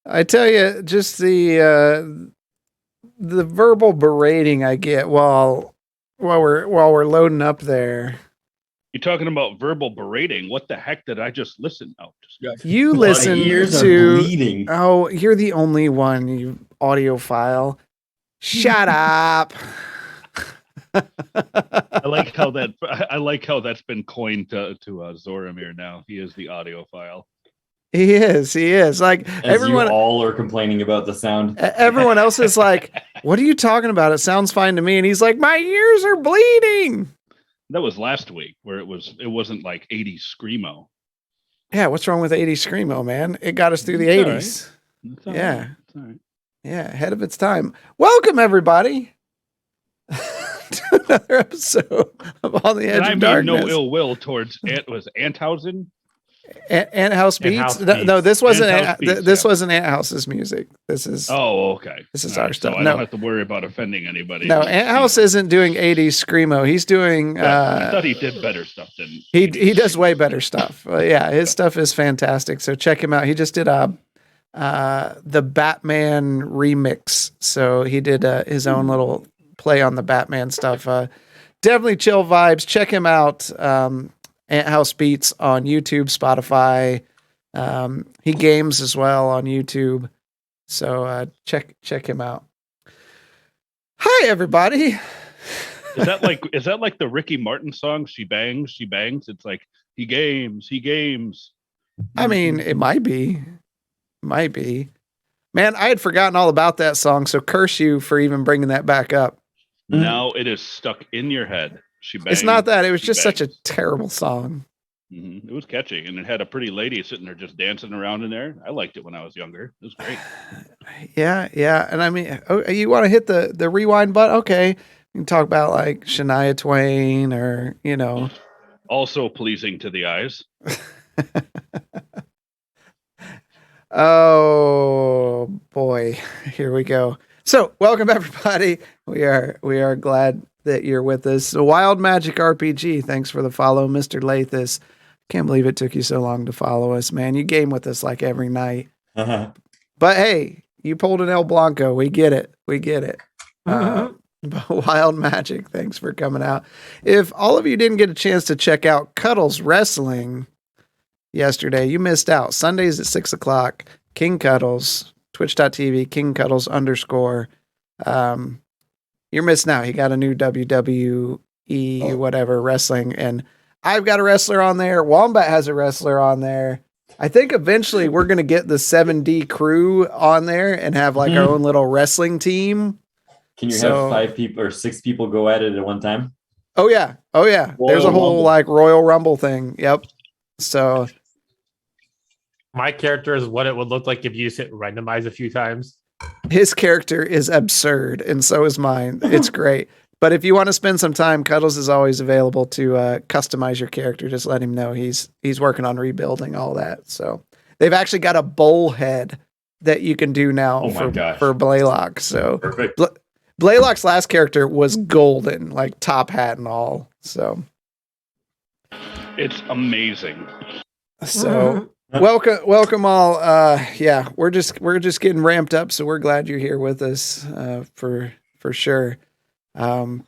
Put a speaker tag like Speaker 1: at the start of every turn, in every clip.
Speaker 1: I tell you, just the verbal berating I get while we're loading up there.
Speaker 2: You're talking about verbal berating. What the heck did I just listen? Oh,
Speaker 1: You
Speaker 3: My
Speaker 1: listen
Speaker 3: ears are
Speaker 1: to.
Speaker 3: bleeding.
Speaker 1: Oh, you're the only one, you audiophile. Shut up.
Speaker 2: I like how that's been coined to Zorramir now. He is the audiophile.
Speaker 1: He is. Like
Speaker 3: As
Speaker 1: everyone
Speaker 3: you all are complaining about the sound.
Speaker 1: everyone else is like, "What are you talking about? It sounds fine to me." And he's like, "My ears are bleeding."
Speaker 2: That was last week where it wasn't like 80s screamo.
Speaker 1: Yeah, what's wrong with 80s screamo, man? It got us through the
Speaker 2: It's
Speaker 1: 80s.
Speaker 2: It's all
Speaker 1: Yeah.
Speaker 2: right. It's all right.
Speaker 1: Yeah, ahead of its time. Welcome everybody to another episode of On the Edge
Speaker 2: And I
Speaker 1: of
Speaker 2: mean
Speaker 1: Darkness.
Speaker 2: no ill will towards Anthausen.
Speaker 1: Ant House Beats?
Speaker 4: House
Speaker 1: No,
Speaker 4: Beats.
Speaker 1: this wasn't
Speaker 2: Ant House Beats,
Speaker 1: this
Speaker 2: yeah.
Speaker 1: wasn't Ant House's music. This is
Speaker 2: Okay.
Speaker 1: This is
Speaker 2: All
Speaker 1: our
Speaker 2: right,
Speaker 1: stuff.
Speaker 2: So I
Speaker 1: No.
Speaker 2: don't have to worry about offending anybody.
Speaker 1: no, Ant House isn't doing 80s screamo. He's doing
Speaker 2: I thought he did better stuff than
Speaker 1: he does way better stuff. Yeah, his stuff is fantastic. So check him out. He just did the Batman remix. So he did his own little play on the Batman stuff. Definitely chill vibes. Check him out. Ant House Beats on YouTube, Spotify. He games as well on YouTube. So check him out. Hi everybody.
Speaker 2: Is that like the Ricky Martin song? She bangs, she bangs. It's like he games.
Speaker 1: I mean, it might be. Man, I had forgotten all about that song, so curse you for even bringing that back up.
Speaker 2: Now it is stuck in your head. She bangs.
Speaker 1: It's not that. It was just
Speaker 2: bangs.
Speaker 1: such a terrible song.
Speaker 2: It was catchy, and it had a pretty lady sitting there just dancing around in there. I liked it when I was younger. It was great.
Speaker 1: Yeah. And I mean, you want to hit the rewind button? Okay. You can talk about like Shania Twain or,
Speaker 2: Also pleasing to the eyes.
Speaker 1: Oh boy, here we go. So welcome everybody. We are glad that you're with us. Wild Magic RPG. Thanks for the follow, Mr. Lathis. Can't believe it took you so long to follow us, man. You game with us like every night.
Speaker 3: Uh-huh.
Speaker 1: But hey, you pulled an El Blanco. We get it. But Wild Magic, thanks for coming out. If all of you didn't get a chance to check out Cuddles Wrestling yesterday, you missed out. Sundays at 6:00, King Cuddles, twitch.tv, King Cuddles _. You're missing out. He got a new WWE whatever wrestling, and I've got a wrestler on there. Wombat has a wrestler on there. I think eventually we're going to get the 7D crew on there and have like our own little wrestling team.
Speaker 3: Can you have 5 people or 6 people go at it at one time?
Speaker 1: Oh yeah. There's a whole like Royal Rumble thing. Yep. So
Speaker 4: my character is what it would look like if you just hit randomize a few times.
Speaker 1: his character is absurd, and so is mine. It's great. But if you want to spend some time, Cuddles is always available to customize your character. Just let him know he's working on rebuilding all that. So they've actually got a bowl head that you can do now for Blaylock. So
Speaker 3: perfect.
Speaker 1: Blaylock's last character was golden, like top hat and all. So
Speaker 2: it's amazing.
Speaker 1: So welcome all. Yeah, we're just getting ramped up. So we're glad you're here with us for sure. And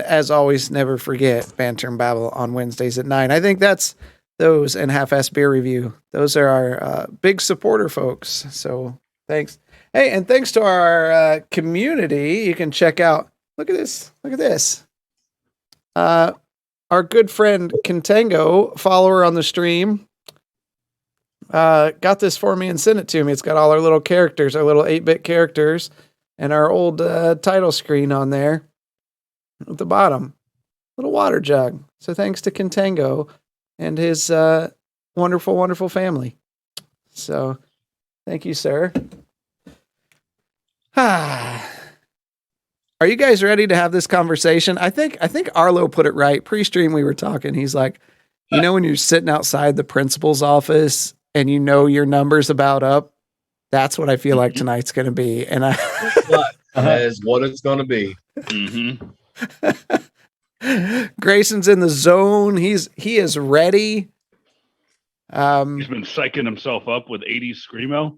Speaker 1: as always, never forget Banter and Babble on Wednesdays at 9. I think that's those and Half-Ass Beer Review. Those are our big supporter folks. So thanks. Hey, and thanks to our community. You can check out, look at this. Our good friend Contango, follower on the stream, got this for me and sent it to me. It's got all our little characters, our little 8-bit characters, and our old title screen on there at the bottom. Little water jug. So thanks to Contango and his wonderful, wonderful family. So thank you, sir. Are you guys ready to have this conversation? I think Arlo put it right. Pre-stream we were talking. He's like, when you're sitting outside the principal's office and your number's about up, that's what I feel like tonight's going to be. And
Speaker 5: that is what it's going to be.
Speaker 2: Mm-hmm.
Speaker 1: Grayson's in the zone. He is ready.
Speaker 2: He's been psyching himself up with 80s screamo.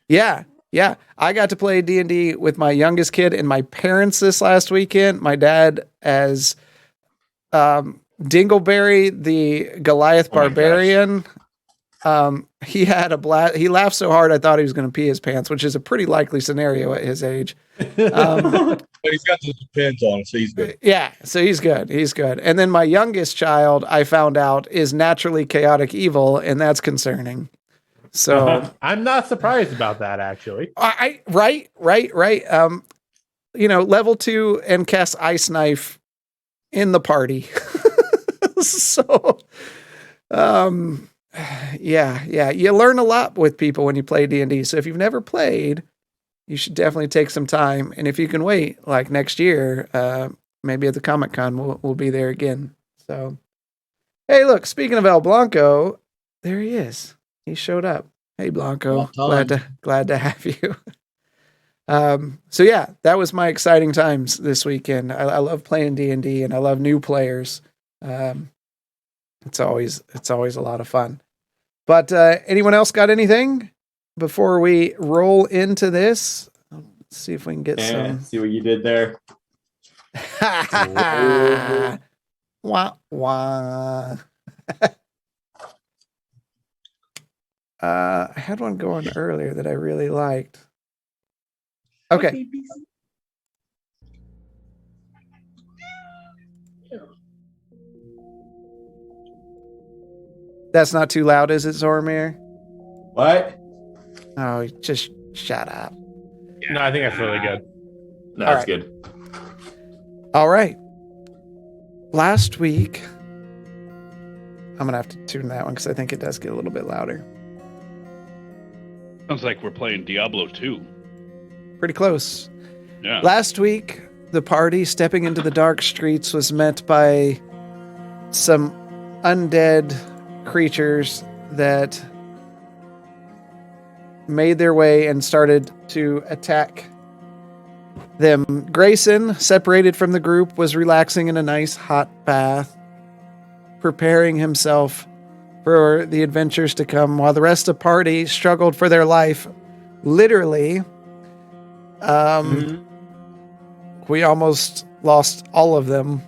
Speaker 1: Yeah. I got to play D&D with my youngest kid and my parents this last weekend. My dad as Dingleberry, the Goliath
Speaker 3: Oh my
Speaker 1: barbarian. He had a blast. He laughed so hard I thought he was going to pee his pants, which is a pretty likely scenario at his age.
Speaker 5: But he's got the depends on it, so he's good.
Speaker 1: Yeah, so he's good. And then my youngest child, I found out, is naturally chaotic evil, and that's concerning. So
Speaker 4: I'm not surprised about that, actually.
Speaker 1: Right. Level 2 and cast Ice Knife in the party. So, yeah. You learn a lot with people when you play D&D. So if you've never played, you should definitely take some time. And if you can wait, like next year, maybe at the Comic-Con, we'll be there again. So, hey, look, speaking of El Blanco, there he is. He showed up. Hey, Blanco, glad to have you. So yeah, that was my exciting times this weekend. I love playing D&D and I love new players. It's always a lot of fun. But anyone else got anything before we roll into this? Let's see if we can get some.
Speaker 3: See what you did there.
Speaker 1: Wah, wah. I had one going earlier that I really liked. Okay. That's not too loud, is it, Zorramir?
Speaker 3: What?
Speaker 1: Oh, just shut up.
Speaker 4: No, I think that's really good.
Speaker 3: No,
Speaker 1: All
Speaker 3: that's
Speaker 1: right.
Speaker 3: good.
Speaker 1: All right. Last week, I'm going to have to tune that one because I think it does get a little bit louder.
Speaker 2: Sounds like we're playing Diablo 2.
Speaker 1: Pretty close.
Speaker 2: Yeah.
Speaker 1: Last week, the party stepping into the dark streets was met by some undead creatures that made their way and started to attack them. Grayson, separated from the group, was relaxing in a nice hot bath, preparing himself for the adventures to come, while the rest of the party struggled for their life. Literally, we almost lost all of them,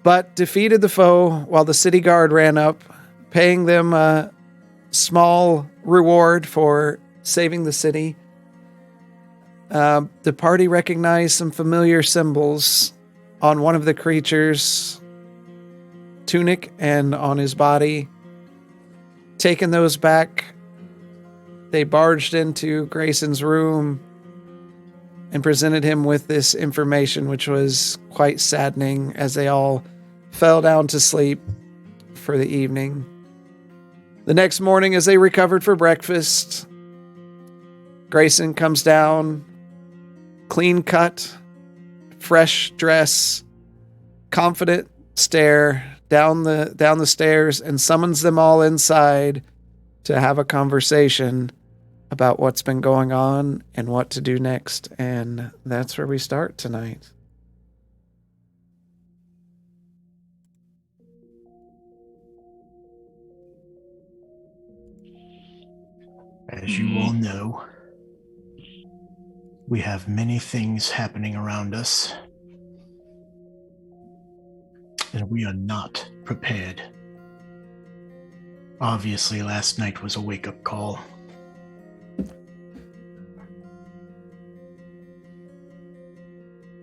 Speaker 1: but defeated the foe while the city guard ran up, paying them a small reward for saving the city. The party recognized some familiar symbols on one of the creatures' tunic and on his body. Taking those back, they barged into Grayson's room and presented him with this information, which was quite saddening as they all fell down to sleep for the evening. The next morning, as they recovered for breakfast, Grayson comes down, clean cut, fresh dress, confident stare down the stairs, and summons them all inside to have a conversation about what's been going on and what to do next. And that's where we start tonight.
Speaker 6: As you all know, we have many things happening around us, and we are not prepared. Obviously, last night was a wake-up call.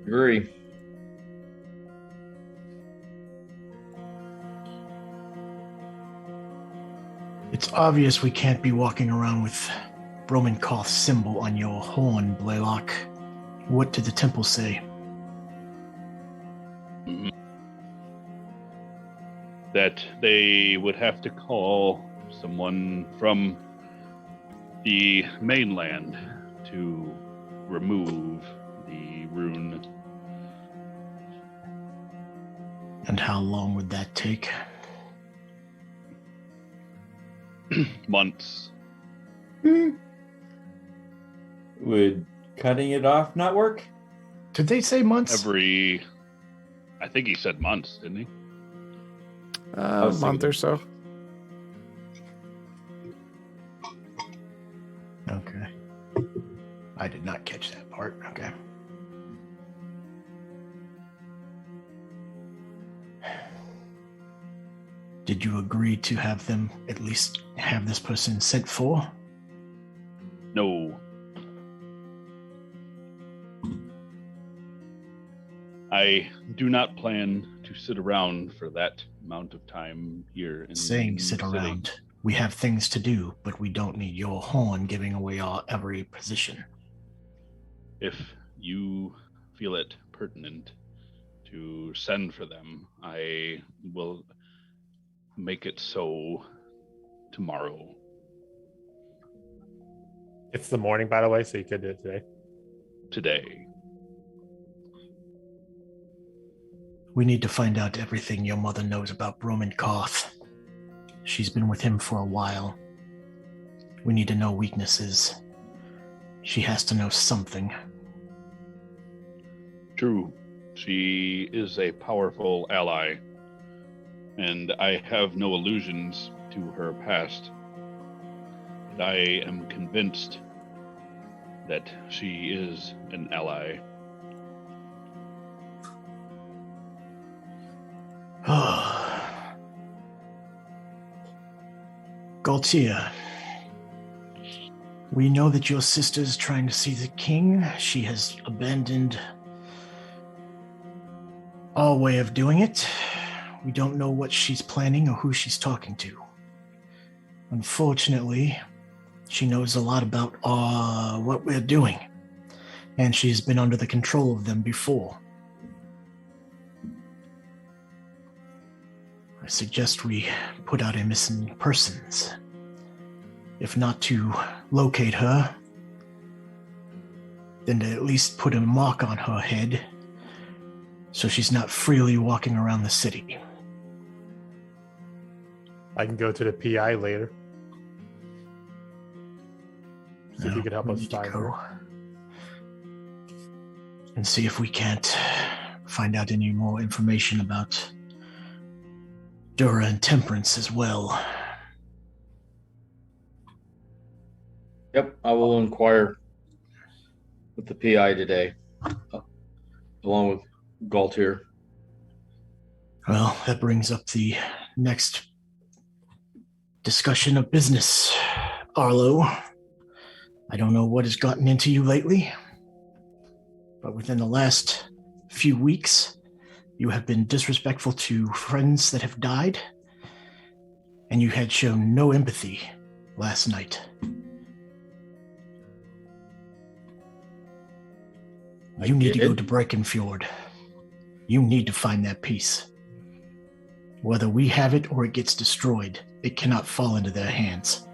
Speaker 5: Agree.
Speaker 6: It's obvious we can't be walking around with Roman Koth's symbol on your horn, Blaylock. What did the temple say?
Speaker 2: That they would have to call someone from the mainland to remove the rune.
Speaker 6: And how long would that take?
Speaker 2: Months.
Speaker 3: Would cutting it off not work?
Speaker 6: Did they say months?
Speaker 2: I think he said months, didn't he?
Speaker 1: A month or so.
Speaker 6: Okay. I did not catch that part. Okay. Did you agree to have them at least have this person sent for?
Speaker 2: No. I do not plan to sit around for that amount of time here in
Speaker 6: Saying
Speaker 2: the
Speaker 6: sit
Speaker 2: city.
Speaker 6: around. We have things to do, but we don't need your horn giving away our every position.
Speaker 2: If you feel it pertinent to send for them, I will make it so tomorrow.
Speaker 4: It's the morning, by the way, so you could do it today.
Speaker 2: Today.
Speaker 6: We need to find out everything your mother knows about Roman Koth. She's been with him for a while. We need to know weaknesses. She has to know something.
Speaker 2: True. She is a powerful ally, and I have no illusions to her past. But I am convinced that she is an ally.
Speaker 6: Gaultier, we know that your sister's trying to see the king. She has abandoned our way of doing it. We don't know what she's planning or who she's talking to. Unfortunately, she knows a lot about what we're doing, and she's been under the control of them before. I suggest we put out a missing persons. If not to locate her, then to at least put a mark on her head so she's not freely walking around the city.
Speaker 4: I can go to the PI later. See if you could help
Speaker 6: we
Speaker 4: us
Speaker 6: need to
Speaker 4: find
Speaker 6: go
Speaker 4: her.
Speaker 6: and see if we can't find out any more information about Dura and Temperance as well.
Speaker 5: Yep, I will inquire with the PI today, along with Galtier.
Speaker 6: Well, that brings up the next discussion of business, Arlo. I don't know what has gotten into you lately, but within the last few weeks, you have been disrespectful to friends that have died, and you had shown no empathy last night. You need to go to Breckenfjord. You need to find that piece. Whether we have it or it gets destroyed, it cannot fall into their hands.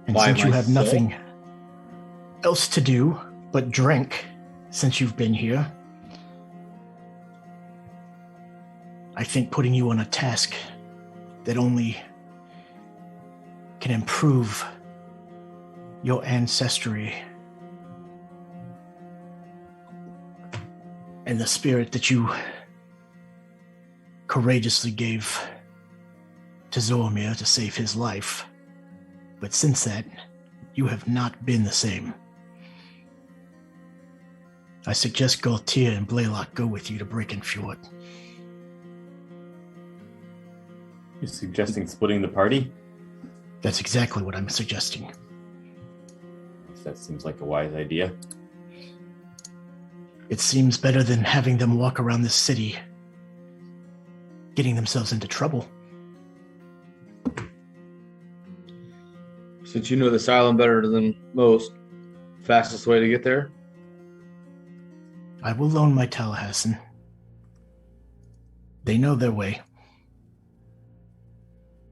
Speaker 6: And
Speaker 5: By
Speaker 6: since you have
Speaker 5: myself?
Speaker 6: nothing else to do but drink since you've been here, I think putting you on a task that only can improve your ancestry and the spirit that you courageously gave to Zorramir to save his life. But since that, you have not been the same. I suggest Gaultier and Blaylock go with you to Breckenfjord.
Speaker 3: You're suggesting splitting the party?
Speaker 6: That's exactly what I'm suggesting.
Speaker 3: That seems like a wise idea.
Speaker 6: It seems better than having them walk around the city, getting themselves into trouble.
Speaker 5: Since you know this island better than most, fastest way to get there?
Speaker 6: I will loan my Talahassan. They know their way.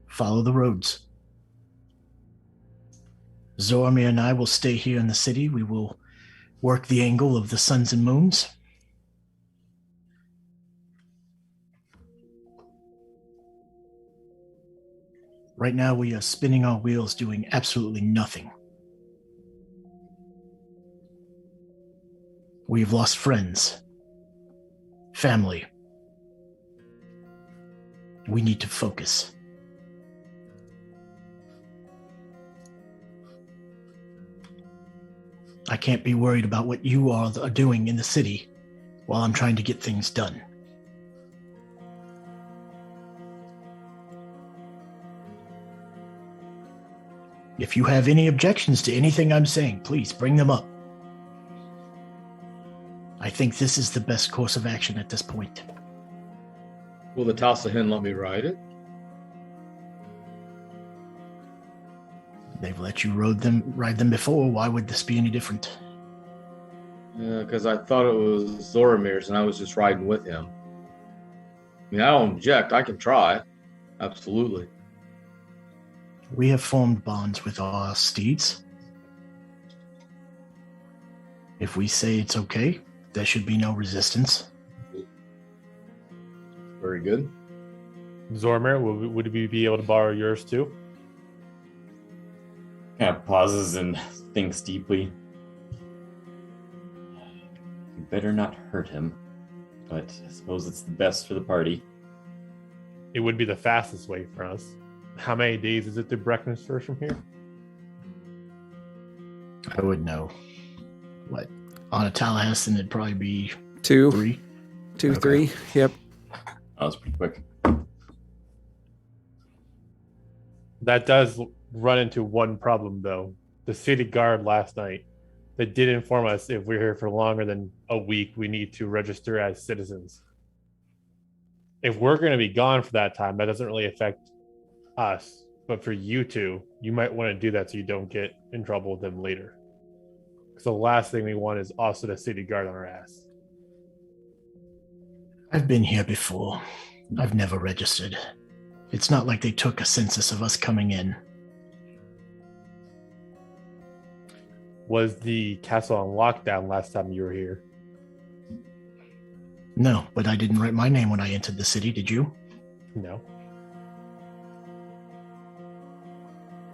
Speaker 6: Follow the roads. Zorramir and I will stay here in the city. We will work the angle of the suns and moons. Right now, we are spinning our wheels doing absolutely nothing. We've lost friends, family, We need to focus. I can't be worried about what you all are doing in the city while I'm trying to get things done. If you have any objections to anything I'm saying, please bring them up. I think this is the best course of action at this point.
Speaker 5: Will the Talsahin let me ride it?
Speaker 6: They've let you ride them before. Why would this be any different?
Speaker 5: Because I thought it was Zorramir's and I was just riding with him. I mean, I don't object. I can try. Absolutely.
Speaker 6: We have formed bonds with our steeds. If we say it's okay, there should be no resistance.
Speaker 5: Very good.
Speaker 4: Zorramir, would we be able to borrow yours too?
Speaker 3: Kind of pauses and thinks deeply. You better not hurt him, but I suppose it's the best for the party.
Speaker 4: It would be the fastest way for us. How many days is it to Breckenridge from here?
Speaker 6: I would know. What? On a Tallahassee, it'd probably be
Speaker 1: 2,
Speaker 6: 3.
Speaker 1: 2,
Speaker 6: Okay.
Speaker 1: 3. Yep.
Speaker 3: That was pretty quick.
Speaker 4: That does run into one problem, though. The city guard last night, they did inform us if we're here for longer than a week, we need to register as citizens. If we're going to be gone for that time, that doesn't really affect us. But for you two, you might want to do that so you don't get in trouble with them later. Because the last thing we want is also the city guard on our ass.
Speaker 6: I've been here before. I've never registered. It's not like they took a census of us coming in.
Speaker 4: Was the castle on lockdown last time you were here?
Speaker 6: No, but I didn't write my name when I entered the city, did you?
Speaker 4: No.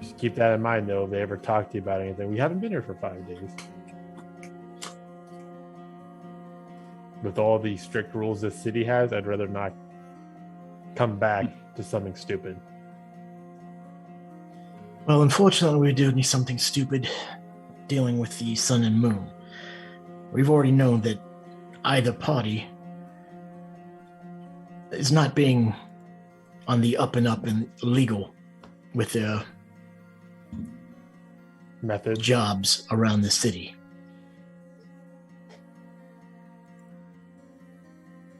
Speaker 4: Just keep that in mind, though, if they ever talk to you about anything. We haven't been here for 5 days. With all the strict rules this city has, I'd rather not come back to something stupid.
Speaker 6: Well, unfortunately, we do need something stupid dealing with the sun and moon. We've already known that either party is not being on the up and up and legal with their
Speaker 4: Methods.
Speaker 6: jobs around the city.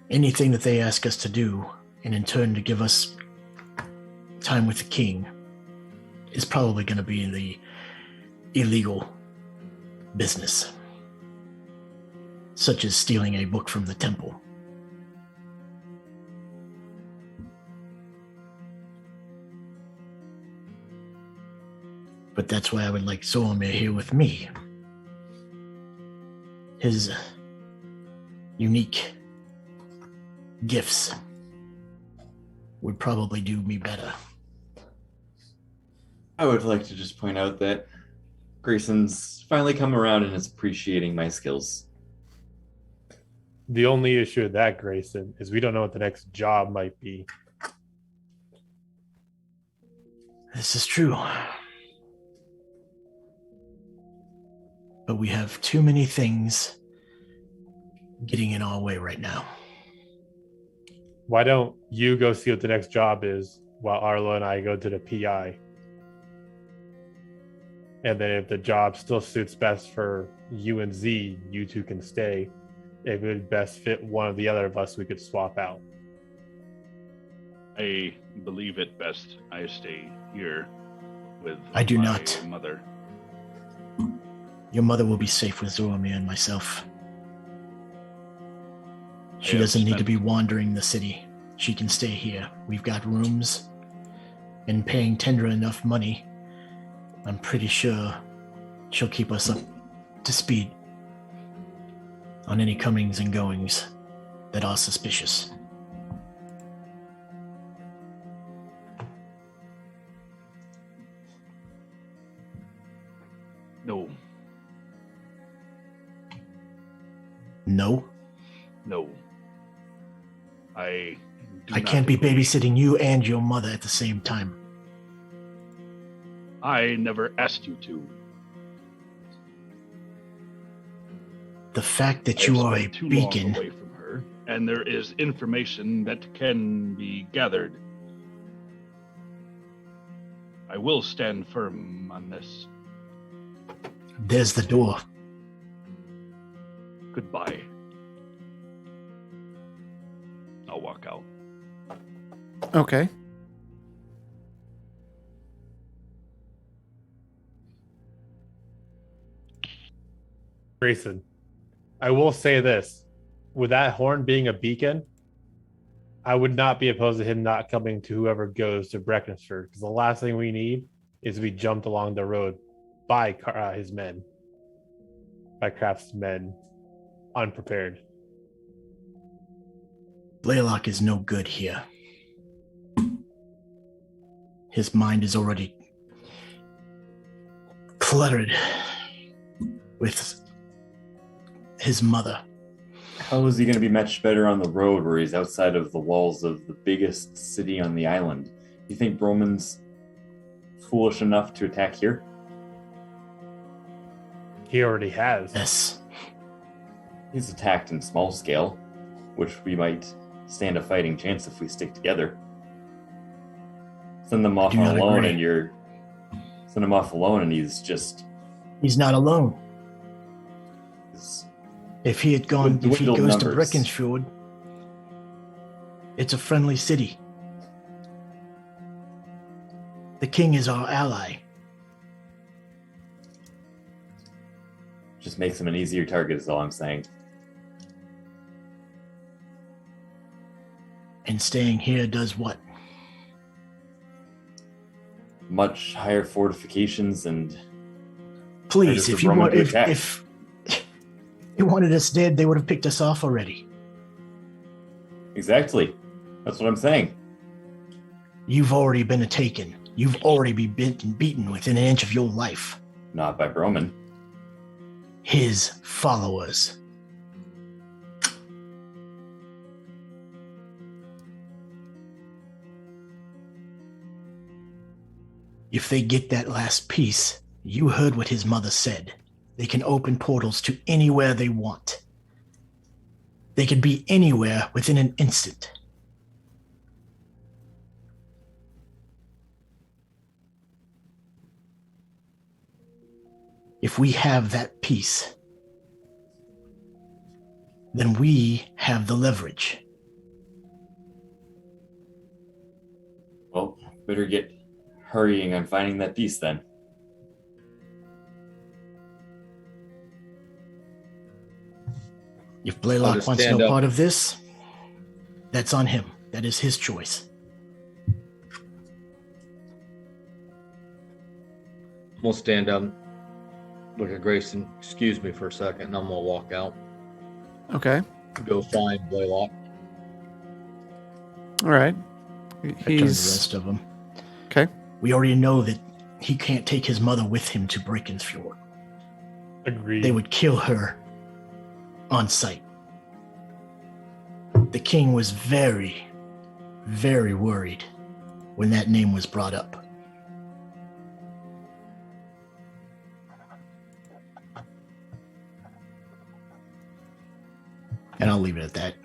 Speaker 6: Anything that they ask us to do, and in turn to give us time with the king, is probably going to be in the illegal business, such as stealing a book from the temple. But that's why I would like Zorramir here with me. His unique gifts would probably do me better.
Speaker 3: I would like to just point out that Grayson's finally come around and is appreciating my skills.
Speaker 4: The only issue with that, Grayson, is we don't know what the next job might be.
Speaker 6: This is true. But we have too many things getting in our way right now.
Speaker 4: Why don't you go see what the next job is while Arlo and I go to the PI? And then if the job still suits best for you and Z, you two can stay. If it would best fit one of the other of us, we could swap out.
Speaker 2: I believe it best I stay here with
Speaker 6: I do
Speaker 2: my
Speaker 6: not.
Speaker 2: mother.
Speaker 6: Your mother will be safe with Zorramir and myself. She
Speaker 2: have
Speaker 6: doesn't need to
Speaker 2: spent-
Speaker 6: be wandering the city. She can stay here. We've got rooms, and paying Tendra enough money, I'm pretty sure she'll keep us up to speed on any comings and goings that are suspicious.
Speaker 2: No,
Speaker 6: No?
Speaker 2: no. I
Speaker 6: I can't be babysitting you and your mother at the same time.
Speaker 2: I never asked you to.
Speaker 6: The fact that
Speaker 2: I've
Speaker 6: you are a
Speaker 2: spent too long
Speaker 6: beacon.
Speaker 2: away from her, and there is information that can be gathered. I will stand firm on this.
Speaker 6: There's the door.
Speaker 2: Goodbye. I'll walk out.
Speaker 1: Okay.
Speaker 4: Grayson, I will say this. With that horn being a beacon, I would not be opposed to him not coming to whoever goes to Breckenford, because the last thing we need is to be jumped along the road by his men, by Kraft's men, unprepared.
Speaker 6: Blaylock is no good here. His mind is already cluttered with his mother.
Speaker 3: How is he going to be much better on the road where he's outside of the walls of the biggest city on the island? You think Broman's foolish enough to attack here?
Speaker 4: He already has.
Speaker 6: Yes.
Speaker 3: He's attacked in small scale, which we might stand a fighting chance if we stick together. Send them off
Speaker 6: Do not
Speaker 3: alone
Speaker 6: agree.
Speaker 3: and send him off alone and he's just...
Speaker 6: He's not alone.
Speaker 3: he's-
Speaker 6: If he had gone,
Speaker 3: With
Speaker 6: if he
Speaker 3: dwindled
Speaker 6: goes to
Speaker 3: numbers.
Speaker 6: Breckenfjord, it's a friendly city. The king is our ally.
Speaker 3: just makes him an easier target is all I'm saying.
Speaker 6: And staying here does what?
Speaker 3: Much higher fortifications and...
Speaker 6: Please,
Speaker 3: just
Speaker 6: if
Speaker 3: a
Speaker 6: you
Speaker 3: Roman
Speaker 6: want,
Speaker 3: to
Speaker 6: if
Speaker 3: attack.
Speaker 6: you wanted us dead, they would have picked us off already.
Speaker 3: Exactly. That's what I'm saying.
Speaker 6: You've already been taken. You've already been beaten within an inch of your life.
Speaker 3: Not by Broman.
Speaker 6: His followers. If they get that last piece, you heard what his mother said. They can open portals to anywhere they want. They can be anywhere within an instant. If we have that piece, then we have the leverage.
Speaker 3: Well, better get hurrying on finding that piece then.
Speaker 6: If
Speaker 5: I'll
Speaker 6: Blaylock
Speaker 5: just
Speaker 6: wants
Speaker 5: stand
Speaker 6: no
Speaker 5: up.
Speaker 6: part of this, that's on him. That is his choice.
Speaker 5: I'm gonna stand up, look at Grayson. Excuse me for a second, and I'm gonna walk out.
Speaker 1: Okay.
Speaker 5: Go find Blaylock.
Speaker 1: All right.
Speaker 6: I turned the rest of them.
Speaker 1: Okay.
Speaker 6: We already know that he can't take his mother with him to Breckenfjord.
Speaker 4: Agreed.
Speaker 6: They would kill her on sight. The king was very, very worried when that name was brought up. And I'll leave it at that.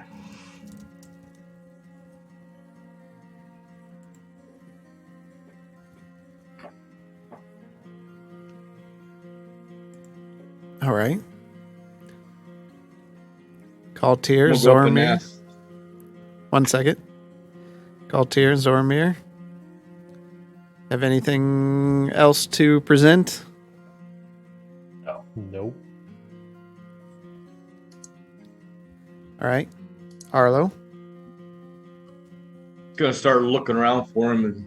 Speaker 1: All right. Galtier,
Speaker 5: We'll go up and
Speaker 1: Zorramir.
Speaker 5: ask.
Speaker 1: 1 second. Galtier, Zorramir. Have anything else to present?
Speaker 4: Nope.
Speaker 1: All right. Arlo.
Speaker 5: Gonna start looking around for him, and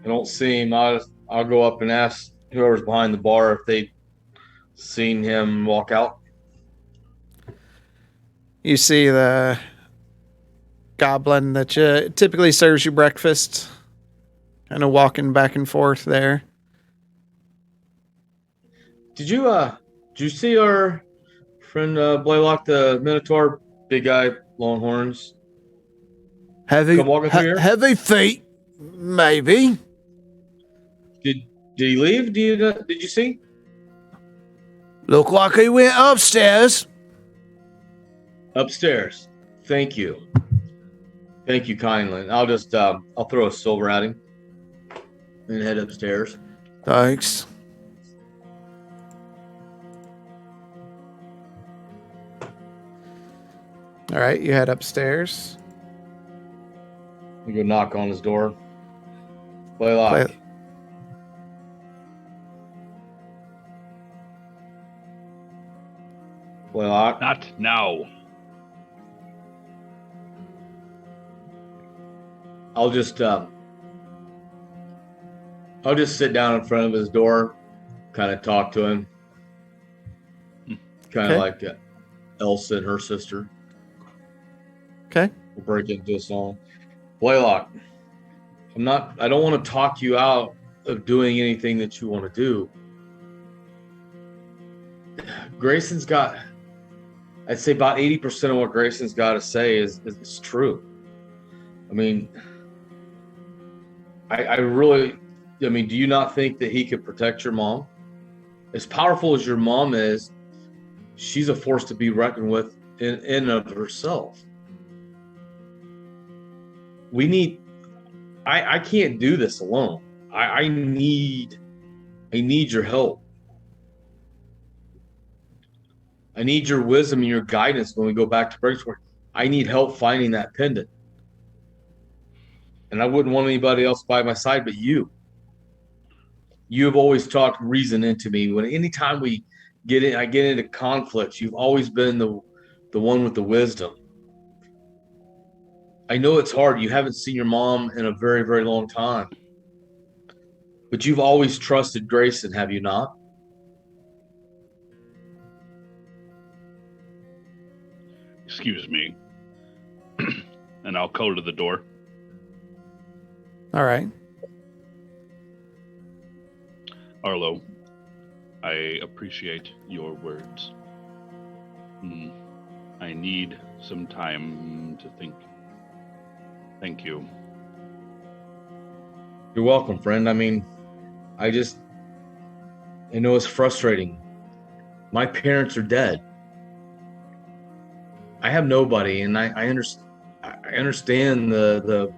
Speaker 5: I don't see him. I'll go up and ask whoever's behind the bar if they've seen him walk out.
Speaker 1: You see the goblin that typically serves you breakfast, kind of walking back and forth there.
Speaker 5: Did you see our friend Blaylock the Minotaur, big guy, long horns?
Speaker 1: Heavy,
Speaker 5: Come walking through here?
Speaker 1: heavy feet, maybe.
Speaker 5: Did he leave? Did you see?
Speaker 1: Look like he went upstairs.
Speaker 5: Upstairs. Thank you. Thank you kindly. I'll just I'll throw a silver at him and head upstairs.
Speaker 1: Thanks. All right, you head upstairs.
Speaker 5: We go knock on his door. Blaylock. Blaylock.
Speaker 2: Not now.
Speaker 5: I'll just sit down in front of his door, kind of talk to him, kind of like Elsa and her sister.
Speaker 1: Okay.
Speaker 5: We'll break into a song. Blaylock, I don't want to talk you out of doing anything that you want to do. Grayson's got, I'd say about 80% of what Grayson's got to say is true. I mean, I mean, do you not think that he could protect your mom? As powerful as your mom is, she's a force to be reckoned with in and of herself. I can't do this alone. I need your help. I need your wisdom and your guidance when we go back to Breaksword. I need help finding that pendant. And I wouldn't want anybody else by my side but you. You have always talked reason into me. Anytime I get into conflicts, you've always been the one with the wisdom. I know it's hard. You haven't seen your mom in a very, very long time. But you've always trusted Grayson, have you not?
Speaker 2: Excuse me. And I'll go to the door.
Speaker 1: All right.
Speaker 2: Arlo, I appreciate your words. I need some time to think. Thank you.
Speaker 5: You're welcome, friend. I mean, I know it's frustrating. My parents are dead. I have nobody, and I understand the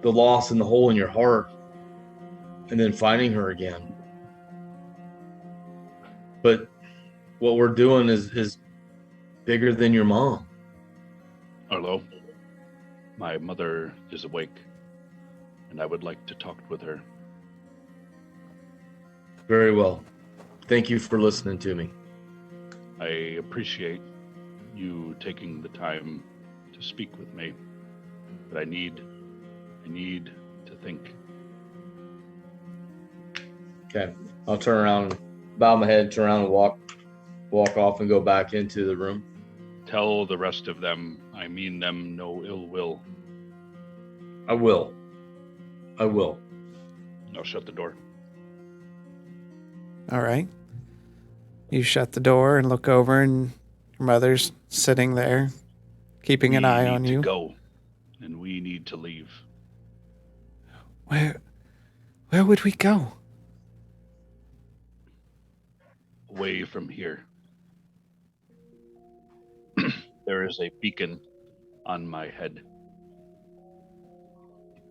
Speaker 5: loss and the hole in your heart, and then finding her again. But what we're doing is bigger than your mom.
Speaker 2: Arlo, my mother is awake, and I would like to talk with her.
Speaker 5: Very well. Thank you for listening to me.
Speaker 2: I appreciate you taking the time to speak with me, but I need to think.
Speaker 5: Okay. I'll turn around, bow my head, turn around and walk off and go back into the room.
Speaker 2: Tell the rest of them I mean them no ill will.
Speaker 5: I will.
Speaker 2: I'll shut the door.
Speaker 1: All right. You shut the door and look over, and your mother's sitting there, keeping an eye on you.
Speaker 2: We need to go, and we need to leave.
Speaker 1: Where would we go?
Speaker 2: Away from here. There is a beacon on my head,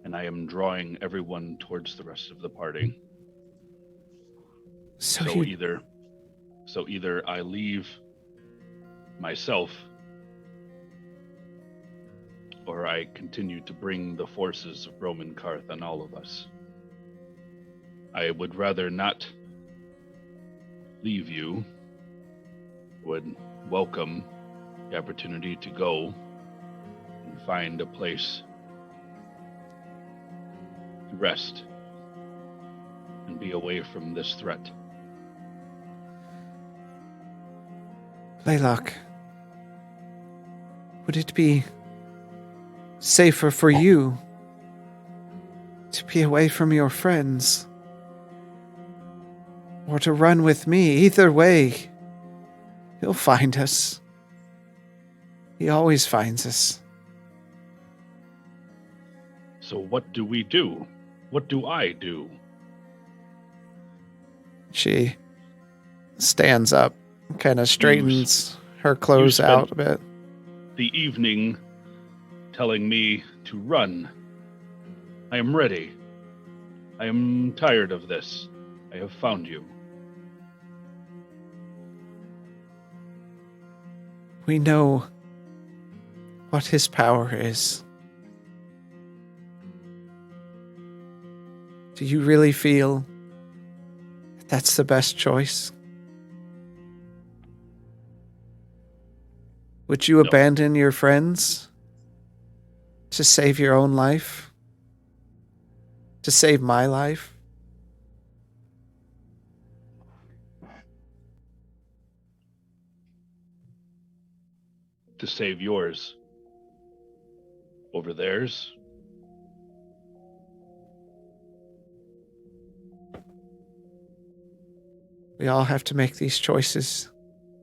Speaker 2: and I am drawing everyone towards the rest of the party. So either I leave myself, or I continue to bring the forces of Roman Karth on all of us. I would rather not leave you. Would welcome the opportunity to go and find a place to rest and be away from this threat.
Speaker 1: Blaylock, would it be safer for you to be away from your friends, or to run with me? Either way, he'll find us. He always finds us.
Speaker 2: So what do we do? What do I do?
Speaker 1: She stands up, kind of straightens her clothes
Speaker 2: spent-
Speaker 1: out a bit.
Speaker 2: The evening telling me to run. I am ready. I am tired of this. I have found you.
Speaker 1: We know what his power is. Do you really feel that that's the best choice? Would you
Speaker 2: No.
Speaker 1: abandon your friends to save your own life? To save my life?
Speaker 2: To save yours over theirs.
Speaker 1: We all have to make these choices.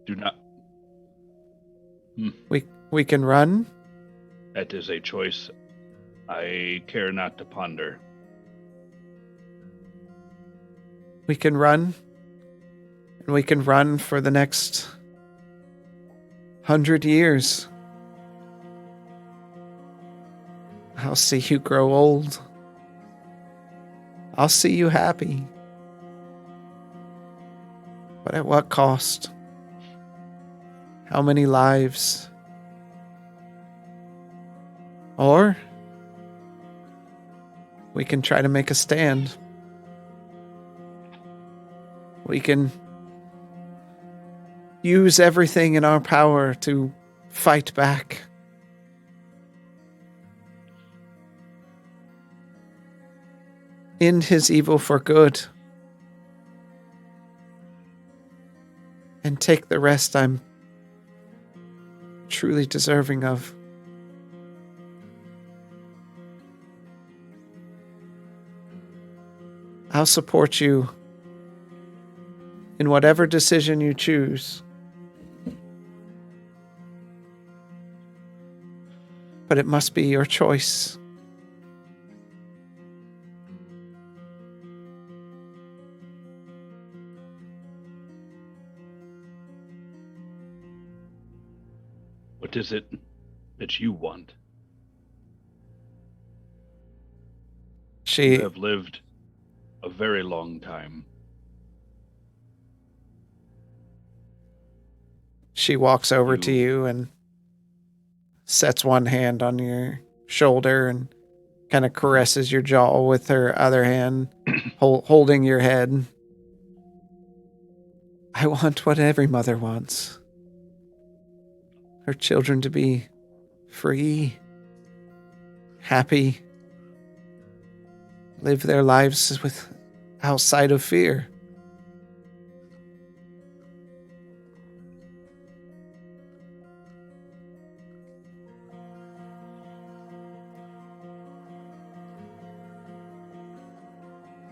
Speaker 2: Do not.
Speaker 1: We can run.
Speaker 2: That is a choice I care not to ponder.
Speaker 1: We can run. And we can run for the next 100 years. I'll see you grow old. I'll see you happy. But at what cost? How many lives? Or we can try to make a stand. We can use everything in our power to fight back. End his evil for good. And take the rest I'm truly deserving of. I'll support you in whatever decision you choose. But it must be your choice.
Speaker 2: What is it that you want?
Speaker 1: She
Speaker 2: You have lived a very long time.
Speaker 1: walks over to you and sets one hand on your shoulder and kind of caresses your jaw with her other hand, holding your head. I want what every mother wants. Her children to be free, happy, live their lives with outside of fear.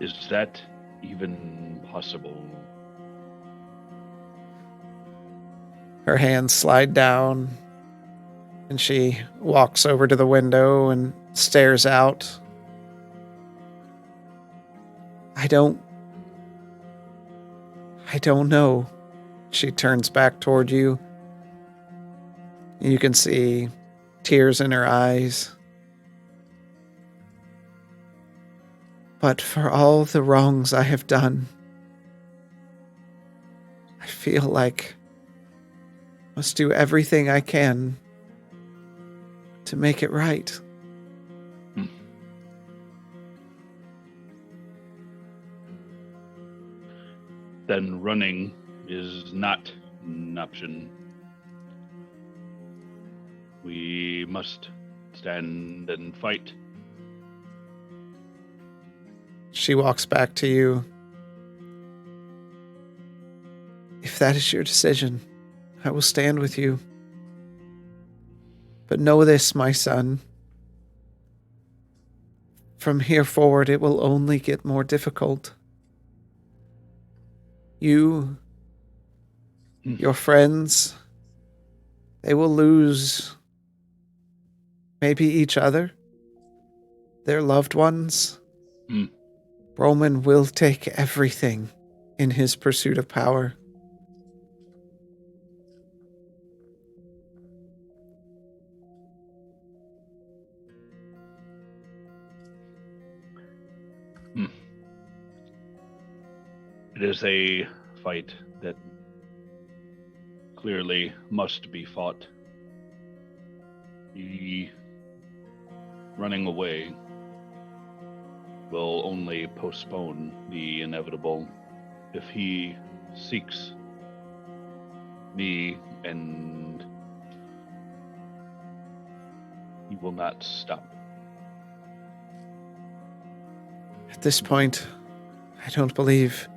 Speaker 2: Is that even possible?
Speaker 1: Her hands slide down, and she walks over to the window and stares out. I don't know. She turns back toward you. You can see tears in her eyes. But for all the wrongs I have done, I feel like I must do everything I can to make it right.
Speaker 2: Then running is not an option. We must stand and fight.
Speaker 1: She walks back to you. If that is your decision, I will stand with you. But know this, my son. From here forward, it will only get more difficult. You, your friends, they will lose maybe each other. their loved ones,
Speaker 2: Hmm.
Speaker 1: Roman will take everything in his pursuit of power.
Speaker 2: It is a fight that clearly must be fought. The running away will only postpone the inevitable. If he seeks me, and he will not stop.
Speaker 1: At this point, I don't believe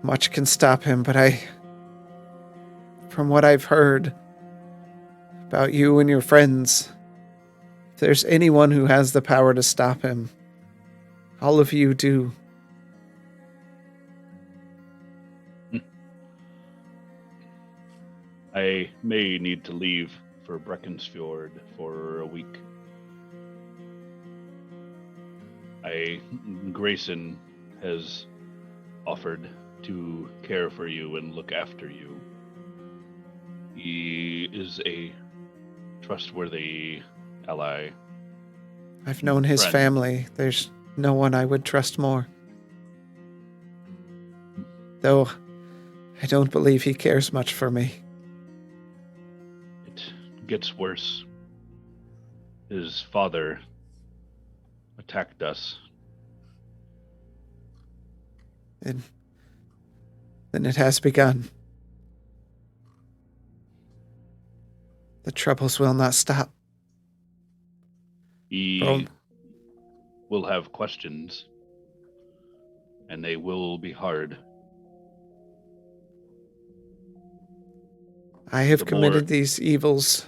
Speaker 1: much can stop him, but from what I've heard about you and your friends, if there's anyone who has the power to stop him, all of you do.
Speaker 2: I may need to leave for Breckensfjord for a week. Grayson has offered to care for you and look after you. He is a trustworthy ally.
Speaker 1: I've known his
Speaker 2: Friend.
Speaker 1: family. There's no one I would trust more. Though, I don't believe he cares much for me.
Speaker 2: It gets worse. His father attacked us.
Speaker 1: Then it has begun. The troubles will not stop.
Speaker 2: He will have questions, and they will be hard.
Speaker 1: I have
Speaker 2: The
Speaker 1: committed
Speaker 2: more-
Speaker 1: these evils.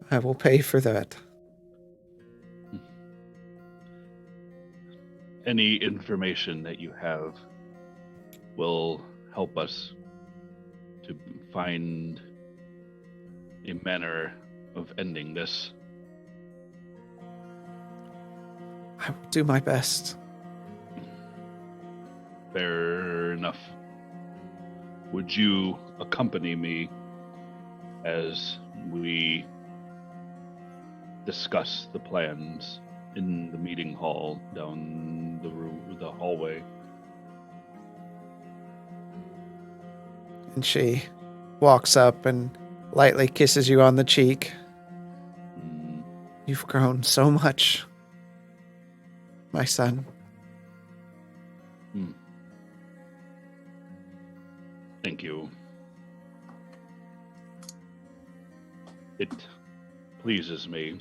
Speaker 1: I will pay for that.
Speaker 2: Any information that you have will help us to find a manner of ending this.
Speaker 1: I will do my best.
Speaker 2: Fair enough. Would you accompany me as we discuss the plans in the meeting hall down the hallway?
Speaker 1: And she walks up and lightly kisses you on the cheek.
Speaker 2: Mm,
Speaker 1: You've grown so much, my son.
Speaker 2: Thank you. It pleases me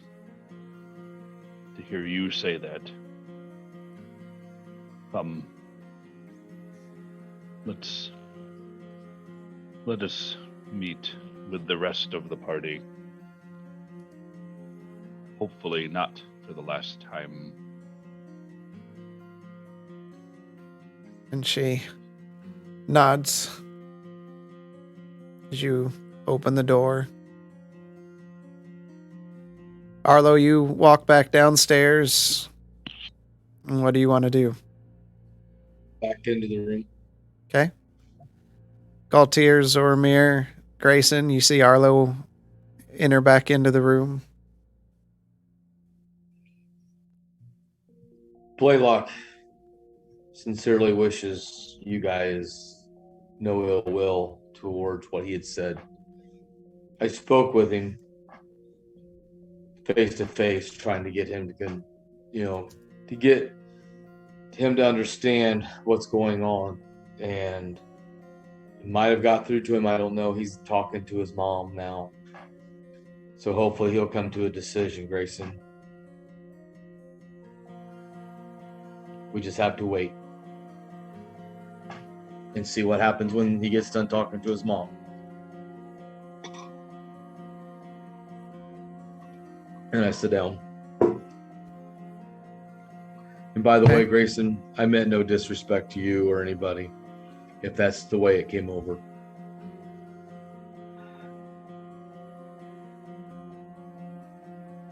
Speaker 2: to hear you say that. Let us meet with the rest of the party. Hopefully not for the last time.
Speaker 1: And she nods as you open the door. Arlo, you walk back downstairs. And what do you want to do?
Speaker 5: Back into the room.
Speaker 1: Okay. Galtier, Zorramir, Grayson, you see Arlo enter back into the room.
Speaker 5: Blaylock sincerely wishes you guys no ill will towards what he had said. I spoke with him face to face, trying to get him to get him to understand what's going on, and it might have got through to him. I don't know. He's talking to his mom now, so hopefully he'll come to a decision, Grayson. We just have to wait and see what happens when he gets done talking to his mom. And I sit down. And by the way, Grayson, I meant no disrespect to you or anybody, if that's the way it came over.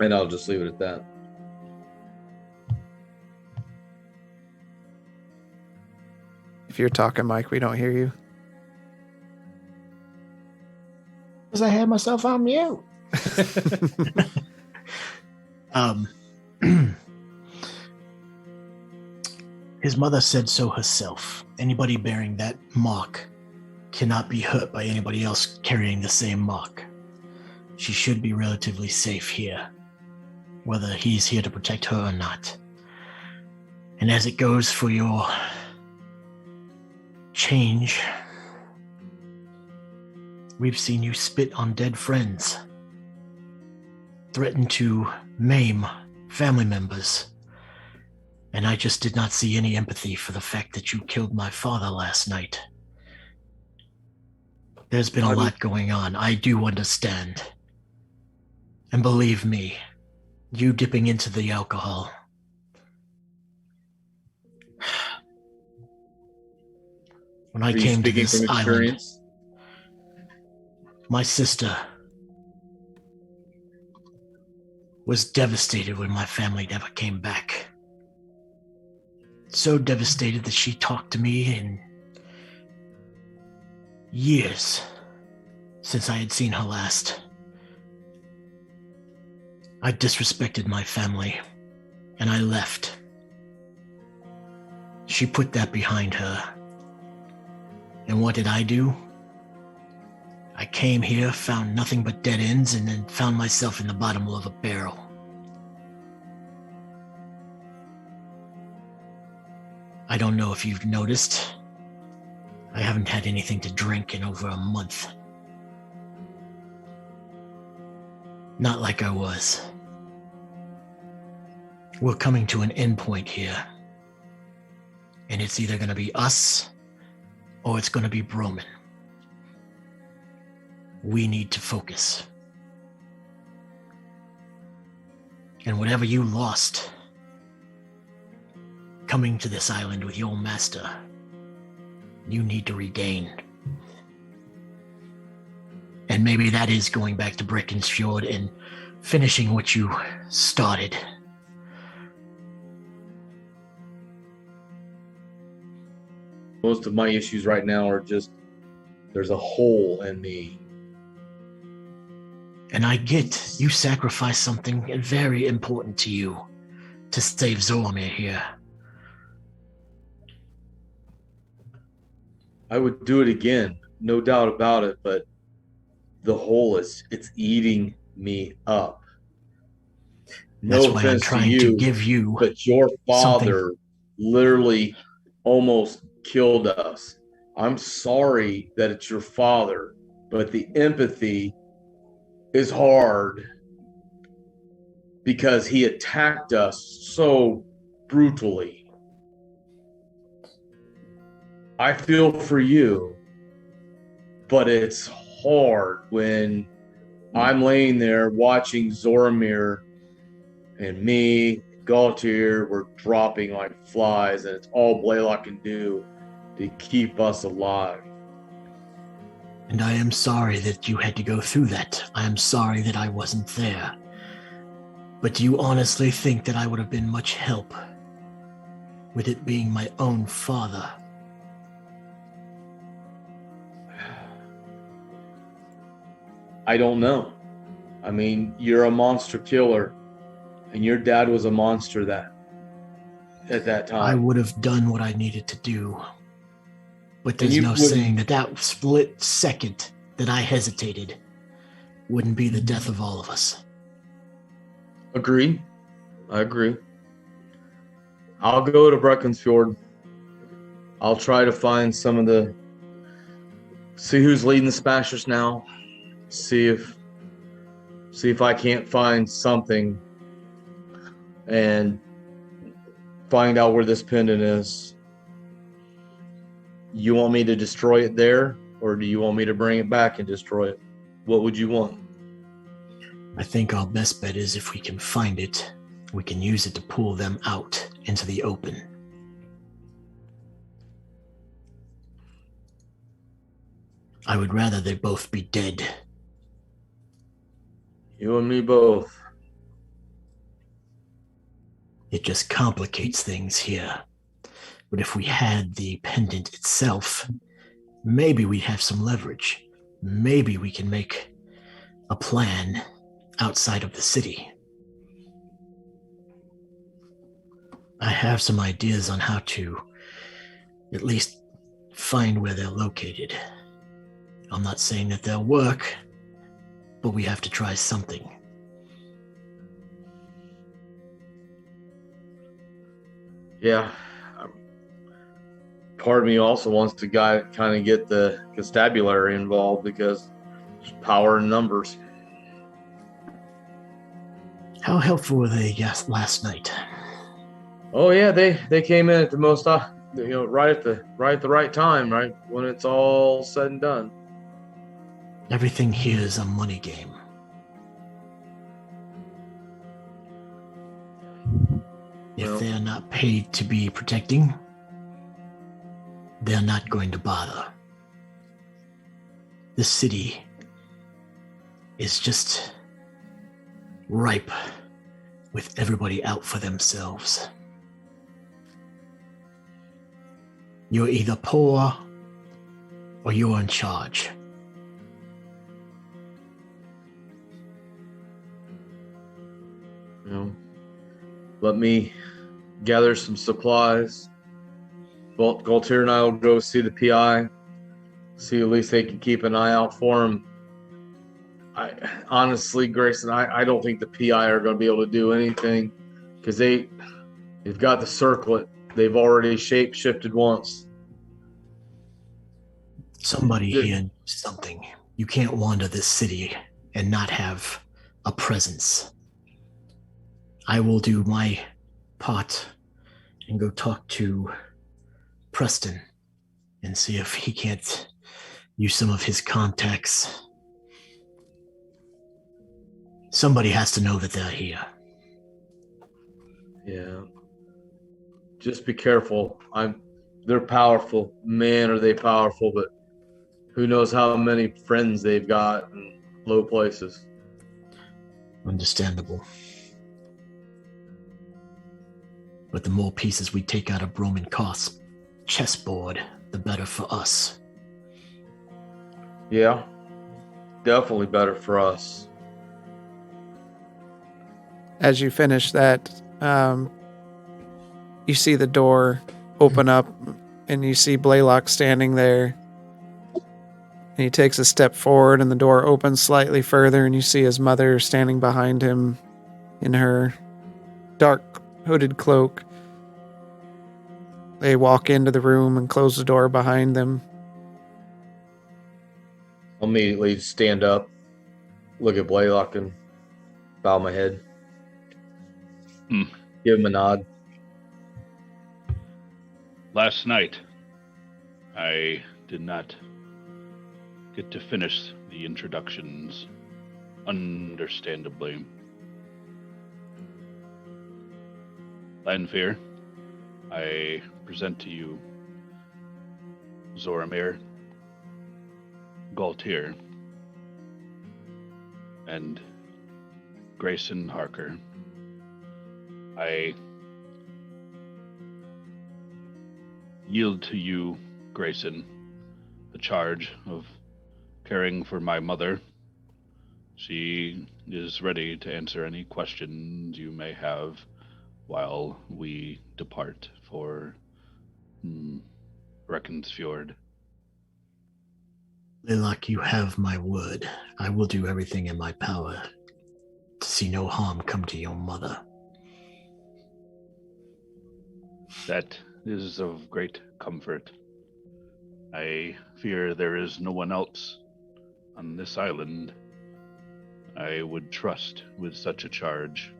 Speaker 5: And I'll just leave it at that.
Speaker 1: If you're talking, Mike, we don't hear you.
Speaker 6: Because I had myself on mute. His mother said so herself. Anybody bearing that mark cannot be hurt by anybody else carrying the same mark. She should be relatively safe here, whether he's here to protect her or not. And as it goes for your change, we've seen you spit on dead friends, threaten to maim family members, and I just did not see any empathy for the fact that you killed my father last night. There's been a lot going on. I do understand. And believe me, you dipping into the alcohol. When I came to this island, my sister was devastated when my family never came back. So devastated that she talked to me in years since I had seen her last. I disrespected my family, and I left. She put that behind her. And what did I do? I came here, found nothing but dead ends, and then found myself in the bottom of a barrel. I don't know if you've noticed. I haven't had anything to drink in over a month. Not like I was. We're coming to an end point here. And it's either going to be us or it's going to be Broman. We need to focus. And whatever you lost coming to this island with your master, you need to regain. And maybe that is going back to Bricken's Fjord and finishing what you started.
Speaker 5: Most of my issues right now are just, there's a hole in me.
Speaker 6: And I get you sacrificed something very important to you to save Zorramir here.
Speaker 5: I would do it again, no doubt about it, but the hole it's eating me up.
Speaker 6: That's
Speaker 5: No
Speaker 6: why I'm
Speaker 5: offense
Speaker 6: trying to give you
Speaker 5: but your father
Speaker 6: something.
Speaker 5: Literally almost killed us. I'm sorry that it's your father, but the empathy is hard because he attacked us so brutally. I feel for you, but it's hard when I'm laying there watching Zorramir and me, Galtier, we're dropping like flies, and it's all Blaylock can do to keep us alive.
Speaker 6: And I am sorry that you had to go through that. I am sorry that I wasn't there. But do you honestly think that I would have been much help with it being my own father?
Speaker 5: I don't know. I mean, you're a monster killer, and your dad was a monster at that time.
Speaker 6: I would have done what I needed to do. But there's no saying that split second that I hesitated wouldn't be the death of all of us.
Speaker 5: Agree. I agree. I'll go to Breckensfjord. I'll try to find see who's leading the Smashers now. See if I can't find something and find out where this pendant is. You want me to destroy it there, or do you want me to bring it back and destroy it? What would you want?
Speaker 6: I think our best bet is if we can find it, we can use it to pull them out into the open. I would rather they both be dead.
Speaker 5: You and me both.
Speaker 6: It just complicates things here. But if we had the pendant itself, maybe we'd have some leverage. Maybe we can make a plan outside of the city. I have some ideas on how to at least find where they're located. I'm not saying that they'll work, but we have to try something.
Speaker 5: Yeah. Part of me also wants to kind of get the constabulary involved because there's power in numbers.
Speaker 6: How helpful were they last night?
Speaker 5: Oh yeah, they came in at the most, right at the right time, right when it's all said and done.
Speaker 6: Everything here is a money game. If
Speaker 5: Well,
Speaker 6: they're not paid to be protecting, they're not going to bother. This city is just ripe with everybody out for themselves. You're either poor or you're in charge.
Speaker 5: Let me gather some supplies. Galtier and I will go see the PI. See, at least they can keep an eye out for him. Honestly, Grayson, I don't think the PI are going to be able to do anything because they've got the circlet. They've already shifted once.
Speaker 6: Somebody here knows something. You can't wander this city and not have a presence. I will do my part and go talk to Preston and see if he can't use some of his contacts. Somebody has to know that they're here.
Speaker 5: Yeah. Just be careful. They're powerful. Man, are they powerful, but who knows how many friends they've got in low places.
Speaker 6: Understandable. But the more pieces we take out of Roman Koth's chessboard, the better for us.
Speaker 5: Yeah. Definitely better for us.
Speaker 1: As you finish that, you see the door open up and you see Blaylock standing there. And he takes a step forward and the door opens slightly further and you see his mother standing behind him in her dark hooded cloak. They walk into the room and close the door behind them.
Speaker 5: I'll immediately stand up, look at Blaylock, and bow my head. Give him a nod.
Speaker 2: Last night, I did not get to finish the introductions, understandably. Lanfear, I present to you Zorramir, Galtier, and Grayson Harker. I yield to you, Grayson, the charge of caring for my mother. She is ready to answer any questions you may have while we depart for Breckenfjord.
Speaker 6: Blaylock, you have my word. I will do everything in my power to see no harm come to your mother.
Speaker 2: That is of great comfort. I fear there is no one else on this island I would trust with such a charge.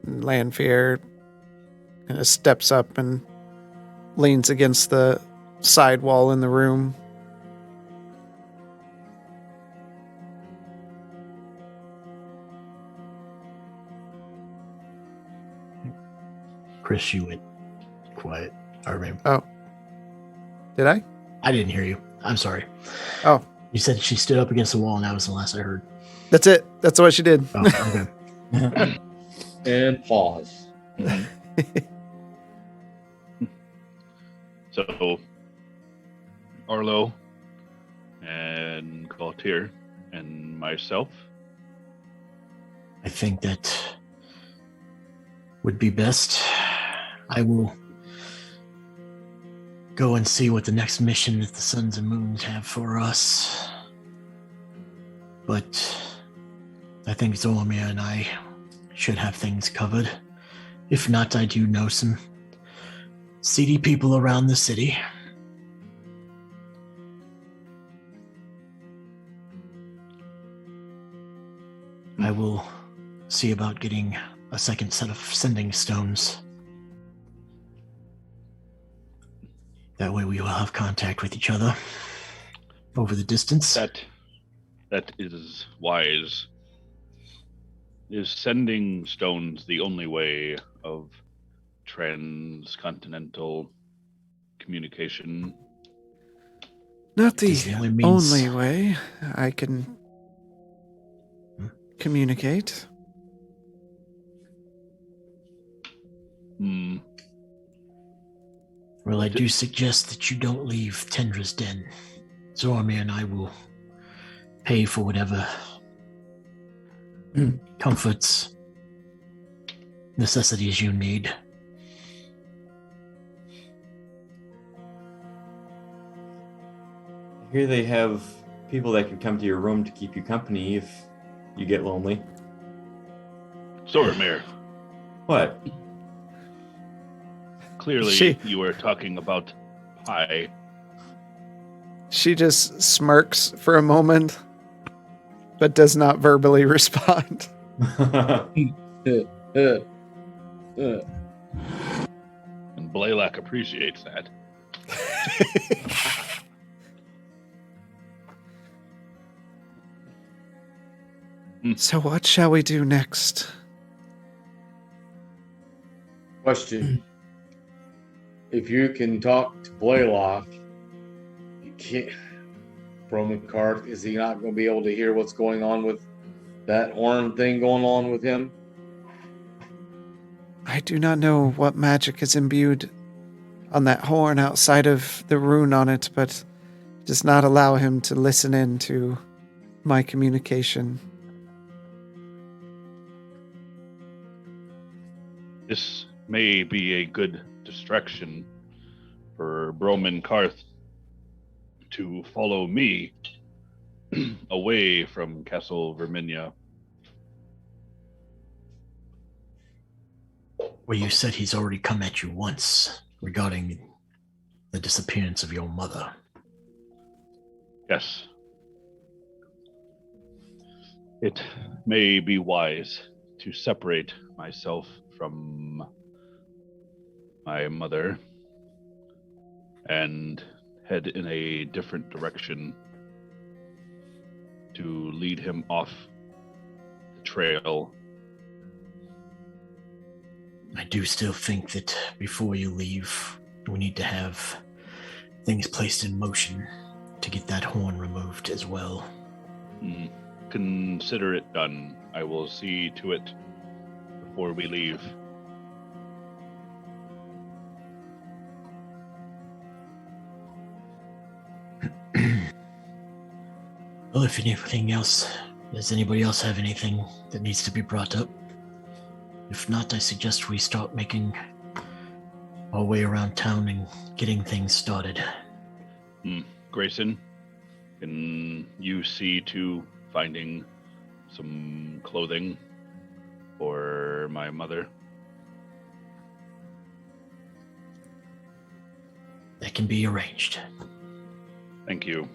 Speaker 1: Lanfear kind of steps up and leans against the side wall in the room.
Speaker 6: Chris, you went quiet. I remember.
Speaker 1: Oh. Did I?
Speaker 6: I didn't hear you. I'm sorry.
Speaker 1: Oh.
Speaker 6: You said she stood up against the wall, and that was the last I heard.
Speaker 1: That's it. That's what she did.
Speaker 6: Oh, okay.
Speaker 5: And pause.
Speaker 2: So, Arlo and Gaultier and myself.
Speaker 6: I think that would be best. I will go and see what the next mission that the Suns and Moons have for us. But I think Zorramir and I should have things covered. If not, I do know some seedy people around the city. I will see about getting a second set of sending stones. That way we will have contact with each other over the distance.
Speaker 2: That is wise. Is sending stones the only way of transcontinental communication?
Speaker 1: Not the
Speaker 6: Is the only means-
Speaker 1: only way I can communicate.
Speaker 6: Well, I do suggest that you don't leave Tendra's den. Zorramir and I will pay for whatever comforts, necessities you need.
Speaker 3: Here they have people that can come to your room to keep you company if you get lonely.
Speaker 2: Zorramir,
Speaker 3: What?
Speaker 2: clearly you were talking about pie.
Speaker 1: She just smirks for a moment, but does not verbally respond.
Speaker 2: And Blaylock appreciates that.
Speaker 1: So what shall we do next?
Speaker 5: Question. If you can talk to Blaylock, you can't. Roman Karth, is he not going to be able to hear what's going on with that horn thing going on with him?
Speaker 1: I do not know what magic is imbued on that horn outside of the rune on it, but it does not allow him to listen in to my communication.
Speaker 2: This may be a good distraction for Broman Karth to follow me away from Castle Verminia.
Speaker 6: Well, you said he's already come at you once regarding the disappearance of your mother.
Speaker 2: Yes. It may be wise to separate myself from my mother and head in a different direction to lead him off the trail.
Speaker 6: I do still think that before you leave, we need to have things placed in motion to get that horn removed as well.
Speaker 2: Consider it done. I will see to it before we leave.
Speaker 6: Well, if anything else, does anybody else have anything that needs to be brought up? If not, I suggest we start making our way around town and getting things started.
Speaker 2: Grayson, can you see to finding some clothing for my mother?
Speaker 6: That can be arranged.
Speaker 2: Thank you.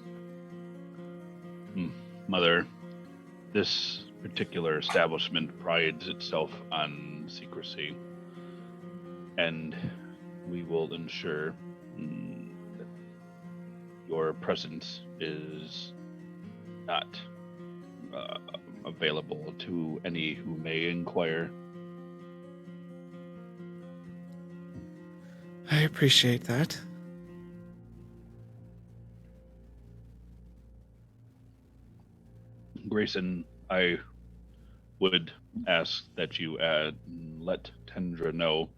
Speaker 2: Mother, this particular establishment prides itself on secrecy, and we will ensure that your presence is not available to any who may inquire.
Speaker 1: I appreciate that.
Speaker 2: Grayson, I would ask that you let Tendra know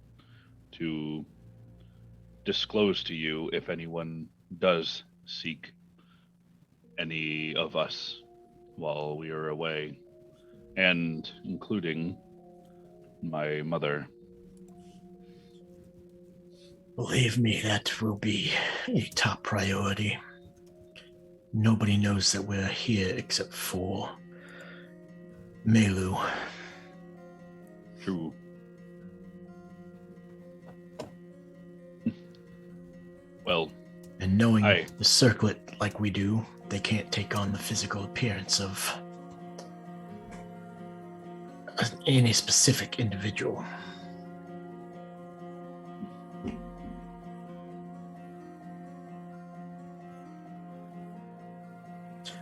Speaker 2: to disclose to you if anyone does seek any of us while we are away, and including my mother.
Speaker 6: Believe me, that will be a top priority. Nobody knows that we're here except for Melu.
Speaker 2: True. Well,
Speaker 6: And knowing the circlet like we do, they can't take on the physical appearance of any specific individual.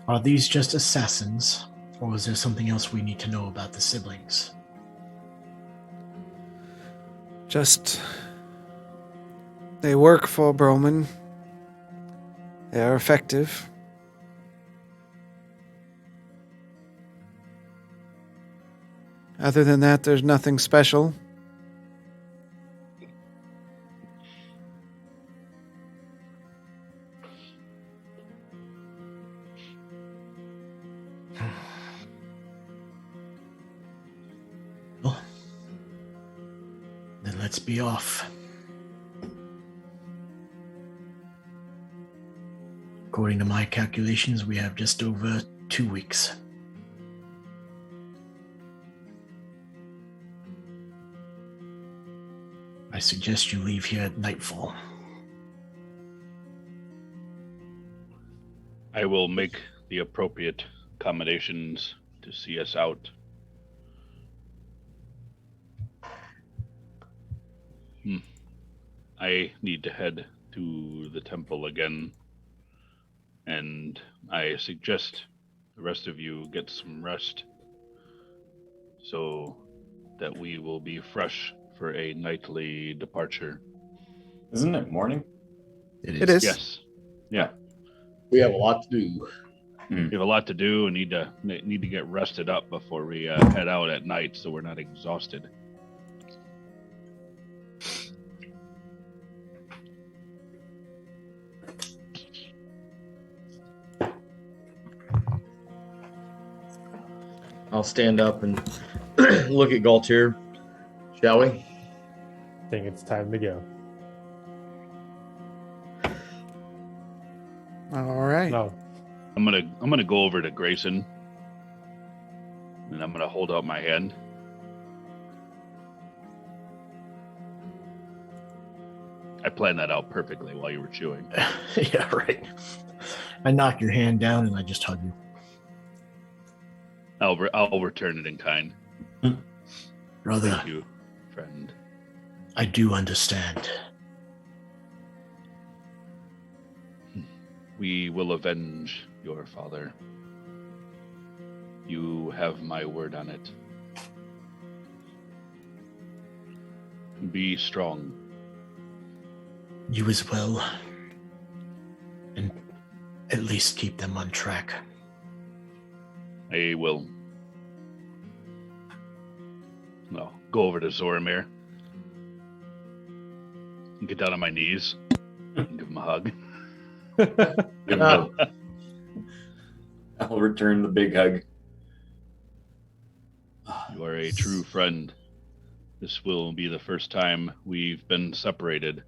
Speaker 6: Are these just assassins, or is there something else we need to know about the siblings?
Speaker 1: Just. They work for Broman. They are effective. Other than that, there's nothing special.
Speaker 6: Well, then let's be off. According to my calculations, we have just over 2 weeks. I suggest you leave here at nightfall.
Speaker 2: I will make the appropriate accommodations to see us out. I need to head to the temple again, and I suggest the rest of you get some rest so that we will be fresh for a nightly departure.
Speaker 3: Isn't it morning?
Speaker 1: It is.
Speaker 2: Yes. Yeah.
Speaker 5: We have a lot to do.
Speaker 2: We have a lot to do and need to get rested up before we head out at night so we're not exhausted.
Speaker 5: I'll stand up and look at Galtier. Shall we?
Speaker 4: I think it's time to go.
Speaker 1: All right.
Speaker 4: No.
Speaker 2: I'm gonna go over to Grayson and I'm gonna hold out my hand. I planned that out perfectly while you were chewing.
Speaker 6: Yeah, right. I knock your hand down and I just hug you.
Speaker 2: I'll return it in kind.
Speaker 6: Brother,
Speaker 2: Thank you, friend.
Speaker 6: I do understand.
Speaker 2: We will avenge your father. You have my word on it. Be strong.
Speaker 6: You as well. And at least keep them on track.
Speaker 2: I will. No, go over to Zorramir. Get down on my knees. Give him a hug.
Speaker 3: Give him a- I'll return the big hug.
Speaker 2: You are a true friend. This will be the first time we've been separated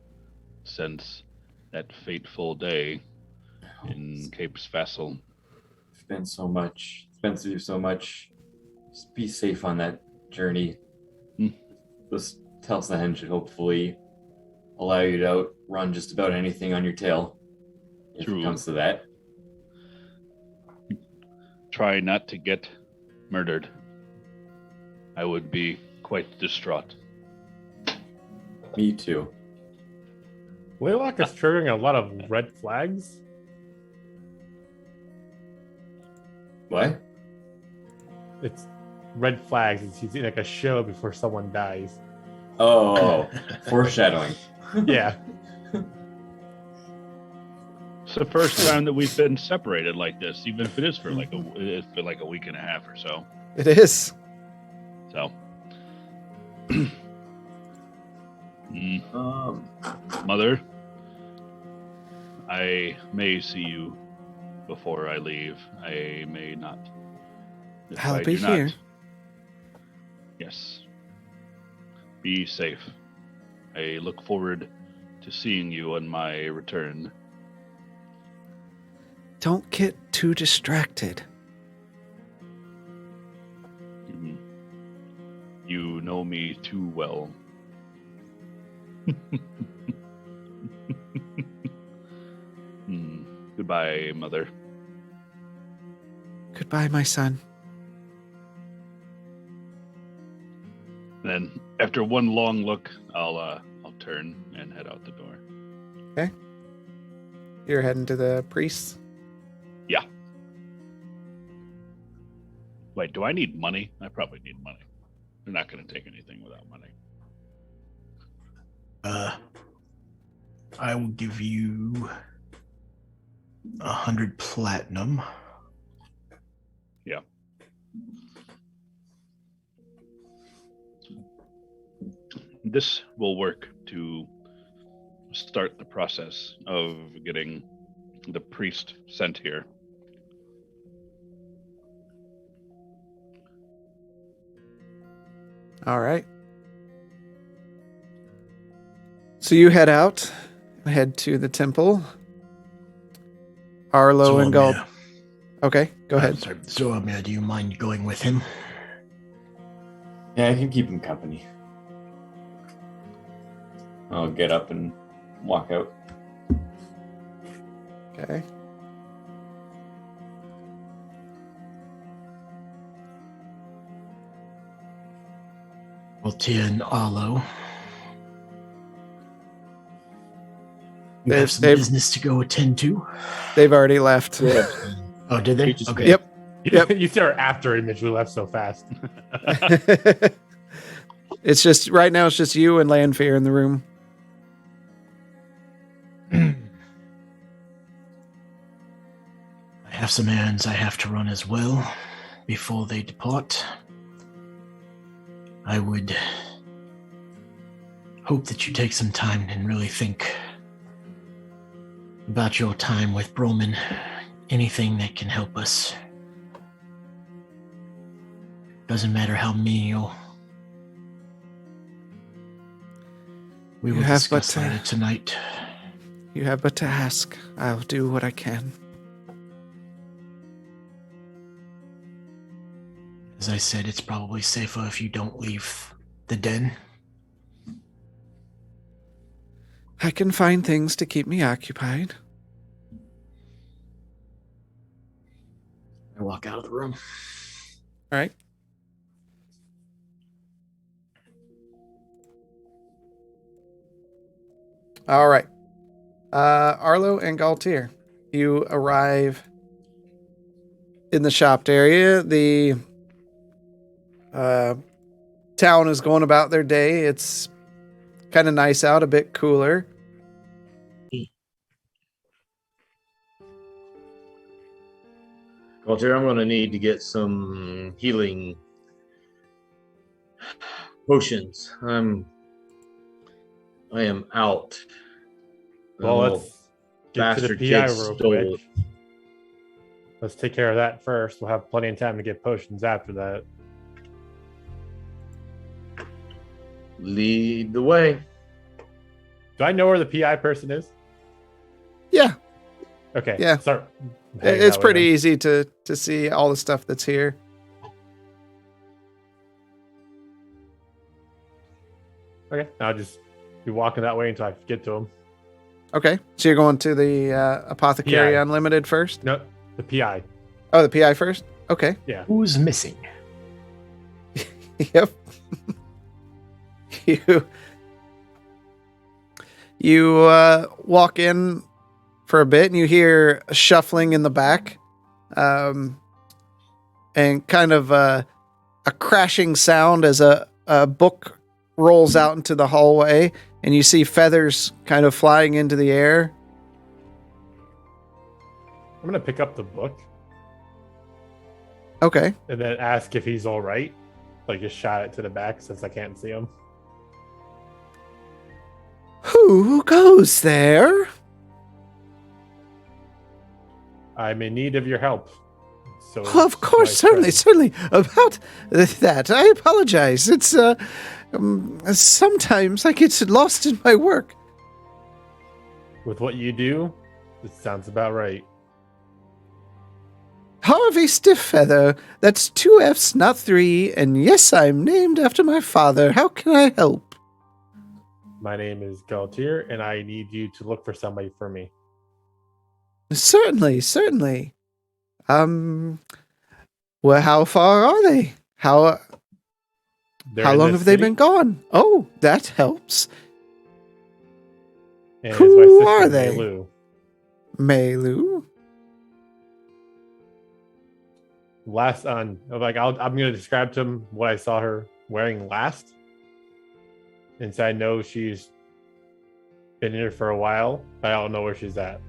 Speaker 2: since that fateful day in Cape's Vassal.
Speaker 3: It's been so much. It's been through so much. Just be safe on that journey. This Telsahend should hopefully allow you to outrun just about anything on your tail. If
Speaker 2: True.
Speaker 3: it comes to that.
Speaker 2: Try not to get murdered. I would be quite distraught.
Speaker 3: Me too.
Speaker 4: Waylock is triggering a lot of red flags.
Speaker 3: What?
Speaker 4: It's red flags. It's usually like a show before someone dies.
Speaker 3: Oh, foreshadowing.
Speaker 4: Yeah.
Speaker 2: It's the first time that we've been separated like this, even if it is for like a week and a half or so.
Speaker 1: It is.
Speaker 2: So,
Speaker 3: Um,
Speaker 2: Mother, I may see you before I leave. I may not. If
Speaker 1: I'll
Speaker 2: I
Speaker 1: be
Speaker 2: do not-
Speaker 1: here.
Speaker 2: Yes. Be safe. I look forward to seeing you on my return.
Speaker 1: Don't get too distracted.
Speaker 2: Mhm. You know me too well. Goodbye, Mother.
Speaker 1: Goodbye, my son.
Speaker 2: Then, after one long look, I'll turn and head out the door.
Speaker 1: You're heading to the priest?
Speaker 2: Yeah. Wait, do I need money? I probably need money. They're not going to take anything without money.
Speaker 6: I will give you 100 platinum.
Speaker 2: Yeah. This will work to start the process of getting the priest sent here.
Speaker 1: All right. So you head out, head to the temple. Arlo and Gold.
Speaker 6: Zorramir.
Speaker 1: Okay, go ahead.
Speaker 6: Sorry, Zorramir, do you mind going with him?
Speaker 3: yeah, I can keep him company. I'll get up and walk out.
Speaker 1: Okay.
Speaker 6: Altia and Arlo. You
Speaker 1: They've-
Speaker 6: have some
Speaker 1: they've-
Speaker 6: business to go attend to.
Speaker 1: They've already left.
Speaker 6: Oh, did they?
Speaker 3: He just-
Speaker 6: Okay.
Speaker 1: Yep. Yep.
Speaker 4: You see our after image. We left so fast.
Speaker 1: It's just right now. It's just you and Landfear in the room.
Speaker 6: I have some errands I have to run as well before they depart. I would hope that you take some time and really think about your time with Broman. Anything that can help us. Doesn't matter how menial. We
Speaker 1: You
Speaker 6: will
Speaker 1: have but
Speaker 6: discuss
Speaker 1: to-
Speaker 6: later tonight.
Speaker 1: You have but to ask. I'll do what I can.
Speaker 6: As I said, it's probably safer if you don't leave the den.
Speaker 1: I can find things to keep me occupied.
Speaker 6: I walk out of the room.
Speaker 1: All right. All right. Arlo and Galtier, you arrive in the shopped area. The town is going about their day. It's kind of nice out, a bit cooler.
Speaker 5: Walter, I'm going to need to get some healing potions. I am out.
Speaker 4: Well,
Speaker 5: Oh,
Speaker 4: let's get to the
Speaker 5: bastard
Speaker 4: PI
Speaker 5: kid
Speaker 4: real
Speaker 5: stole
Speaker 4: quick. Let's take care of that first. We'll have plenty of time to get potions after that.
Speaker 5: Lead the way.
Speaker 4: Do I know where the PI person is?
Speaker 1: Yeah,
Speaker 4: Okay.
Speaker 1: Yeah.
Speaker 4: Start heading
Speaker 1: it's
Speaker 4: that way
Speaker 1: pretty
Speaker 4: then.
Speaker 1: easy to see all the stuff that's here.
Speaker 4: Okay. I'll just be walking that way until I get to him.
Speaker 1: Okay, so you're going to the Apothecary
Speaker 4: Yeah.
Speaker 1: Unlimited first?
Speaker 4: No, the PI.
Speaker 1: Oh, the PI first? Okay.
Speaker 4: Yeah.
Speaker 6: Who's missing?
Speaker 1: Yep. You walk in for a bit and you hear a shuffling in the back, and kind of a crashing sound as a book rolls out into the hallway, and you see feathers kind of flying into the air.
Speaker 4: I'm gonna pick up the book
Speaker 1: Okay.
Speaker 4: and then ask if he's all right. Like just shot it to the back since I can't see him.
Speaker 1: Who goes there?
Speaker 4: I'm in need of your help. So
Speaker 1: Oh, of course, certainly. About that, I apologize. It's sometimes I get lost in my work.
Speaker 4: With what you do, it sounds about right.
Speaker 1: Harvey Stiffeather. That's 2 F's, not 3. And yes, I'm named after my father. How can I help?
Speaker 4: My name is Galtier, and I need you to look for somebody for me.
Speaker 1: Certainly. Well, how far are they? How
Speaker 4: They're in
Speaker 1: long
Speaker 4: the
Speaker 1: have they
Speaker 4: city,
Speaker 1: been gone? Oh, that helps.
Speaker 4: and
Speaker 1: Who
Speaker 4: it's my sister,
Speaker 1: are they?
Speaker 4: Meilu.
Speaker 1: Meilu?
Speaker 4: Last on, like I'm gonna describe to him what I saw her wearing last, and so I know she's been here for a while. I don't know where she's at.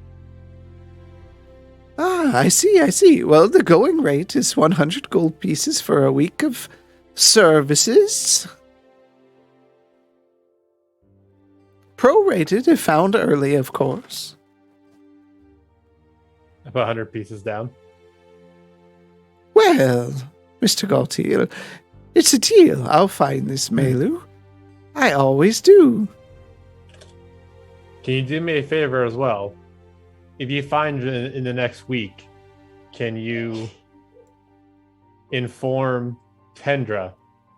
Speaker 1: Ah, I see. Well, the going rate is 100 gold pieces for a week of services. Prorated if found early, of course.
Speaker 4: About 100 pieces down.
Speaker 1: Well, Mr. Gaultier, it's a deal. I'll find this Meilu. I always do.
Speaker 4: Can you do me a favor as well? If you find her in the next week, can you inform Tendra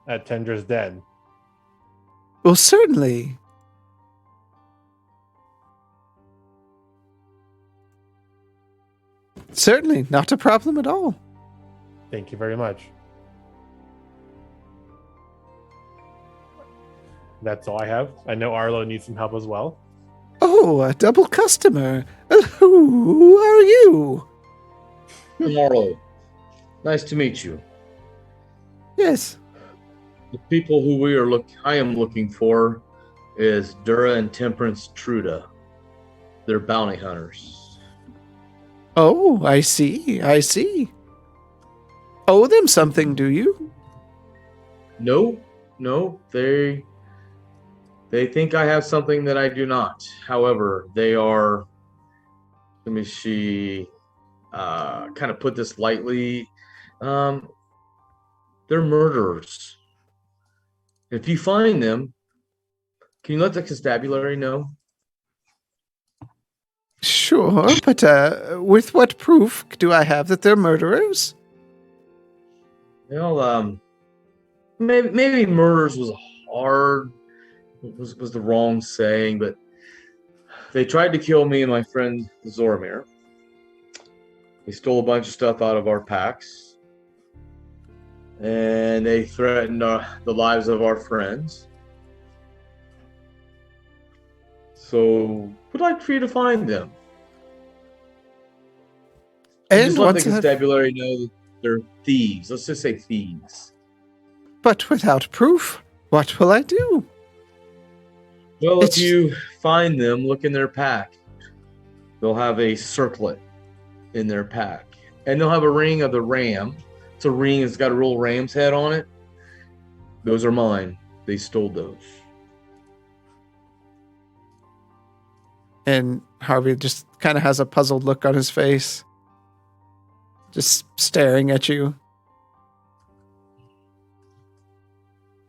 Speaker 4: at Tendra's Den?
Speaker 1: Well, certainly. Certainly, not a problem at all.
Speaker 4: Thank you very much. That's all I have. I know Arlo needs some help as well.
Speaker 1: Oh, a double customer. Who are you?
Speaker 5: Marlo, nice to meet you.
Speaker 1: Yes.
Speaker 5: The people who I am looking for is Dura and Temperance Truda. They're bounty hunters.
Speaker 1: Oh, I see. Owe them something, do you?
Speaker 5: No, they think I have something that I do not. However, they are. She kind of put this lightly. They're murderers. If you find them, can you let the constabulary know?
Speaker 1: Sure, but with what proof do I have that they're murderers?
Speaker 5: Well, maybe murders was the wrong saying, but they tried to kill me and my friend Zorramir. They stole a bunch of stuff out of our packs, and they threatened the lives of our friends. So, would like for you to find them.
Speaker 1: And
Speaker 5: just let the
Speaker 1: once
Speaker 5: constabulary know that they're thieves. Let's just say thieves.
Speaker 1: But without proof, what will I do?
Speaker 5: Well, if you find them, look in their pack. They'll have a circlet in their pack. And they'll have a ring of the ram. It's a ring that's got a real ram's head on it. Those are mine. They stole those.
Speaker 1: And Harvey just kind of has a puzzled look on his face. Just staring at you.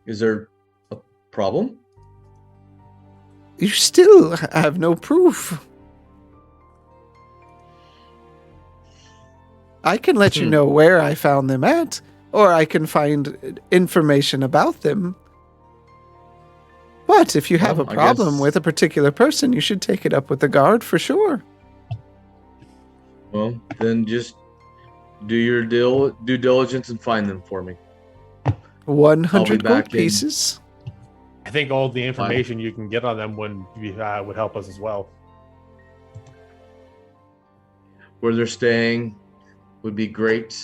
Speaker 5: Is there a problem?
Speaker 1: You still have no proof. I can let you know where I found them at, or I can find information about them. But if you have a problem with a particular person, you should take it up with the guard for sure.
Speaker 5: Well, then just do your due diligence and find them for me.
Speaker 1: 100 gold pieces.
Speaker 4: I think all the information you can get on them would help us as well.
Speaker 5: Where they're staying would be great.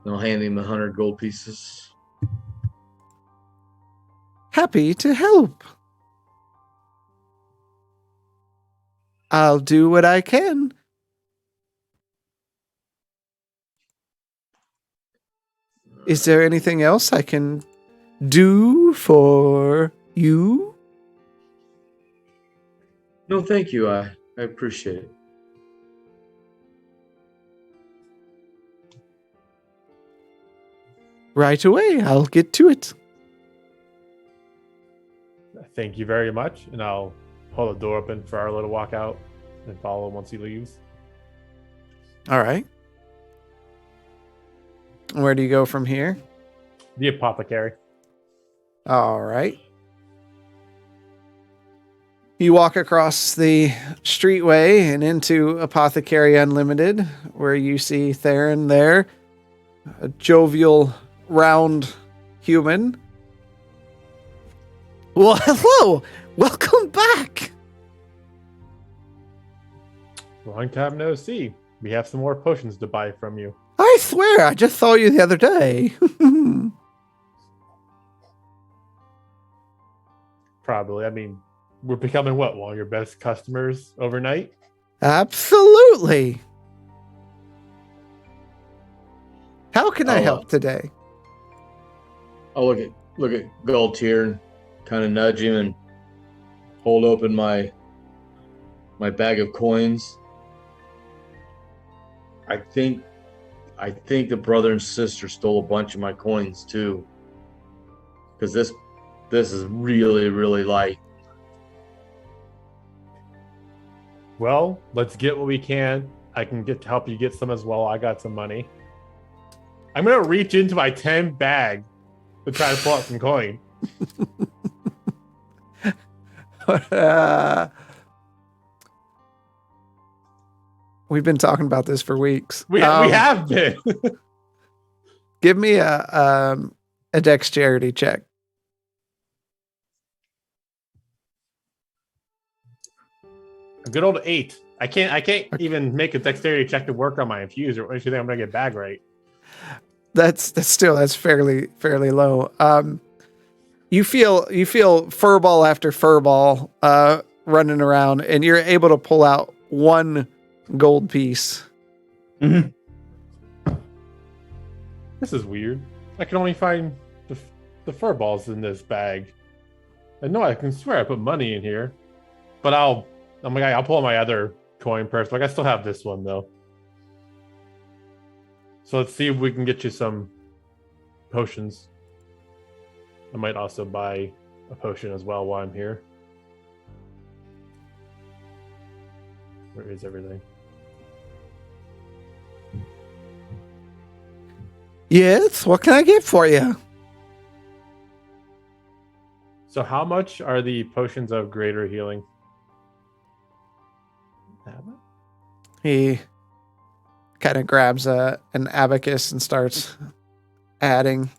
Speaker 5: And I'll hand him 100 gold pieces.
Speaker 1: Happy to help. I'll do what I can. Is there anything else I can do for you?
Speaker 5: No, thank you. I appreciate it.
Speaker 1: Right away. I'll get to it.
Speaker 4: Thank you very much, and I'll hold the door open for Arlo to walk out and follow once he leaves.
Speaker 1: All right. Where do you go from here?
Speaker 4: The apothecary.
Speaker 1: All right. You walk across the streetway and into Apothecary Unlimited, where you see Theron there, a jovial, round human. Well, hello! Welcome back!
Speaker 4: Long time no see. We have some more potions to buy from you.
Speaker 1: I swear, I just saw you the other day.
Speaker 4: Probably. I mean, we're becoming what? One of your best customers overnight?
Speaker 1: Absolutely. How can I help today?
Speaker 5: I'll look at Galtier and kind of nudge him and hold open my bag of coins. I think the brother and sister stole a bunch of my coins too, because this is really, really light.
Speaker 4: Well, let's get what we can. I can get to help you get some as well. I got some money. I'm gonna reach into my 10 bag to try to pull out some coin.
Speaker 1: We've been talking about this for weeks.
Speaker 4: We have been.
Speaker 1: Give me a dexterity check.
Speaker 4: A good old 8. I can't even make a dexterity check to work on my infuser. What do you think I'm gonna get bag right? That's
Speaker 1: fairly low. You feel furball after furball running around, and you're able to pull out one gold piece.
Speaker 4: Mm-hmm. This is weird. I can only find the fur balls in this bag. I know I can swear I put money in here, but I'll pull out my other coin purse. Like I still have this one though. So let's see if we can get you some potions. I might also buy a potion as well while I'm here. Where is everything?
Speaker 1: Yes, what can I get for you?
Speaker 4: So how much are the potions of greater healing?
Speaker 1: He kind of grabs an abacus and starts adding.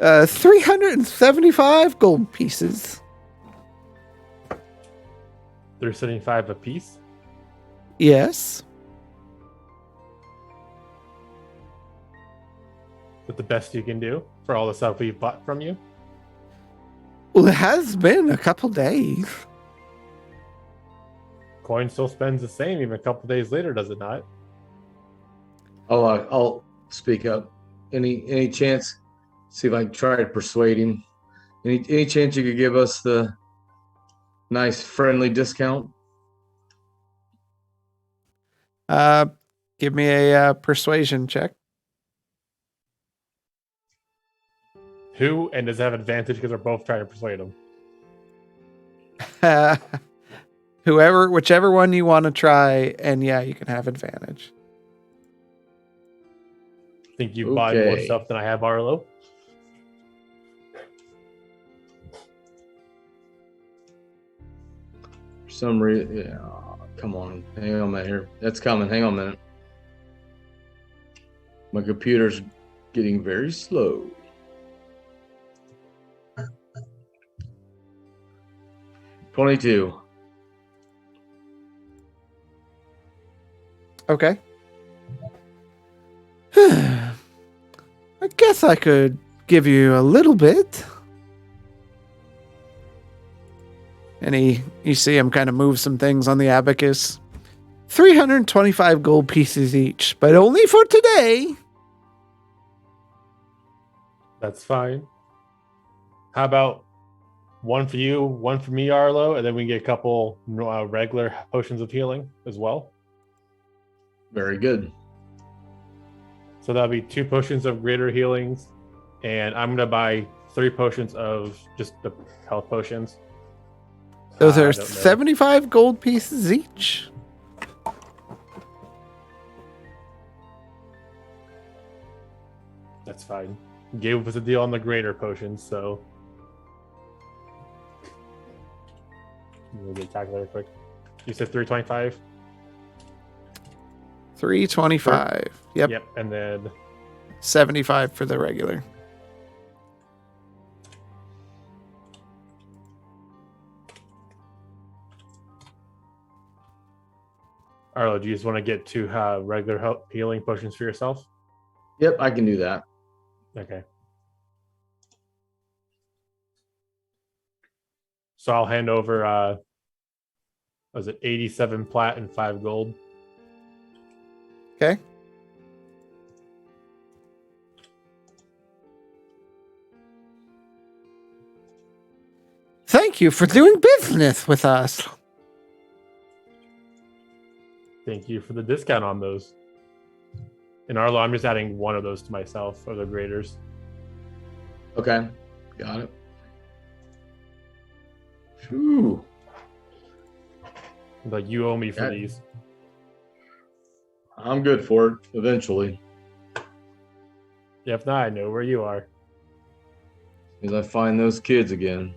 Speaker 1: Uh, 375 gold pieces.
Speaker 4: 375 a piece?
Speaker 1: Yes.
Speaker 4: Is that the best you can do for all the stuff we've bought from you?
Speaker 1: Well, it has been a couple days.
Speaker 4: Coin still spends the same even a couple days later, does it not?
Speaker 5: I'll speak up. Any chance? See if I can try to persuade him. Any chance you could give us the nice friendly discount?
Speaker 1: Give me a persuasion check.
Speaker 4: Who, and does it have advantage because we're both trying to persuade him?
Speaker 1: Whichever one you want to try, and yeah, you can have advantage.
Speaker 4: Think you buy more stuff than I have, Arlo?
Speaker 5: For some reason, yeah. Come on, hang on a minute here. That's coming. Hang on a minute. My computer's getting very slow. $22.
Speaker 1: Okay. I guess I could give you a little bit. And you see him kind of move some things on the abacus. 325 gold pieces each, but only for today.
Speaker 4: That's fine. How about one for you, one for me, Arlo, and then we can get a couple regular potions of healing as well.
Speaker 5: Very good.
Speaker 4: So that'll be 2 potions of greater healings, and I'm gonna buy 3 potions of just the health potions.
Speaker 1: Those
Speaker 4: I
Speaker 1: are
Speaker 4: don't know.
Speaker 1: 75 gold pieces each.
Speaker 4: That's fine. Gave us a deal on the greater potions, so. Let me get a calculator quick. You said 325?
Speaker 1: 325. Yep.
Speaker 4: Yep, and then
Speaker 1: 75 for the regular.
Speaker 4: Arlo, do you just want to get 2 regular healing potions for yourself?
Speaker 5: Yep, I can do that.
Speaker 4: Okay. So I'll hand over, was it 87 plat and 5 gold?
Speaker 1: Okay. Thank you for doing business with us.
Speaker 4: Thank you for the discount on those. And Arlo, I'm just adding 1 of those to myself, of the graders.
Speaker 5: Okay, got it. Phew.
Speaker 4: But you owe me for
Speaker 5: Yeah.
Speaker 4: these.
Speaker 5: I'm good for it eventually.
Speaker 4: Yeah, if not, I know where you are.
Speaker 5: As I find those kids again.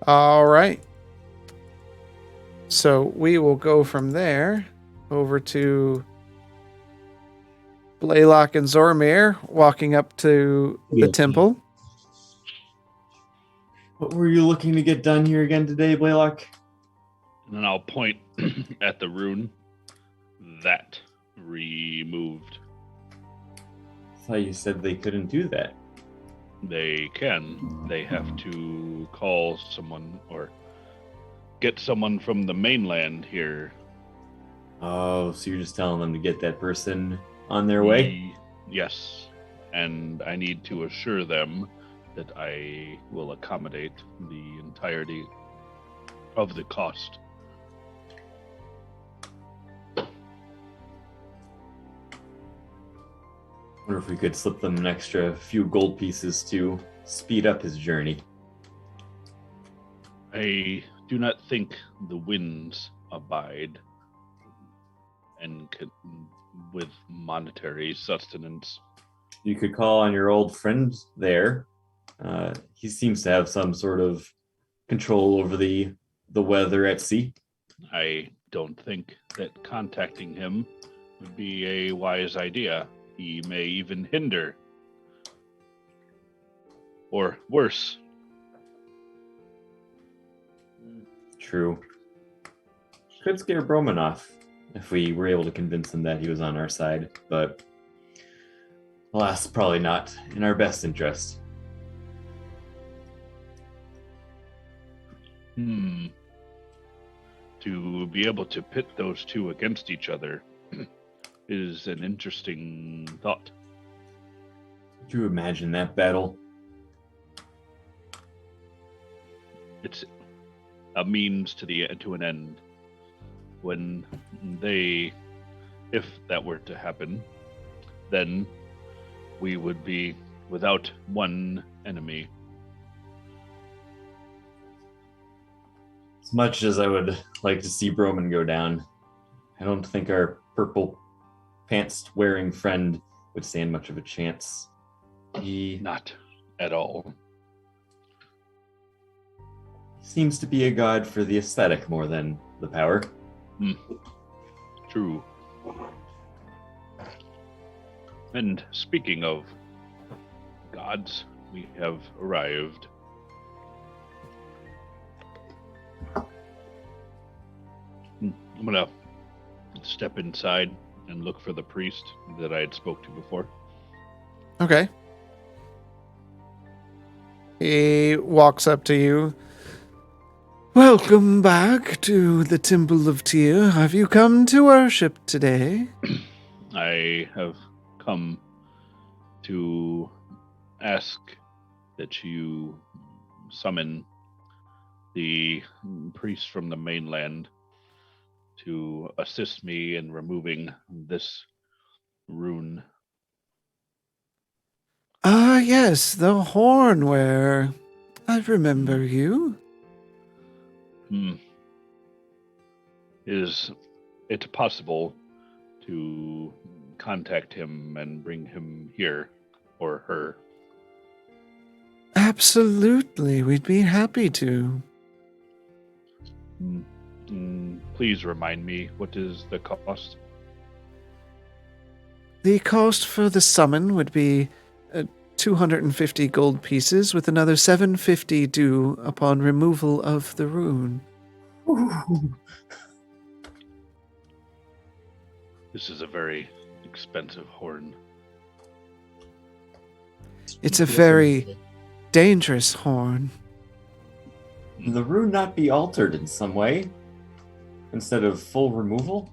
Speaker 1: All right. So we will go from there over to Blaylock and Zorramir walking up to the
Speaker 3: Yeah.
Speaker 1: temple.
Speaker 3: What were you looking to get done here again today, Blaylock?
Speaker 2: And then I'll point at the rune. That removed.
Speaker 3: I thought you said they couldn't do that.
Speaker 2: They can. They have to call someone or get someone from the mainland here.
Speaker 3: Oh, so you're just telling them to get that person on their way?
Speaker 2: Yes. And I need to assure them that I will accommodate the entirety of the cost.
Speaker 3: Wonder if we could slip them an extra few gold pieces to speed up his journey.
Speaker 2: I do not think the winds abide and with monetary sustenance.
Speaker 3: You could call on your old friend there. He seems to have some sort of control over the weather at sea.
Speaker 2: I don't think that contacting him would be a wise idea. He may even hinder. Or worse.
Speaker 3: True. Could scare Broman off if we were able to convince him that he was on our side, but alas, probably not in our best interest.
Speaker 2: To be able to pit those two against each other is an interesting thought.
Speaker 3: Could you imagine that battle?
Speaker 2: It's a means to an end. When if that were to happen, then we would be without one enemy.
Speaker 3: As much as I would like to see Broman go down, I don't think our purple pants wearing friend would stand much of a chance. He
Speaker 2: Not at all.
Speaker 3: seems to be a god for the aesthetic more than the power.
Speaker 2: True. And speaking of gods, we have arrived. I'm gonna step inside and look for the priest that I had spoke to before.
Speaker 1: Okay. He walks up to you. Welcome back to the Temple of Tyr. Have you come to worship today?
Speaker 2: I have come to ask that you summon the priest from the mainland to assist me in removing this rune.
Speaker 1: Ah, yes, the horn wearer. I remember you.
Speaker 2: Is it possible to contact him and bring him here, or her?
Speaker 1: Absolutely, we'd be happy to.
Speaker 2: Please remind me, what is the cost?
Speaker 1: The cost for the summon would be 250 gold pieces, with another 750 due upon removal of the rune.
Speaker 2: This is a very expensive horn.
Speaker 1: It's a very dangerous horn.
Speaker 3: Can the rune not be altered in some way instead of full removal?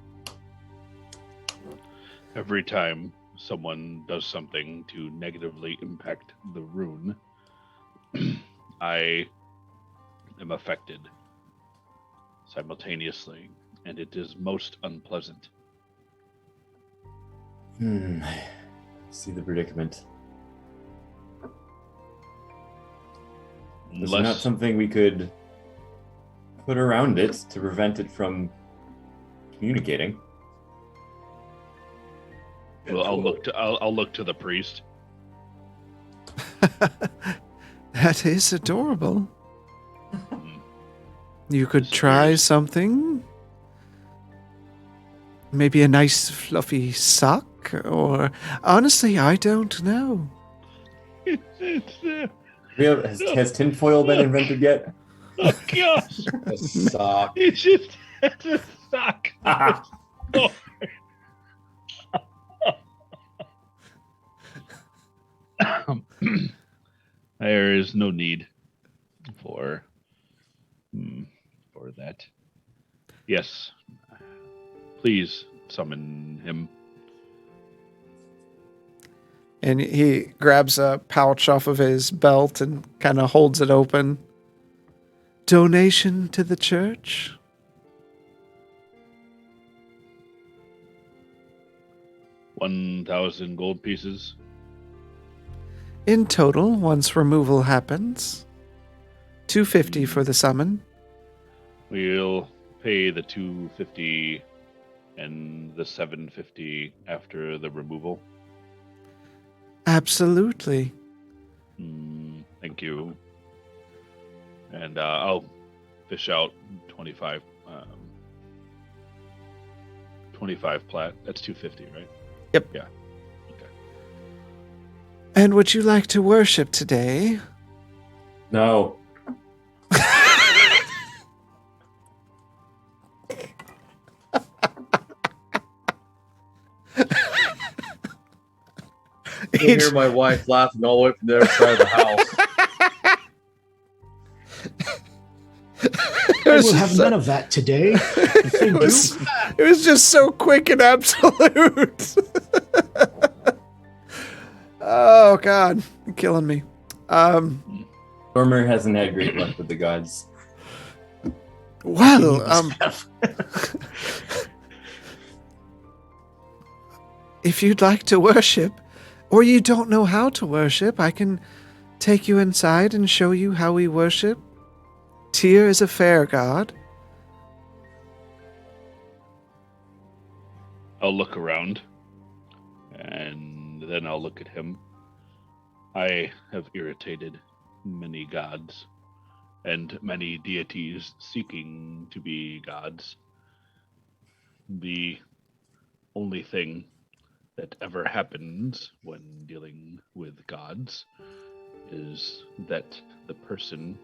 Speaker 2: Every time someone does something to negatively impact the rune, I am affected simultaneously, and it is most unpleasant.
Speaker 3: See the predicament. Is
Speaker 2: Unless,
Speaker 3: there not something we could put around it to prevent it from communicating?
Speaker 2: well, I'll look to the priest.
Speaker 1: That is adorable.
Speaker 2: Mm.
Speaker 1: You could
Speaker 2: This
Speaker 1: try
Speaker 2: is-
Speaker 1: something. Maybe a nice fluffy sock, or honestly, I don't know.
Speaker 3: Has tinfoil been invented yet?
Speaker 2: Oh gosh!
Speaker 5: A sock.
Speaker 2: It's just a sock. Oh. There is no need for that. Yes, please summon him.
Speaker 1: And he grabs a pouch off of his belt and kind of holds it open. Donation to the church?
Speaker 2: 1,000 gold pieces.
Speaker 1: In total, once removal happens. 250 for the summon.
Speaker 2: We'll pay the 250 and the 750 after the removal.
Speaker 1: Absolutely.
Speaker 2: Thank you. And I'll fish out 25 plat. That's 250, right?
Speaker 1: Yep.
Speaker 2: Yeah. Okay.
Speaker 1: And would you like to worship today?
Speaker 3: No.
Speaker 5: I can hear my wife laughing all the way from the other side of the house.
Speaker 6: I will have none of that today. Thank you.
Speaker 1: It was just so quick and absolute. Oh God, you're killing me.
Speaker 3: Zorramir hasn't had great luck with the gods.
Speaker 1: Well, if you'd like to worship, or you don't know how to worship, I can take you inside and show you how we worship. Tyr is a fair god.
Speaker 2: I'll look around, and then I'll look at him. I have irritated many gods, and many deities seeking to be gods. The only thing that ever happens when dealing with gods is that the person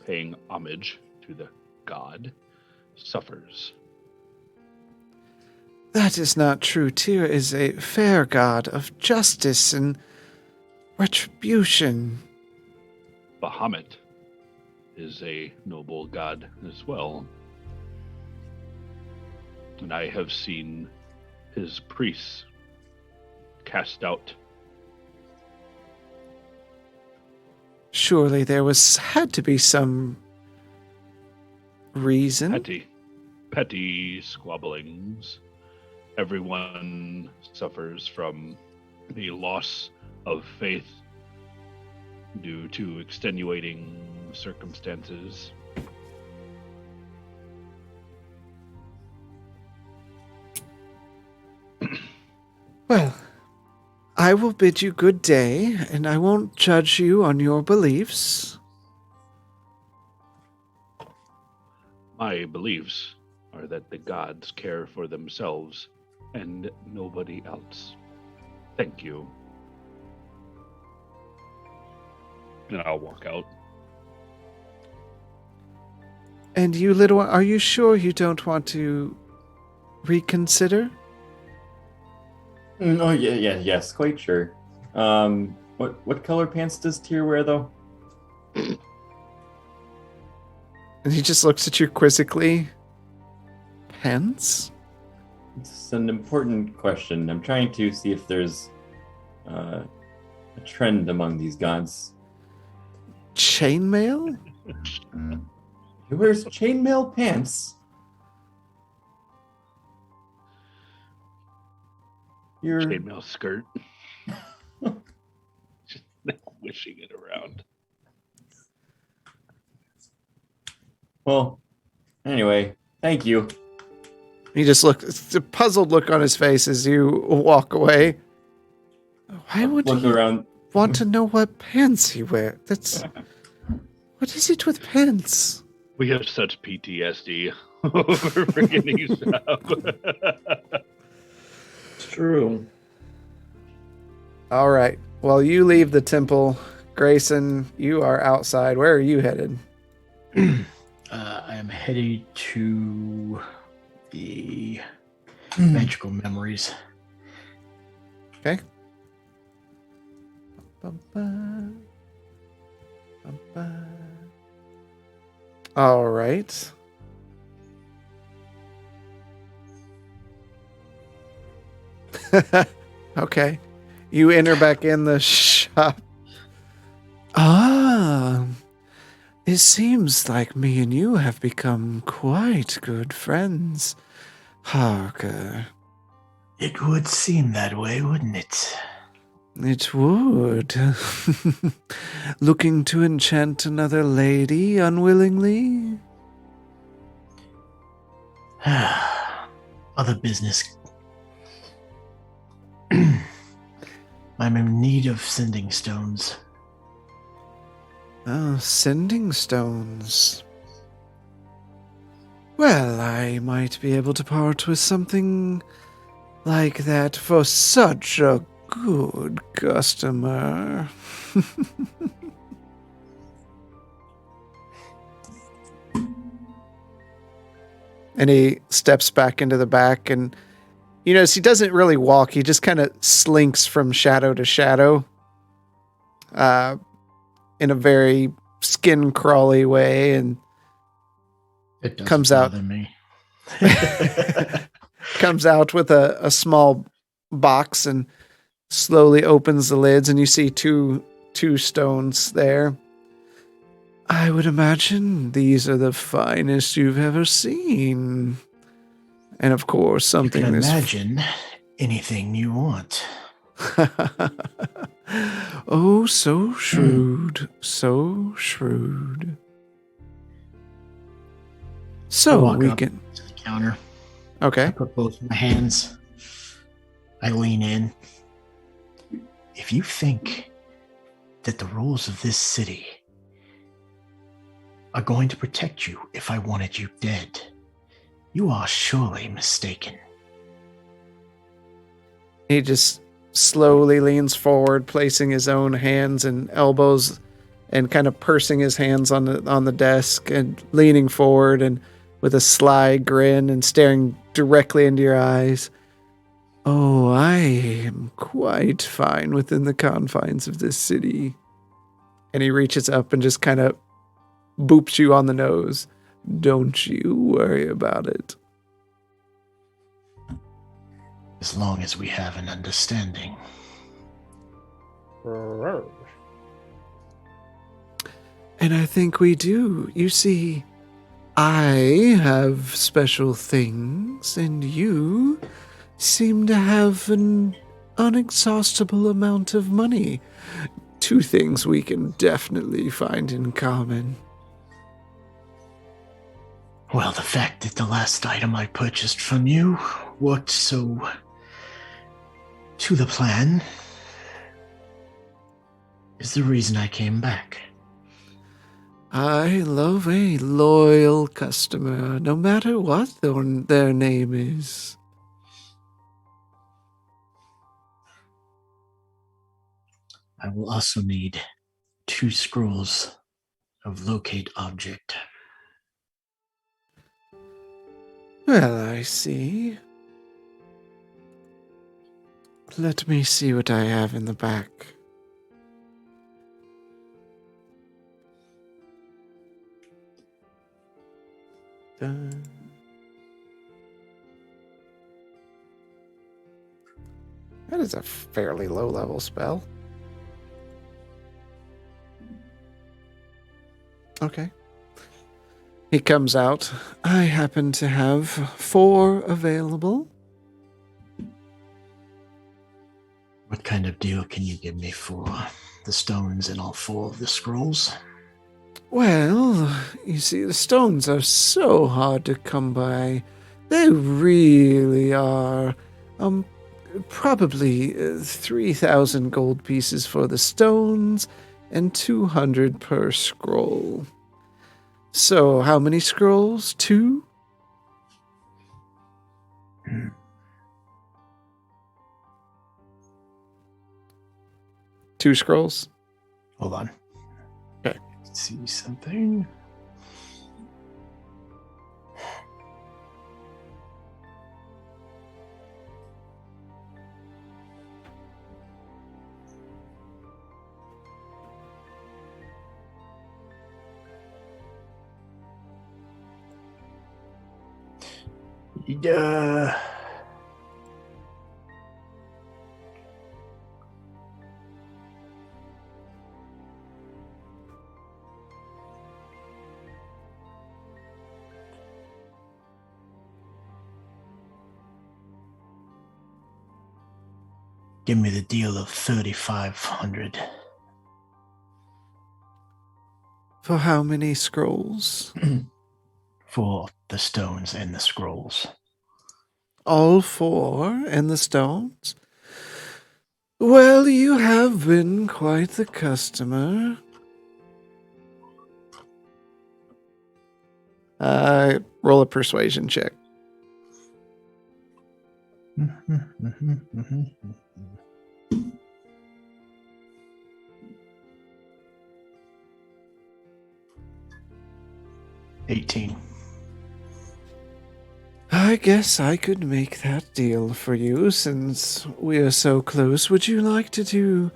Speaker 2: paying homage to the god suffers.
Speaker 1: That is not true. Tyr is a fair god of justice and retribution.
Speaker 2: Bahamut is a noble god as well. And I have seen his priests cast out.
Speaker 1: Surely there had to be some reason.
Speaker 2: Petty squabblings. Everyone suffers from the loss of faith due to extenuating circumstances.
Speaker 1: Well, I will bid you good day, and I won't judge you on your beliefs.
Speaker 2: My beliefs are that the gods care for themselves and nobody else. Thank you. And I'll walk out.
Speaker 1: And you little one, are you sure you don't want to reconsider?
Speaker 3: Oh yes, quite sure. What color pants does Tyr wear though?
Speaker 1: And he just looks at you quizzically. Pants?
Speaker 3: It's an important question. I'm trying to see if there's a trend among these gods.
Speaker 1: Chainmail?
Speaker 3: He wears chainmail pants. You're
Speaker 2: Chainmail skirt. Just wishing it around.
Speaker 3: well. Anyway, thank you.
Speaker 1: He just looks, it's a puzzled look on his face as you walk away. Why would
Speaker 3: Look
Speaker 1: he
Speaker 3: around.
Speaker 1: want to know what pants he wears? What is it with pants?
Speaker 2: We have such PTSD over forgetting stuff.
Speaker 5: It's true.
Speaker 1: All right. Well, you leave the temple. Grayson, you are outside. Where are you headed?
Speaker 6: I am headed to the magical memories.
Speaker 1: Okay. Bum-ba. Bum-ba. All right. Okay. You enter back in the shop. Ah. It seems like me and you have become quite good friends, Harker.
Speaker 6: It would seem that way, wouldn't it?
Speaker 1: It would. Looking to enchant another lady unwillingly?
Speaker 6: Other business. I'm in need of sending stones.
Speaker 1: Oh, sending stones. Well, I might be able to part with something like that for such a good customer. And he steps back into the back, and you notice he doesn't really walk. He just kind of slinks from shadow to shadow in a very skin crawly way, and
Speaker 6: It doesn't
Speaker 1: comes out.
Speaker 6: bother me.
Speaker 1: Comes out with a small box and slowly opens the lids, and you see two stones there. I would imagine these are the finest you've ever seen. And of course,
Speaker 6: You
Speaker 1: something
Speaker 6: can
Speaker 1: this
Speaker 6: imagine anything you want.
Speaker 1: Oh, so shrewd. So shrewd.
Speaker 6: I
Speaker 1: So
Speaker 6: walk
Speaker 1: we
Speaker 6: up
Speaker 1: can.
Speaker 6: to the counter. I
Speaker 1: Okay.
Speaker 6: put both my hands. I lean in. If you think that the rules of this city are going to protect you if I wanted you dead, you are surely mistaken.
Speaker 1: He just slowly leans forward, placing his own hands and elbows and kind of pursing his hands on the desk and leaning forward and with a sly grin and staring directly into your eyes. Oh, I am quite fine within the confines of this city. And he reaches up and just kind of boops you on the nose. Don't you worry about it.
Speaker 6: As long as we have an understanding.
Speaker 1: And I think we do. You see, I have special things, and you seem to have an unexhaustible amount of money. Two things we can definitely find in common.
Speaker 6: Well, the fact that the last item I purchased from you worked so to the plan is the reason I came back.
Speaker 1: I love a loyal customer, no matter what their name is.
Speaker 6: I will also need 2 scrolls of locate object.
Speaker 1: Well, I see. Let me see what I have in the back. Dun. That is a fairly low-level spell. Okay. He comes out. I happen to have 4 available.
Speaker 6: What kind of deal can you give me for the stones and all 4 of the scrolls?
Speaker 1: Well, you see, the stones are so hard to come by. They really are. Probably 3,000 gold pieces for the stones and 200 per scroll. So, how many scrolls? 2? Two scrolls?
Speaker 6: Hold on.
Speaker 1: Okay.
Speaker 6: See something. Give me the deal of 3,500.
Speaker 1: For how many scrolls?
Speaker 6: For the stones and the scrolls.
Speaker 1: All 4 and the stones? Well, you have been quite the customer. Roll a persuasion check.
Speaker 6: $18.
Speaker 1: I guess I could make that deal for you since we are so close. Would you like to do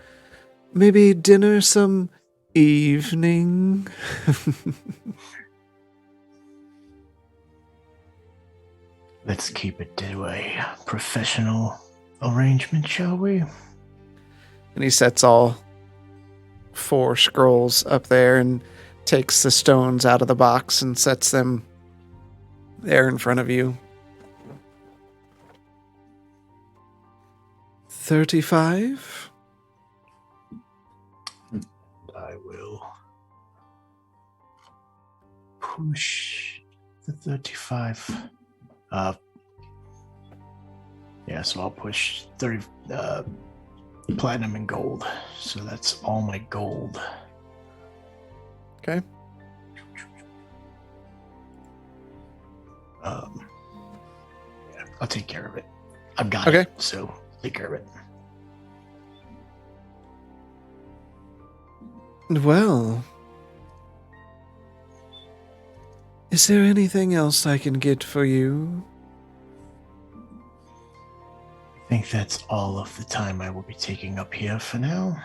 Speaker 1: maybe dinner some evening?
Speaker 6: Let's keep it to a professional arrangement, shall we?
Speaker 1: And he sets all 4 scrolls up there and takes the stones out of the box and sets them there in front of you. 35?
Speaker 6: I will push the 35. Yeah, so I'll push 30 platinum and gold. So that's all my gold.
Speaker 1: Okay.
Speaker 6: Yeah, I'll take care of it. I've got
Speaker 1: Okay.
Speaker 6: it, so take care of it.
Speaker 1: Well, is there anything else I can get for you?
Speaker 6: I think that's all of the time I will be taking up here for now.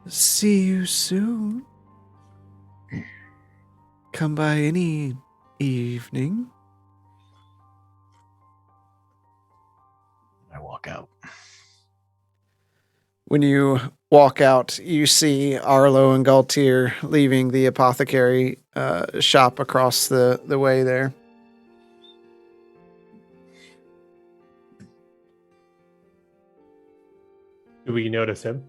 Speaker 1: See you soon. Come by any evening.
Speaker 6: I walk out.
Speaker 1: When you walk out, you see Arlo and Galtier leaving the apothecary shop across the way there.
Speaker 4: Do we notice him?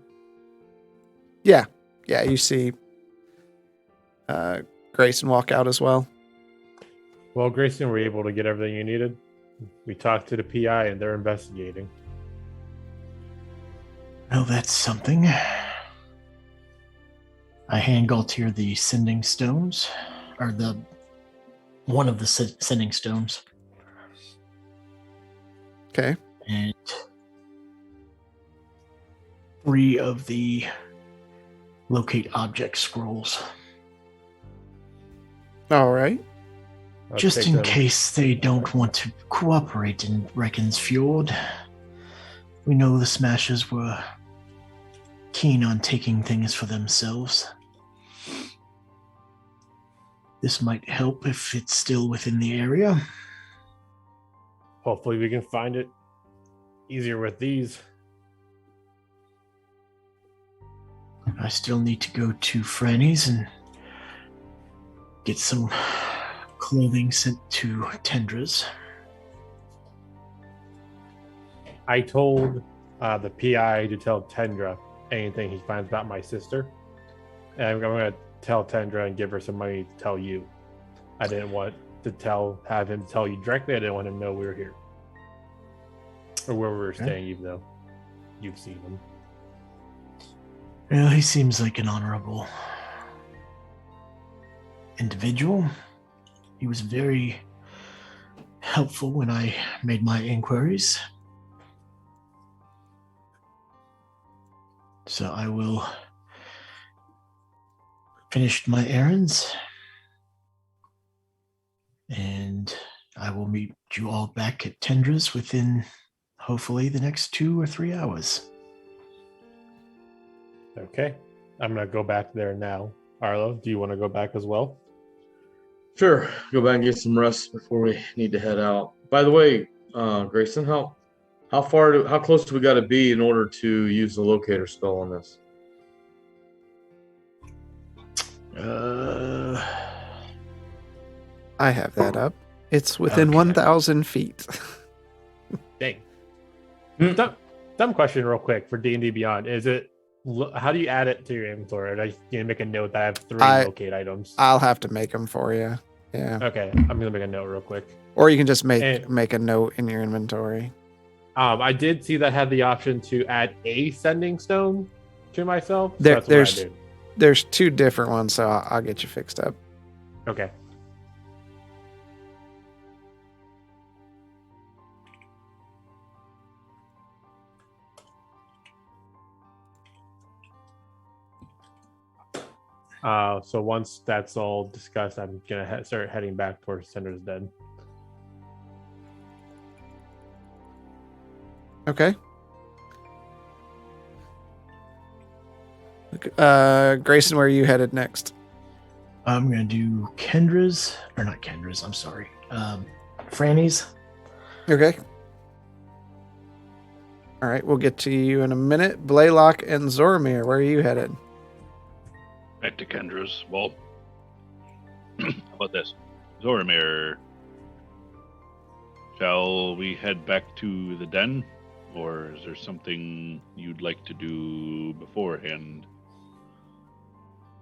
Speaker 1: Yeah, you see Grayson walk out as well.
Speaker 4: Well, Grayson, were you able to get everything you needed? We talked to the PI and they're investigating.
Speaker 6: Well, that's something. I hand Galtier the sending stones, or one of the sending stones.
Speaker 1: Okay.
Speaker 6: And 3 of the locate object scrolls.
Speaker 1: All right.
Speaker 4: I'll
Speaker 6: Just
Speaker 4: take
Speaker 6: in
Speaker 4: them.
Speaker 6: case they don't want to cooperate in Brecken's Fjord. We know the Smashers were keen on taking things for themselves. This might help if it's still within the area.
Speaker 4: Hopefully we can find it easier with these.
Speaker 6: I still need to go to Franny's and get some clothing sent to Tendra's.
Speaker 4: I told the PI to tell Tendra anything he finds about my sister. And I'm going to tell Tendra and give her some money to tell you. I didn't want to have him tell you directly. I didn't want him to know we were here. Or where we were staying, even though you've seen him.
Speaker 6: Well, he seems like an honorable individual. He was very helpful when I made my inquiries. So I will finish my errands, and I will meet you all back at Tendra's within hopefully the next 2 or 3 hours.
Speaker 4: Okay. I'm going to go back there now. Arlo, do you want to go back as well?
Speaker 5: Sure. Go back and get some rest before we need to head out. By the way, Grayson, how close do we got to be in order to use the locator spell on this?
Speaker 1: I have that up. It's within
Speaker 6: Okay.
Speaker 1: 1,000 feet.
Speaker 4: Dang. Dumb question real quick for D&D Beyond. Is it, how do you add it to your inventory? Or do you make a note that I have 3 locate items?
Speaker 1: I'll have to make them for you. Yeah.
Speaker 4: Okay, I'm going to make a note real quick.
Speaker 1: Or you can just make a note in your inventory.
Speaker 4: I did see that had the option to add a sending stone to myself. So
Speaker 1: There-
Speaker 4: that's what I did.
Speaker 1: There's 2 different ones, so I'll get you fixed up.
Speaker 4: Okay. So once that's all discussed, I'm gonna start heading back towards Cinder's Den.
Speaker 1: Okay. Grayson, where are you headed next?
Speaker 6: I'm going to do Franny's.
Speaker 1: Okay. All right, we'll get to you in a minute. Blaylock and Zorramir, where are you headed?
Speaker 2: Back to Kendra's. Well, how about this? Zorramir, shall we head back to the den? Or is there something you'd like to do beforehand?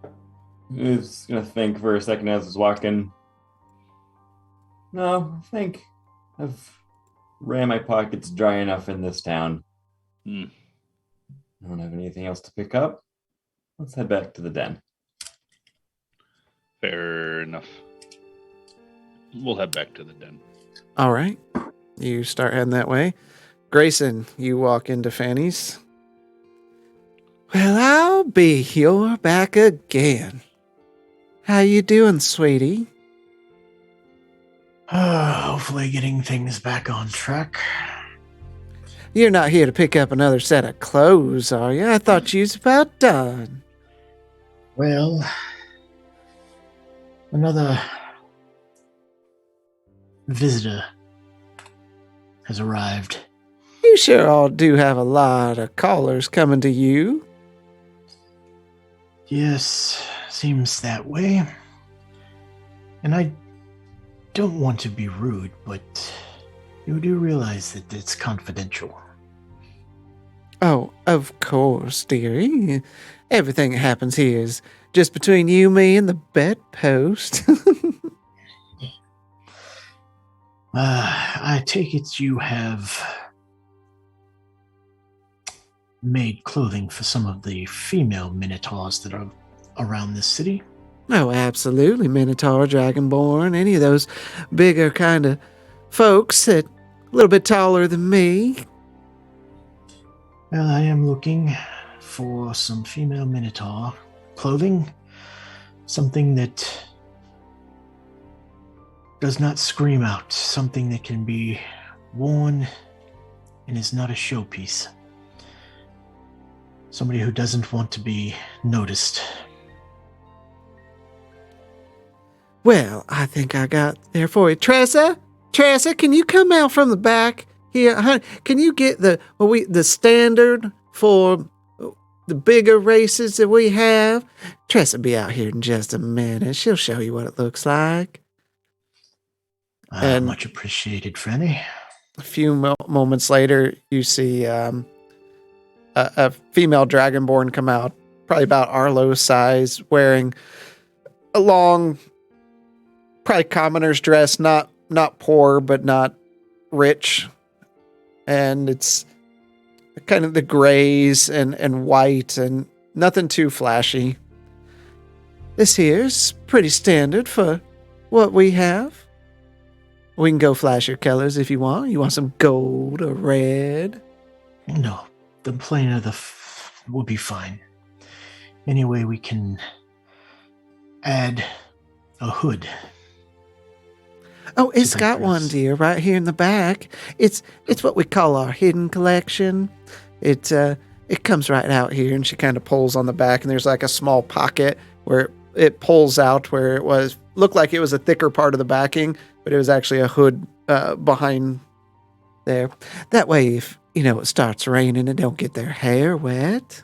Speaker 3: I was gonna think for a second as I was walking. No, I think I've ran my pockets dry enough in this town. I don't have anything else to pick up. Let's head back to the den.
Speaker 2: Fair enough. We'll head back to the den.
Speaker 1: All right. You start heading that way. Grayson, you walk into Fanny's. Well, I'll be you're back again. How you doing, sweetie?
Speaker 6: Hopefully getting things back on track.
Speaker 1: You're not here to pick up another set of clothes, are you? I thought you was about done.
Speaker 6: Well, another visitor has arrived.
Speaker 1: You sure all do have a lot of callers coming to you.
Speaker 6: Yes, seems that way. And I don't want to be rude, but you do realize that it's confidential.
Speaker 1: Oh, of course, dearie. Everything that happens here is just between you, me, and the bedpost.
Speaker 6: I take it you have made clothing for some of the female minotaurs that are around this city.
Speaker 1: Oh, absolutely. Minotaur, Dragonborn, any of those bigger kind of folks that a little bit taller than me.
Speaker 6: Well, I am looking for some female minotaur clothing. Something that does not scream out. Something that can be worn and is not a showpiece. Somebody who doesn't want to be noticed.
Speaker 1: Well, I think I got there for you. Tressa, can you come out from the back here? Honey, can you get the standard for the bigger races that we have? Tressa will be out here in just a minute. She'll show you what it looks like. And
Speaker 6: much appreciated, Franny.
Speaker 1: a few moments later, you see a female dragonborn come out, probably about Arlo's size, wearing a long, probably commoner's dress, not poor, but not rich. And it's kind of the grays and white and nothing too flashy. This here's pretty standard for what we have. We can go flash your colors if you want. You want some gold or red?
Speaker 6: No, the plain of the will be fine. Anyway, we can add a hood.
Speaker 1: Oh, it's got one, dear, right here in the back. It's what we call our hidden collection. It comes right out here, and she kind of pulls on the back, and there's like a small pocket where it pulls out where it looked like it was a thicker part of the backing, but it was actually a hood behind there. That way, if it starts raining, it don't get their hair wet.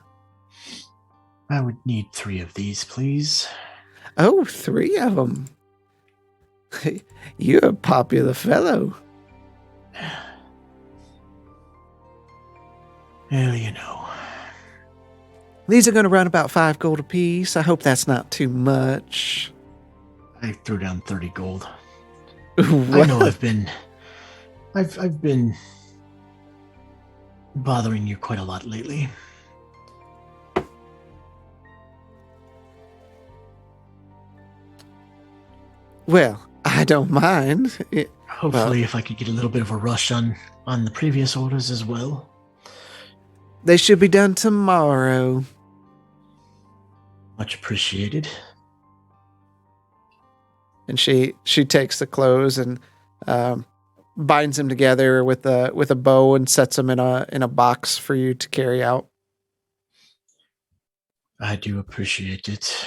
Speaker 6: I would need 3 of these, please.
Speaker 1: Oh, 3 of them. You're a popular fellow.
Speaker 6: Well,
Speaker 1: These are going to run about 5 gold apiece. I hope that's not too much.
Speaker 6: I threw down 30 gold.
Speaker 1: What?
Speaker 6: I know I've been bothering you quite a lot lately.
Speaker 1: Well, I don't mind.
Speaker 6: Hopefully, if I could get a little bit of a rush on the previous orders as well.
Speaker 1: They should be done tomorrow.
Speaker 6: Much appreciated.
Speaker 1: And she takes the clothes and binds them together with a bow and sets them in a box for you to carry out.
Speaker 6: I do appreciate it.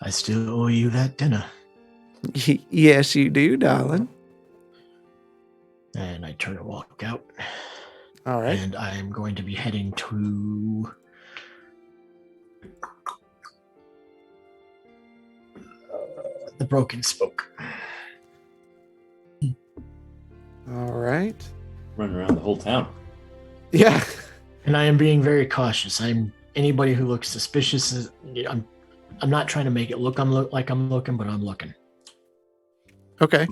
Speaker 6: I still owe you that dinner.
Speaker 1: Yes, you do, darling.
Speaker 6: And I turn and walk out.
Speaker 1: All right.
Speaker 6: And I am going to be heading to the Broken Spoke.
Speaker 1: All right.
Speaker 3: Running around the whole town.
Speaker 1: Yeah.
Speaker 6: And I am being very cautious. Anybody who looks suspicious. I'm not trying to make it look like I'm looking, but I'm looking.
Speaker 1: Okay.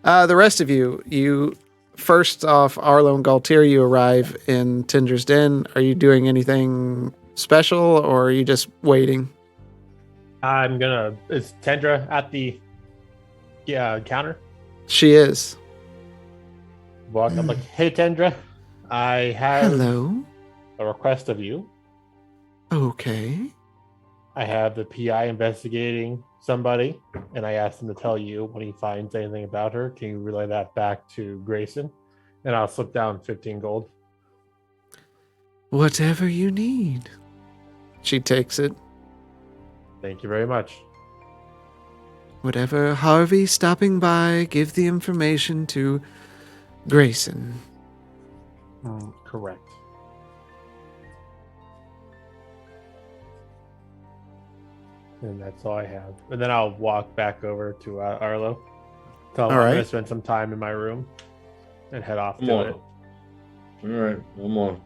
Speaker 1: The rest of you first off, Arlo and Galtier, you arrive in Tinder's Den. Are you doing anything special, or are you just waiting?
Speaker 4: Is Tendra at the counter?
Speaker 1: She is.
Speaker 4: Walk up like, hey Tendra, I have
Speaker 1: Hello.
Speaker 4: a request of you.
Speaker 1: Okay.
Speaker 4: I have the PI investigating somebody, and I asked him to tell you when he finds anything about her. Can you relay that back to Grayson? And I'll slip down 15 gold.
Speaker 1: Whatever you need. She takes it.
Speaker 4: Thank you very much.
Speaker 1: Whatever Harvey stopping by, give the information to Grayson.
Speaker 4: Correct. And that's all I have. And then I'll walk back over to Arlo. So I'm
Speaker 1: right.
Speaker 4: going to spend some time in my room and head off
Speaker 5: Come
Speaker 4: to
Speaker 5: on.
Speaker 4: it.
Speaker 5: All right, I'm gonna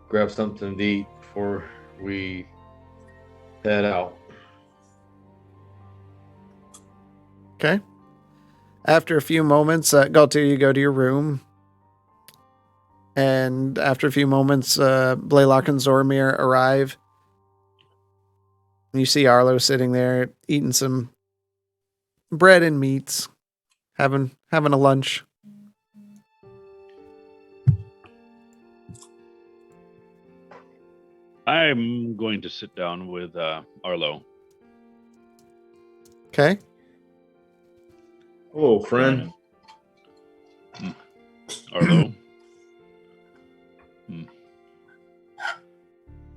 Speaker 5: grab something to eat before we head out.
Speaker 1: Okay. After a few moments, Galtier, you go to your room. And after a few moments, Blaylock and Zorramir arrive. And you see Arlo sitting there eating some bread and meats, having a lunch.
Speaker 2: I'm going to sit down with Arlo.
Speaker 1: Okay.
Speaker 5: Hello, friend.
Speaker 2: Arlo.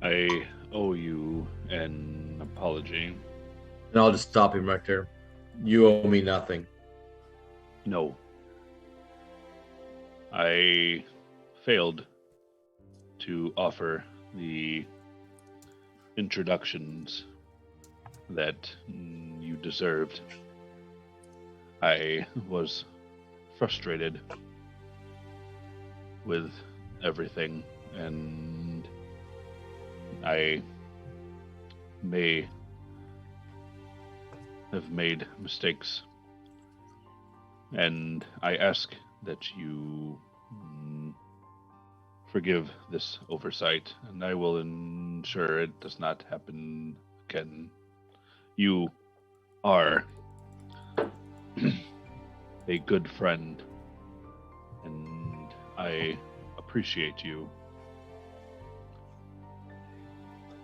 Speaker 2: I owe you an apology.
Speaker 5: And I'll just stop him right there. You owe me nothing.
Speaker 2: No. I failed to offer the introductions that you deserved. I was frustrated with everything, and I may have made mistakes, and I ask that you forgive this oversight, and I will ensure it does not happen again. You are a good friend, and I appreciate you.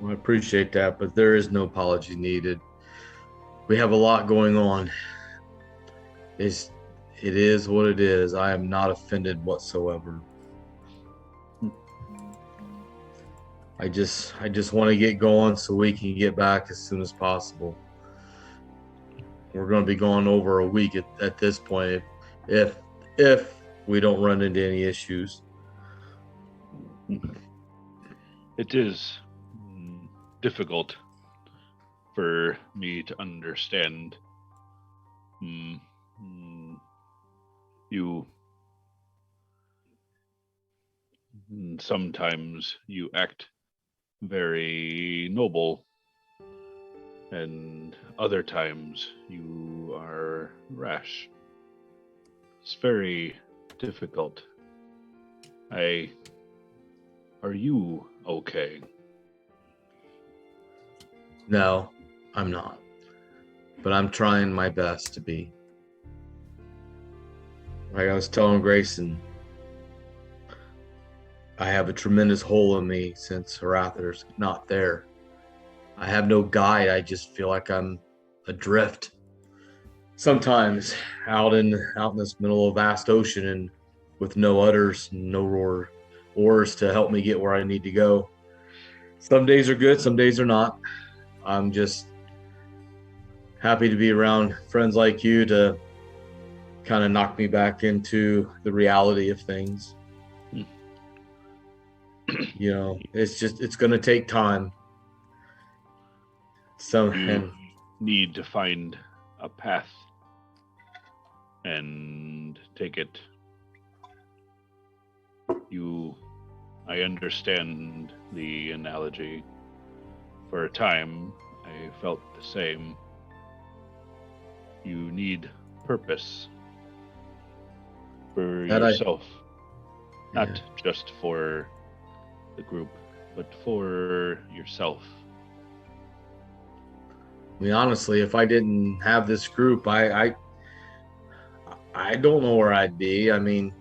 Speaker 5: Well, I appreciate that, but there is no apology needed. We have a lot going on. It is what it is. I am not offended whatsoever. I just want to get going so we can get back as soon as possible. We're going to be gone over a week at this point if we don't run into any issues.
Speaker 2: It is difficult for me to understand. You sometimes you act very noble, and other times you are rash. It's very difficult. Are you okay?
Speaker 5: No, I'm not. But I'm trying my best to be. Like I was telling Grayson, I have a tremendous hole in me since Harathar's not there. I have no guide. I just feel like I'm adrift. Sometimes out in this middle of vast ocean and with no udders, no oars to help me get where I need to go. Some days are good, some days are not. I'm just happy to be around friends like you to kind of knock me back into the reality of things. You know, it's going to take time.
Speaker 2: You need to find a path and take it. I understand the analogy. For a time, I felt the same. You need purpose for yourself, not just for the group, but for yourself.
Speaker 5: I mean, honestly, if I didn't have this group, I don't know where I'd be. I mean,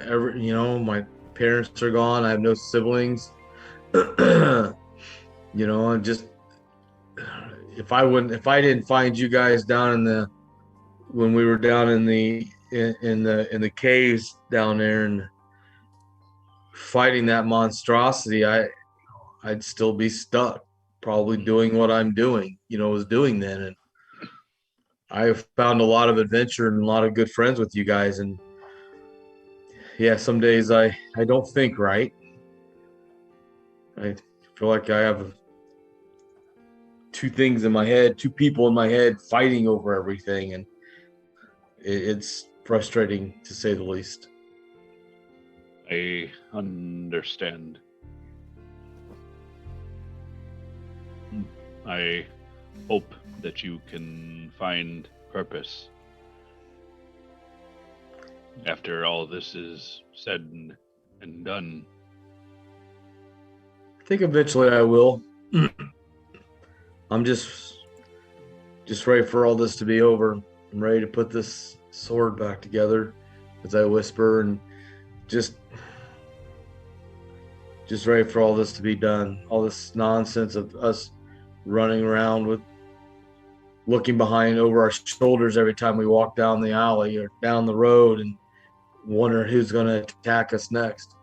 Speaker 5: my parents are gone. I have no siblings. And just if I didn't find you guys when we were down in the in the caves down there and fighting that monstrosity, I'd still be stuck, probably doing what I'm doing, was doing then. And I've found a lot of adventure and a lot of good friends with you guys. And yeah, some days I don't think right. I feel like I have two things in my head, two people in my head fighting over everything. And it's frustrating to say the least.
Speaker 2: I understand. I hope that you can find purpose after all this is said and done.
Speaker 5: I think eventually I will. I'm just ready for all this to be over. I'm ready to put this sword back together, as I whisper, and just ready for all this to be done. All this nonsense of us running around with looking behind over our shoulders every time we walk down the alley or down the road and wondering who's going to attack us next.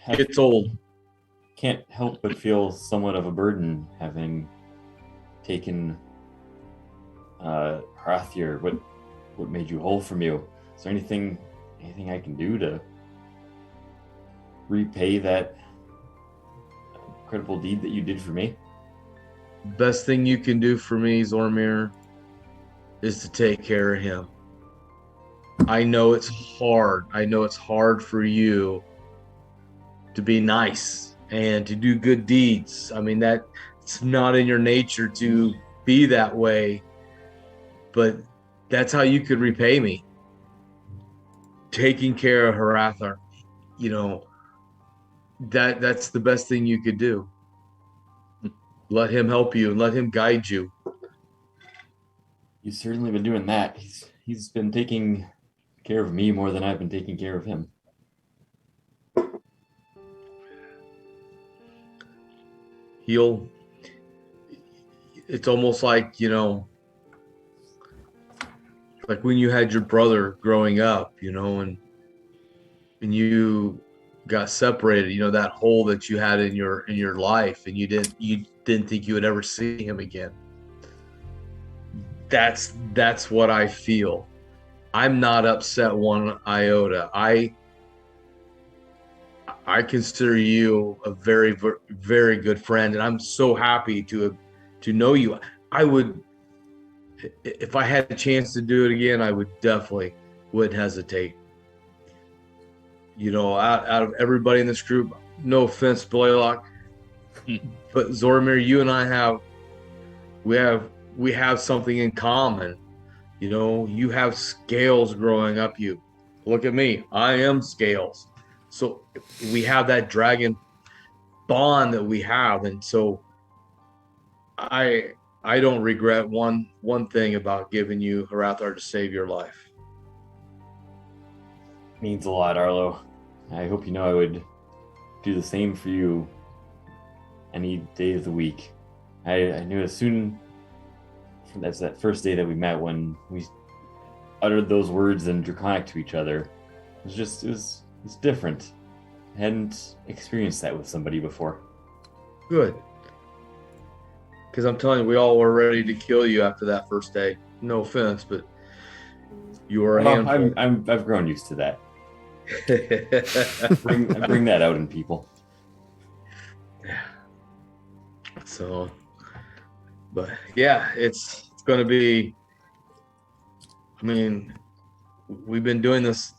Speaker 5: It's old.
Speaker 3: Can't help but feel somewhat of a burden having taken Hrathir. What made you whole from you? Is there anything I can do to repay that incredible deed that you did for me?
Speaker 5: Best thing you can do for me, Zorramir, is to take care of him. I know it's hard. I know it's hard for you to be nice and to do good deeds. I mean, it's not in your nature to be that way, but that's how you could repay me. Taking care of Hrathir, that's the best thing you could do. Let him help you and let him guide you.
Speaker 3: You've certainly been doing that. He's been taking care of me more than I've been taking care of him.
Speaker 5: It's almost like, like when you had your brother growing up, and you got separated, that hole that you had in your life, and you didn't think you would ever see him again. That's what I feel. I'm not upset one iota. I consider you a very, very good friend, and I'm so happy to know you. I would, if I had a chance to do it again, I would definitely wouldn't hesitate. Out of everybody in this group, no offense, Blaylock, but Zorramir, you and I we have something in common. You have scales growing up you. Look at me. I am scales. So we have that dragon bond that we have. And so I don't regret one thing about giving you Hrathir to save your life.
Speaker 3: Means a lot, Arlo. I hope you know I would do the same for you any day of the week. I knew as soon as that first day that we met, when we uttered those words in Draconic to each other, it was different. I hadn't experienced that with somebody before.
Speaker 5: Good. Because I'm telling you, we all were ready to kill you after that first day. No offense, but you were a handful.
Speaker 3: I've grown used to that. bring that out in people.
Speaker 5: So, but yeah, it's going to be. I mean, we've been doing this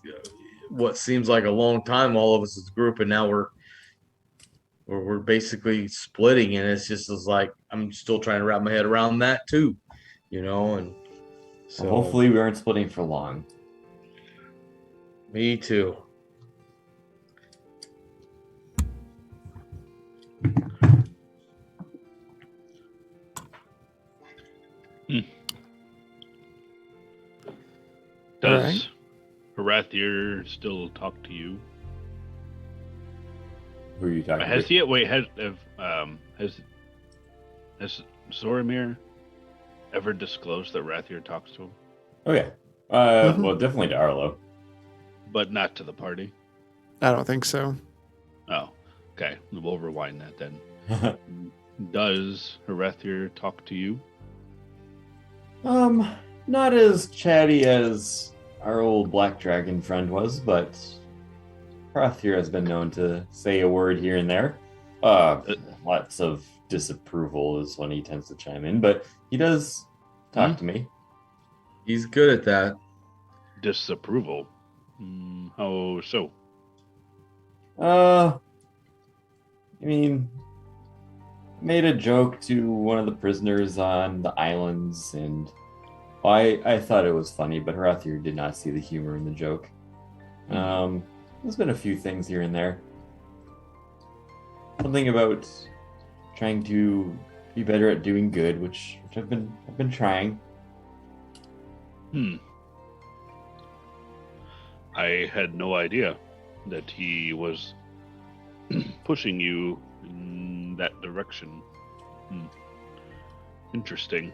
Speaker 5: what seems like a long time, all of us as a group, and now we're basically splitting, and it's just like I'm still trying to wrap my head around that too, and so
Speaker 3: well, hopefully we aren't splitting for long.
Speaker 5: Me too.
Speaker 2: Does Hrathir still talk to you?
Speaker 3: Who are you talking
Speaker 2: Has
Speaker 3: to?
Speaker 2: he? Wait, has Zorramir? ever disclose that Rathier talks to him?
Speaker 3: Oh yeah.
Speaker 1: Mhm.
Speaker 3: Well, definitely to Arlo.
Speaker 2: But not to the party?
Speaker 1: I don't think so.
Speaker 2: Oh, okay. We'll rewind that then. Does Rathier talk to you?
Speaker 3: Not as chatty as our old black dragon friend was, but Rathier has been known to say a word here and there. Lots of disapproval is when he tends to chime in, but he does talk to me.
Speaker 5: He's good at that.
Speaker 2: Disapproval? How so?
Speaker 3: I mean, made a joke to one of the prisoners on the islands, and I thought it was funny, but Rathier did not see the humor in the joke. There's been a few things here and there. Something about trying to be better at doing good, which I've been trying.
Speaker 2: I had no idea that he was pushing you in that direction. Interesting.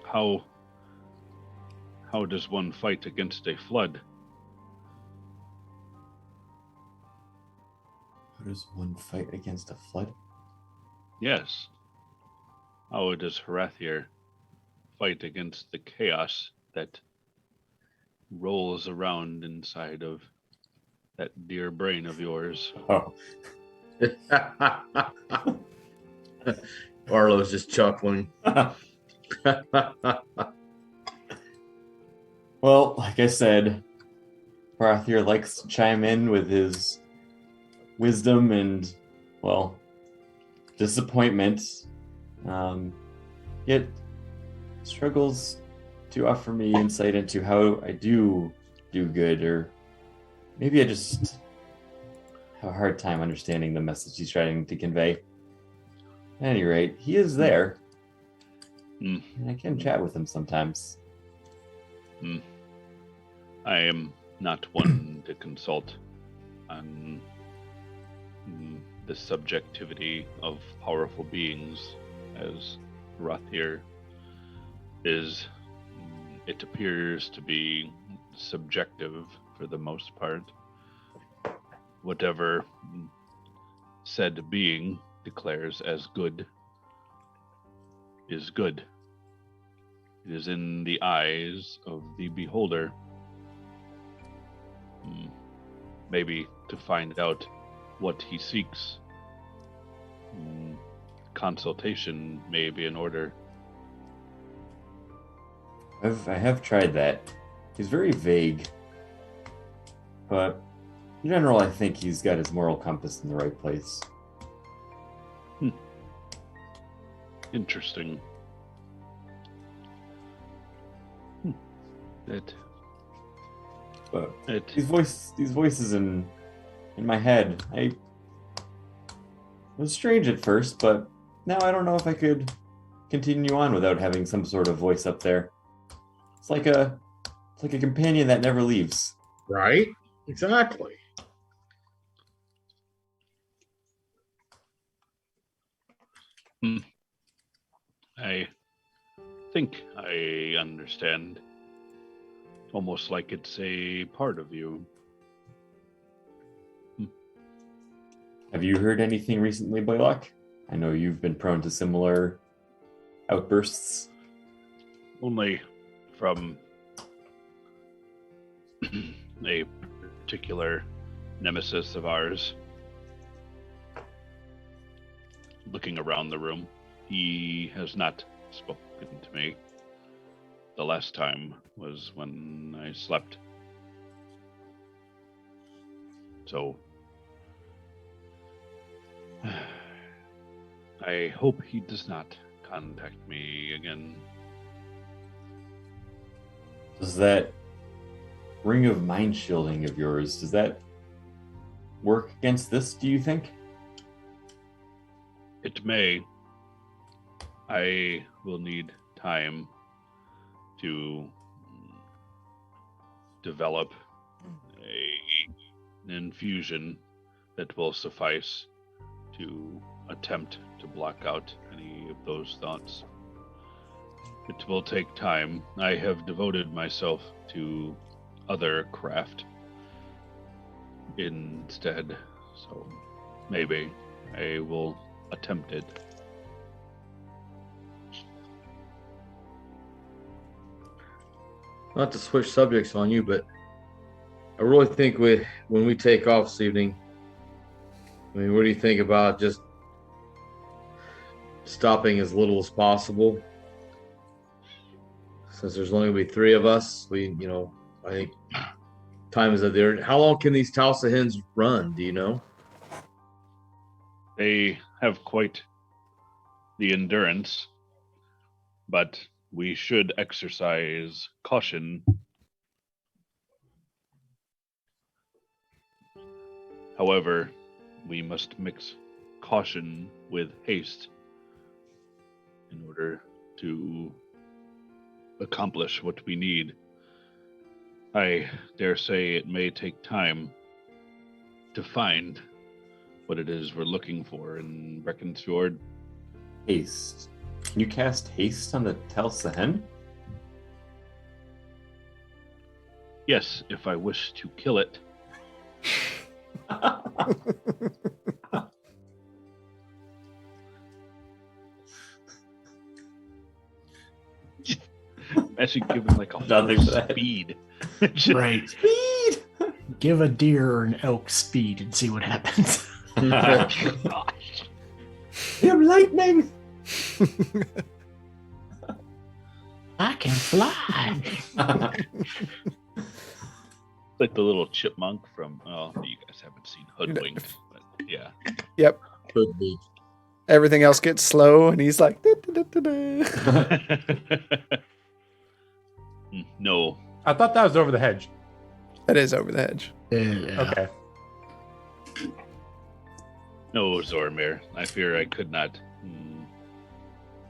Speaker 2: How does one fight against a flood?
Speaker 3: How does one fight against a flood?
Speaker 2: Yes. How does Rathier fight against the chaos that rolls around inside of that dear brain of yours?
Speaker 3: Oh,
Speaker 5: Arlo's just chuckling.
Speaker 3: well, like I said, Rathier likes to chime in with his wisdom and, well, disappointment. Yet struggles to offer me insight into how I do good, or maybe I just have a hard time understanding the message he's trying to convey. At any rate, he is there. And I can chat with him sometimes.
Speaker 2: I am not one to consult on the subjectivity of powerful beings, as Rathier is. It appears to be subjective for the most part. Whatever said being declares as good is good. It is in the eyes of the beholder. Maybe to find out what he seeks, consultation may be in order.
Speaker 3: I have tried that. He's very vague, but in general, I think he's got his moral compass in the right place.
Speaker 2: Interesting.
Speaker 3: But these voices in my head, it was strange at first, but now I don't know if I could continue on without having some sort of voice up there. It's like a companion that never leaves.
Speaker 5: Right? Exactly.
Speaker 2: I think I understand. Almost like it's a part of you.
Speaker 3: Have you heard anything recently, Blaylock? I know you've been prone to similar outbursts.
Speaker 2: Only from a particular nemesis of ours. Looking around the room, he has not spoken to me. The last time was when I slept. So, I hope he does not contact me again.
Speaker 3: Does that ring of mind shielding of yours, does that work against this, do you think?
Speaker 2: It may. I will need time to develop an infusion that will suffice to attempt to block out any of those thoughts. It will take time. I have devoted myself to other craft instead, so maybe I will attempt it.
Speaker 5: Not to switch subjects on you, but I really think when we take off this evening, I mean, what do you think about just stopping as little as possible? Since there's only going to be 3 of us, I think time is up there. How long can these Tulsa hens run? Do you know?
Speaker 2: They have quite the endurance, but we should exercise caution. However, we must mix caution with haste in order to accomplish what we need. I dare say it may take time to find what it is we're looking for in Brecken's Fjord.
Speaker 3: Haste. Can you cast haste on the Telsa hen?
Speaker 2: Yes, if I wish to kill it. I should give him like a
Speaker 3: Nothing
Speaker 2: whole
Speaker 3: for that.
Speaker 2: speed.
Speaker 6: Right.
Speaker 3: Speed!
Speaker 6: Give a deer or an elk speed and see what happens.
Speaker 2: Gosh.
Speaker 3: Him lightning!
Speaker 6: I can fly.
Speaker 2: Like the little chipmunk from, you guys haven't seen Hoodwinked, but yeah.
Speaker 1: Yep.
Speaker 5: Could be.
Speaker 1: Everything else gets slow, and he's like, "Da-da-da-da-da."
Speaker 2: No.
Speaker 4: I thought that was over the hedge.
Speaker 1: That is over the edge.
Speaker 6: Yeah.
Speaker 4: Okay.
Speaker 2: No, Zorramir. I fear I could not.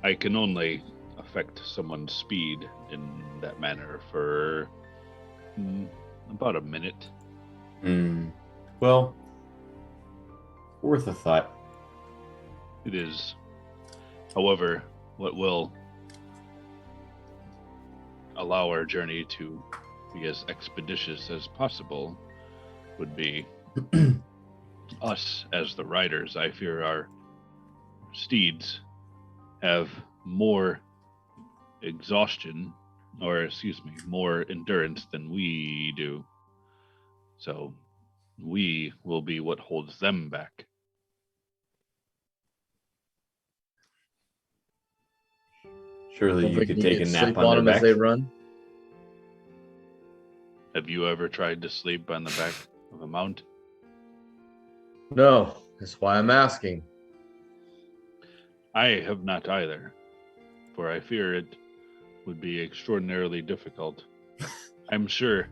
Speaker 2: I can only affect someone's speed in that manner for about a minute.
Speaker 3: Well, worth a thought.
Speaker 2: It is. However, what will allow our journey to be as expeditious as possible would be us as the riders. I fear our steeds have more exhaustion, or excuse me, more endurance than we do. So we will be what holds them back.
Speaker 3: Surely
Speaker 5: Don't
Speaker 3: you
Speaker 5: think
Speaker 3: could
Speaker 5: you
Speaker 3: take a
Speaker 5: can
Speaker 3: nap
Speaker 5: sleep
Speaker 3: on their
Speaker 5: them as
Speaker 3: back.
Speaker 5: they run.
Speaker 2: Have you ever tried to sleep on the back of a mount?
Speaker 5: No, that's why I'm asking.
Speaker 2: I have not either, for I fear it would be extraordinarily difficult. I'm sure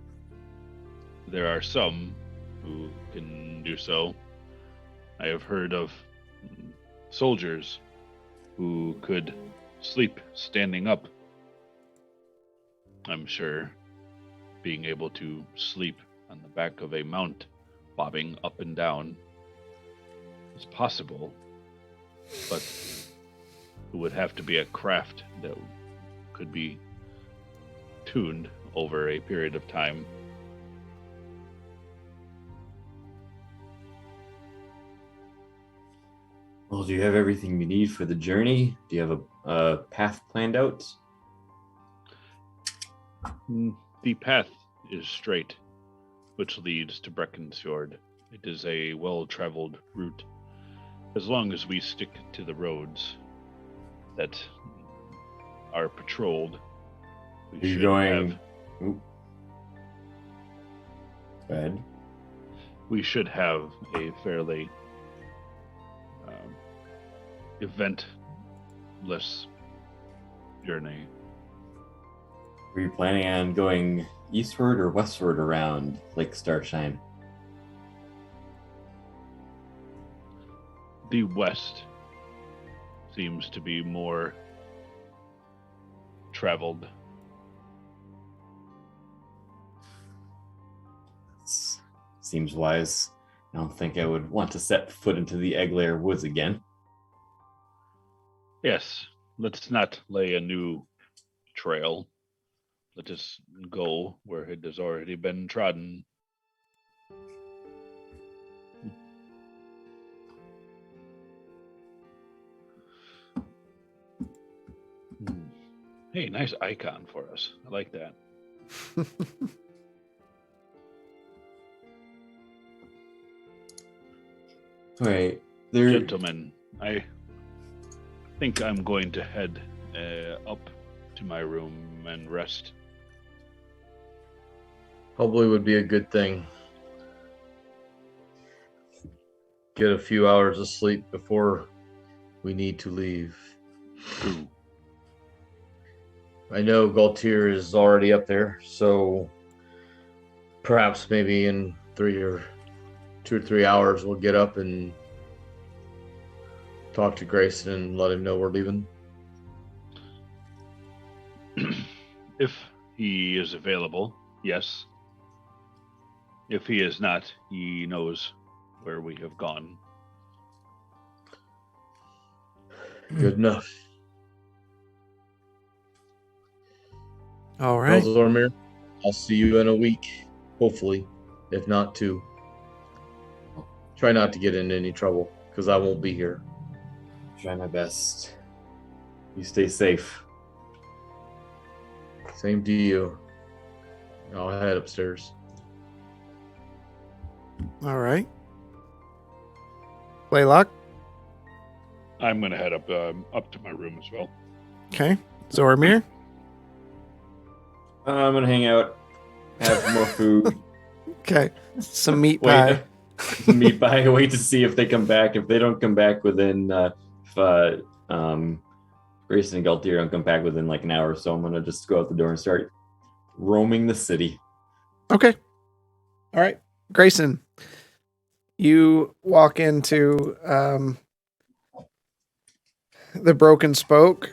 Speaker 2: there are some who can do so. I have heard of soldiers who could sleep standing up. I'm sure being able to sleep on the back of a mount, bobbing up and down, is possible, but it would have to be a craft that could be tuned over a period of time.
Speaker 3: Well, do you have everything you need for the journey? Do you have a path planned out?
Speaker 2: The path is straight, which leads to Breckenfjord. It is a well-traveled route. As long as we stick to the roads that are patrolled, we
Speaker 3: You're
Speaker 2: should
Speaker 3: going.
Speaker 2: have
Speaker 3: Oop. Go ahead.
Speaker 2: we should have a fairly eventless journey.
Speaker 3: Were you planning on going eastward or westward around Lake Starshine?
Speaker 2: The west seems to be more traveled.
Speaker 3: Seems wise. I don't think I would want to set foot into the Eglair Woods again.
Speaker 2: Yes, let's not lay a new trail. Let us go where it has already been trodden. Hey, nice icon for us. I like that.
Speaker 3: All right. There.
Speaker 2: Gentlemen, I think I'm going to head up to my room and rest.
Speaker 5: Probably would be a good thing. Get a few hours of sleep before we need to leave.
Speaker 2: True.
Speaker 5: I know Galtier is already up there, so perhaps maybe in 2 or 3 hours we'll get up and talk to Grayson and let him know we're leaving.
Speaker 2: If he is available, yes. If he is not, he knows where we have gone.
Speaker 5: Good enough.
Speaker 1: All right.
Speaker 5: Well, Zorramir, I'll see you in a week, hopefully, if not 2. Try not to get into any trouble, because I won't be here.
Speaker 3: Try my best.
Speaker 5: You stay safe. Same to you. I'll head upstairs.
Speaker 1: All right. Blaylock.
Speaker 2: I'm going to head up to my room as well.
Speaker 1: Okay. Zorramir.
Speaker 3: I'm gonna hang out, have more food.
Speaker 1: Okay. Some meat pie.
Speaker 3: Meat pie. Wait to see if they come back. If they don't come back within, Grayson and Galtier don't come back within like an hour or so, I'm gonna just go out the door and start roaming the city.
Speaker 1: Okay. All right. Grayson, you walk into the Broken Spoke.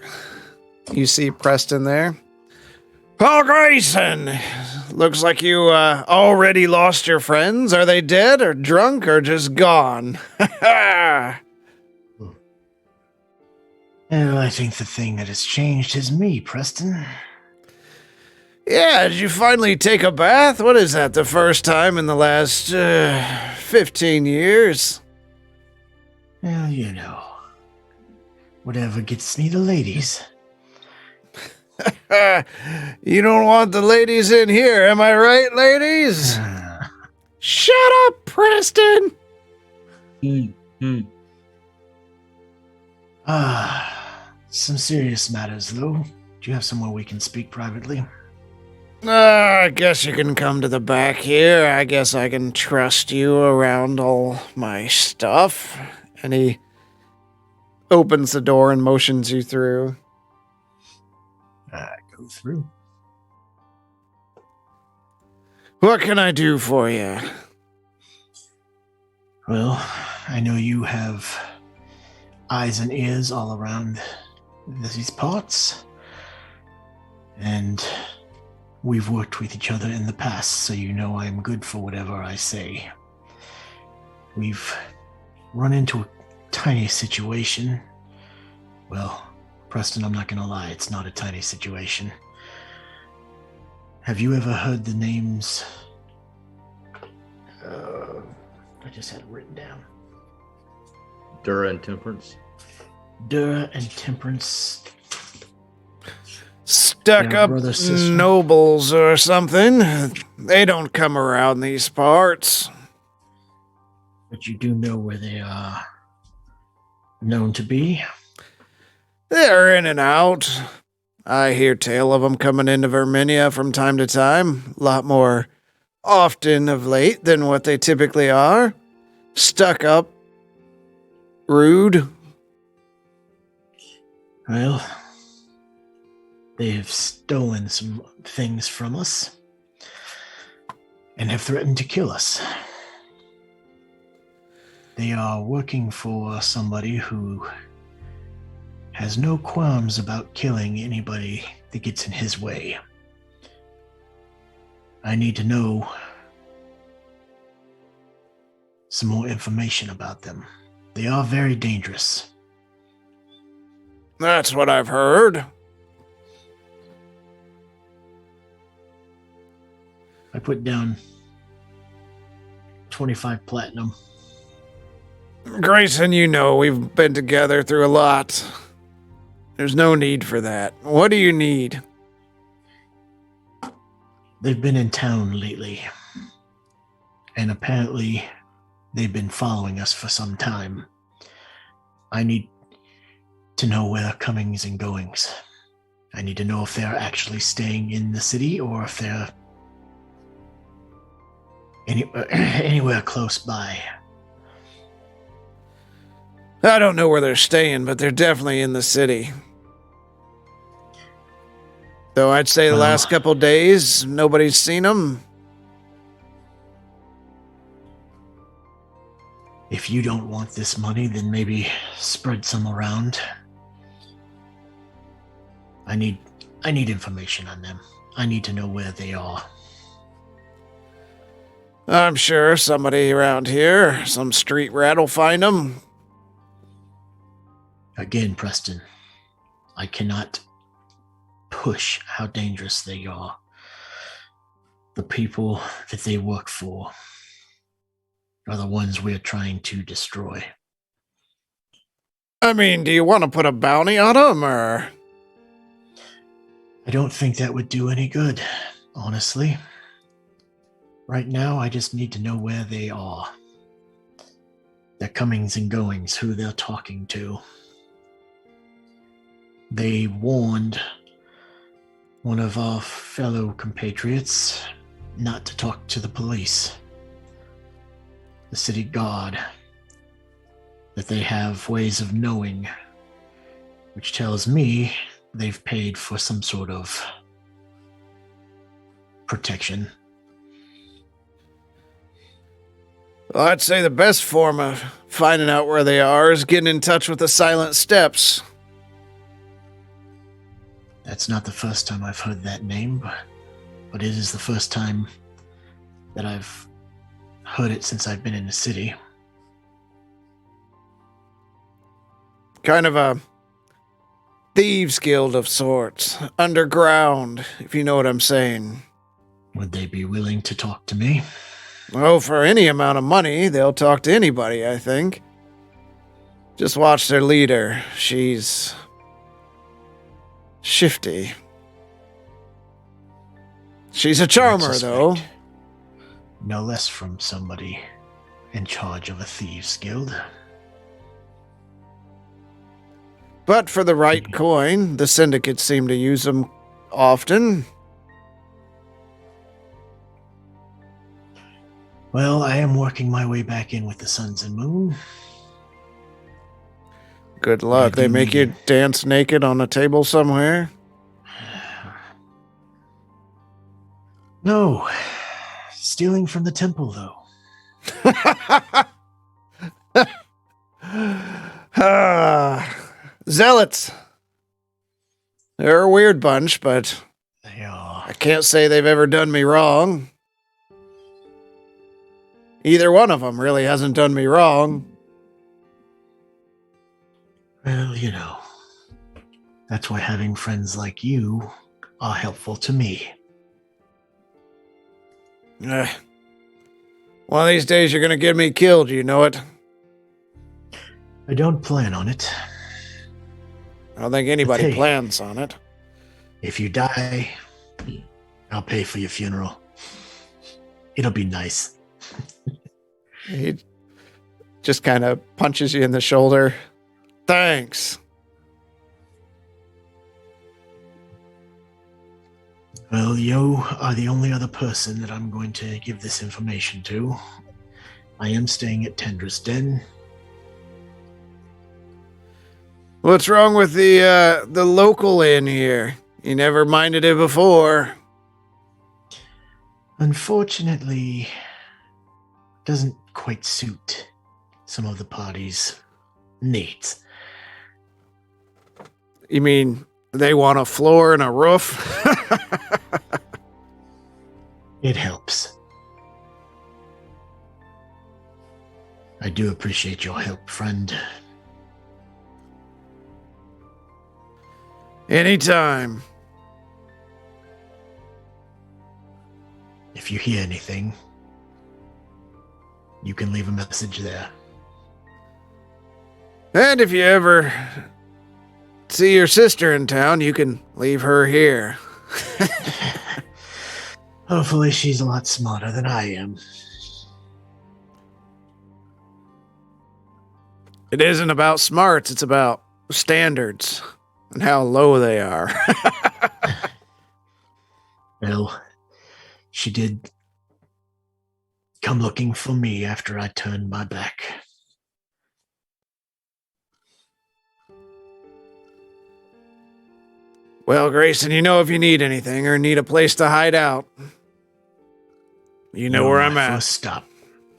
Speaker 1: You see Preston there. Paul Grayson! Looks like you already lost your friends. Are they dead or drunk or just gone?
Speaker 6: Well, I think the thing that has changed is me, Preston.
Speaker 1: Yeah, did you finally take a bath? What is that, the first time in the last 15 years?
Speaker 6: Well, you know. Whatever gets me the ladies.
Speaker 1: You don't want the ladies in here, am I right, ladies? Shut up, Preston!
Speaker 6: Some serious matters, though. Do you have somewhere we can speak privately?
Speaker 1: I guess you can come to the back here. I guess I can trust you around all my stuff. And he opens the door and motions you through.
Speaker 6: Go through.
Speaker 1: What can I do for you?
Speaker 6: Well, I know you have eyes and ears all around these parts. And we've worked with each other in the past, so you know I'm good for whatever I say. We've run into a tiny situation. Well, Preston, I'm not gonna lie, it's not a tiny situation. Have you ever heard the names? I just had it written down.
Speaker 5: Dura and Temperance.
Speaker 6: Dura and Temperance.
Speaker 1: Stuck
Speaker 6: Yeah,
Speaker 1: up
Speaker 6: brother, sister.
Speaker 1: nobles or something. They don't come around these parts.
Speaker 6: But you do know where they are known to be.
Speaker 1: They're in and out. I hear tale of them coming into Verminia from time to time. A lot more often of late than what they typically are. Stuck up. Rude.
Speaker 6: Well, they have stolen some things from us and have threatened to kill us. They are working for somebody who has no qualms about killing anybody that gets in his way. I need to know some more information about them. They are very dangerous.
Speaker 1: That's what I've heard.
Speaker 6: I put down 25 platinum.
Speaker 1: Grayson, you know we've been together through a lot. There's no need for that. What do you need?
Speaker 6: They've been in town lately, and apparently they've been following us for some time. I need to know where their comings and goings. I need to know if they're actually staying in the city or if they're anywhere close by.
Speaker 1: I don't know where they're staying, but they're definitely in the city. Though I'd say the last couple days, nobody's seen them.
Speaker 6: If you don't want this money, then maybe spread some around. I need information on them. I need to know where they are.
Speaker 1: I'm sure somebody around here, some street rat will find them.
Speaker 6: Again, Preston, I cannot push how dangerous they are. The people that they work for are the ones we're trying to destroy.
Speaker 1: I mean, do you want to put a bounty on them, or?
Speaker 6: I don't think that would do any good, honestly. Right now, I just need to know where they are. Their comings and goings, who they're talking to. They warned one of our fellow compatriots not to talk to the police. The city guard. That they have ways of knowing, which tells me they've paid for some sort of protection.
Speaker 1: Well, I'd say the best form of finding out where they are is getting in touch with the Silent Steps.
Speaker 6: That's not the first time I've heard that name, but it is the first time that I've heard it since I've been in the city.
Speaker 1: Kind of a thieves guild of sorts. Underground, if you know what I'm saying.
Speaker 6: Would they be willing to talk to me?
Speaker 1: Oh, for any amount of money, they'll talk to anybody, I think. Just watch their leader. She's shifty. She's a charmer, though.
Speaker 6: No less from somebody in charge of a thieves guild.
Speaker 1: But for the right coin, the syndicates seem to use them often.
Speaker 6: Well, I am working my way back in with the Suns and Moon.
Speaker 1: Good luck. They make you dance naked on a table somewhere?
Speaker 6: No. Stealing from the temple, though.
Speaker 1: Zealots. They're a weird bunch, but
Speaker 6: They are.
Speaker 1: I can't say they've ever done me wrong. Either one of them really hasn't done me wrong.
Speaker 6: Well, you know, that's why having friends like you are helpful to me.
Speaker 1: One of these days you're going to get me killed, you know it.
Speaker 6: I don't plan on it.
Speaker 1: I don't think anybody
Speaker 6: Hey.
Speaker 1: plans on it.
Speaker 6: If you die, I'll pay for your funeral. It'll be nice.
Speaker 1: He just kind of punches you in the shoulder. Thanks.
Speaker 6: Well, you are the only other person that I'm going to give this information to. I am staying at Tendra's Den.
Speaker 1: What's wrong with the local inn here? You never minded it before.
Speaker 6: Unfortunately, doesn't quite suit some of the party's needs.
Speaker 1: You mean they want a floor and a roof?
Speaker 6: It helps. I do appreciate your help, friend.
Speaker 1: Anytime.
Speaker 6: If you hear anything, you can leave a message there.
Speaker 1: And if you ever see your sister in town, you can leave her here.
Speaker 6: Hopefully she's a lot smarter than I am.
Speaker 1: It isn't about smarts, it's about standards and how low they are.
Speaker 6: Well, she did come looking for me after I turned my back.
Speaker 1: Well, Grayson, you know if you need anything or need a place to hide out, you know where I'm at.
Speaker 6: First stop.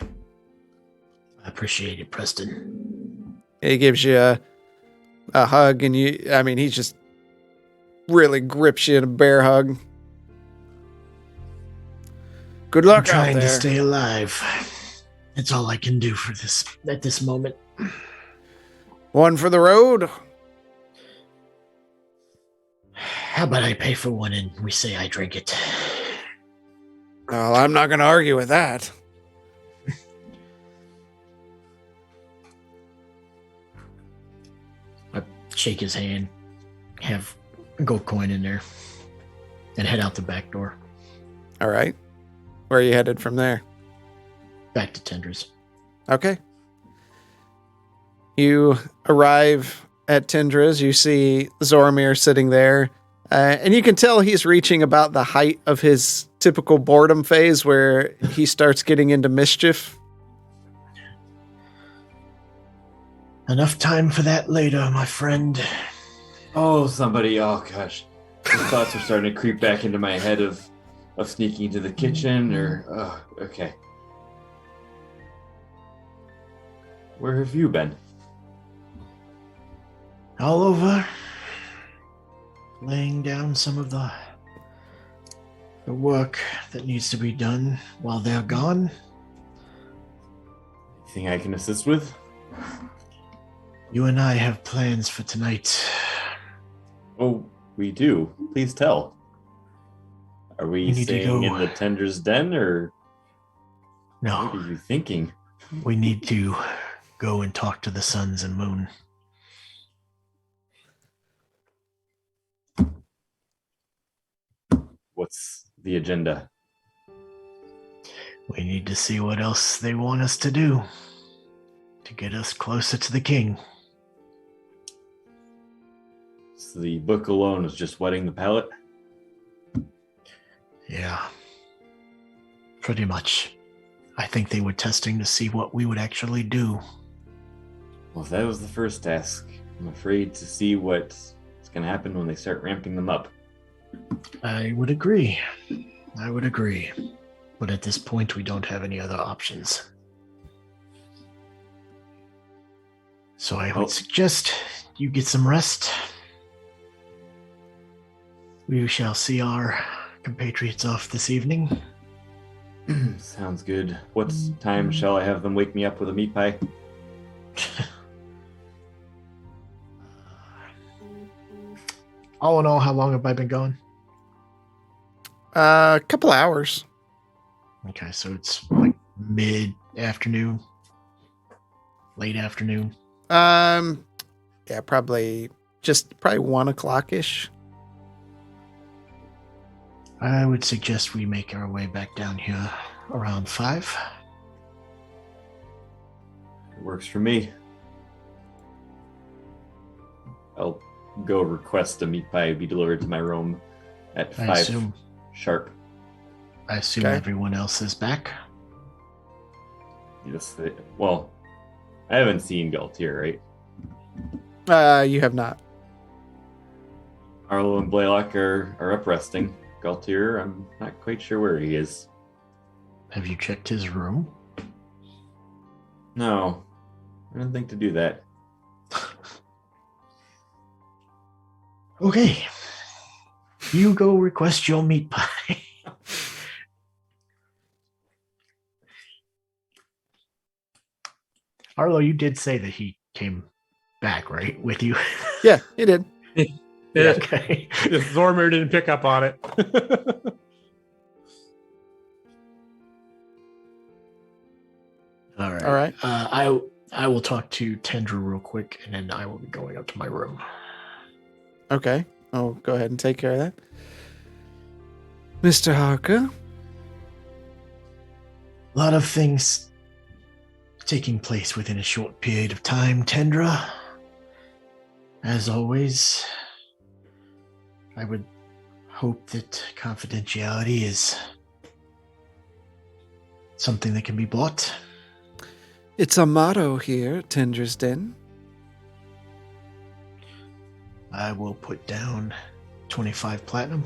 Speaker 6: I appreciate it, Preston.
Speaker 1: He gives you a hug, and he just really grips you in a bear hug. Good luck
Speaker 6: I'm trying
Speaker 1: out
Speaker 6: to
Speaker 1: there.
Speaker 6: stay alive. That's all I can do for this at this moment.
Speaker 1: One for the road.
Speaker 6: How about I pay for one and we say I drink it?
Speaker 1: Well, I'm not going to argue with that.
Speaker 6: I shake his hand, have a gold coin in there, and head out the back door.
Speaker 1: All right. Where are you headed from there?
Speaker 6: Back to Tendra's.
Speaker 1: Okay. You arrive at Tendra's. You see Zorramir sitting there. And you can tell he's reaching about the height of his typical boredom phase where he starts getting into mischief.
Speaker 6: Enough time for that later, my friend.
Speaker 3: Oh, somebody. Oh, gosh. The thoughts are starting to creep back into my head of sneaking into the kitchen or... Oh, okay. Where have you been?
Speaker 6: All over. Laying down some of the work that needs to be done while they're gone.
Speaker 3: Anything I can assist with?
Speaker 6: You and I have plans for tonight.
Speaker 3: Oh, we do. Please tell. Are we
Speaker 6: need to
Speaker 3: staying
Speaker 6: go.
Speaker 3: in the Tender's den, or what
Speaker 6: No,
Speaker 3: are you thinking?
Speaker 6: we need to go and talk to the suns and moon.
Speaker 3: What's the agenda?
Speaker 6: We need to see what else they want us to do to get us closer to the king.
Speaker 3: So the book alone is just wetting the palate?
Speaker 6: Yeah, pretty much. I think they were testing to see what we would actually do.
Speaker 3: Well, if that was the first task, I'm afraid to see what's going to happen when they start ramping them up.
Speaker 6: I would agree. But at this point, we don't have any other options. So I would suggest you get some rest. We shall see our compatriots off this evening.
Speaker 3: Sounds good. What time shall I have them wake me up with a meat pie?
Speaker 6: All in all, how long have I been gone?
Speaker 1: A couple hours.
Speaker 6: Okay, so it's like mid-afternoon, late afternoon.
Speaker 1: Yeah, probably 1 o'clock-ish.
Speaker 6: I would suggest we make our way back down here around 5.
Speaker 3: It works for me. I'll go request a meat pie be delivered to my room at 5 sharp.
Speaker 6: I assume
Speaker 1: Okay.
Speaker 6: everyone else is back.
Speaker 3: Yes. Well, I haven't seen Galtier, right?
Speaker 1: You have not.
Speaker 3: Arlo and Blaylock are up resting. Galtier, I'm not quite sure where he is.
Speaker 6: Have you checked his room?
Speaker 3: No, I didn't think to do that.
Speaker 6: Okay. You go request your meat pie. Arlo, you did say that he came back, right? With you?
Speaker 1: Yeah, he did.
Speaker 6: Okay.
Speaker 4: If Zorramir didn't pick up on it.
Speaker 6: All right.
Speaker 1: All right.
Speaker 6: I will talk to Tendra real quick, and then I will be going up to my room.
Speaker 1: Okay. I'll go ahead and take care of that. Mr. Harker?
Speaker 6: A lot of things taking place within a short period of time, Tendra. As always, I would hope that confidentiality is something that can be bought.
Speaker 1: It's a motto here at Tendra's Den.
Speaker 6: I will put down 25 platinum.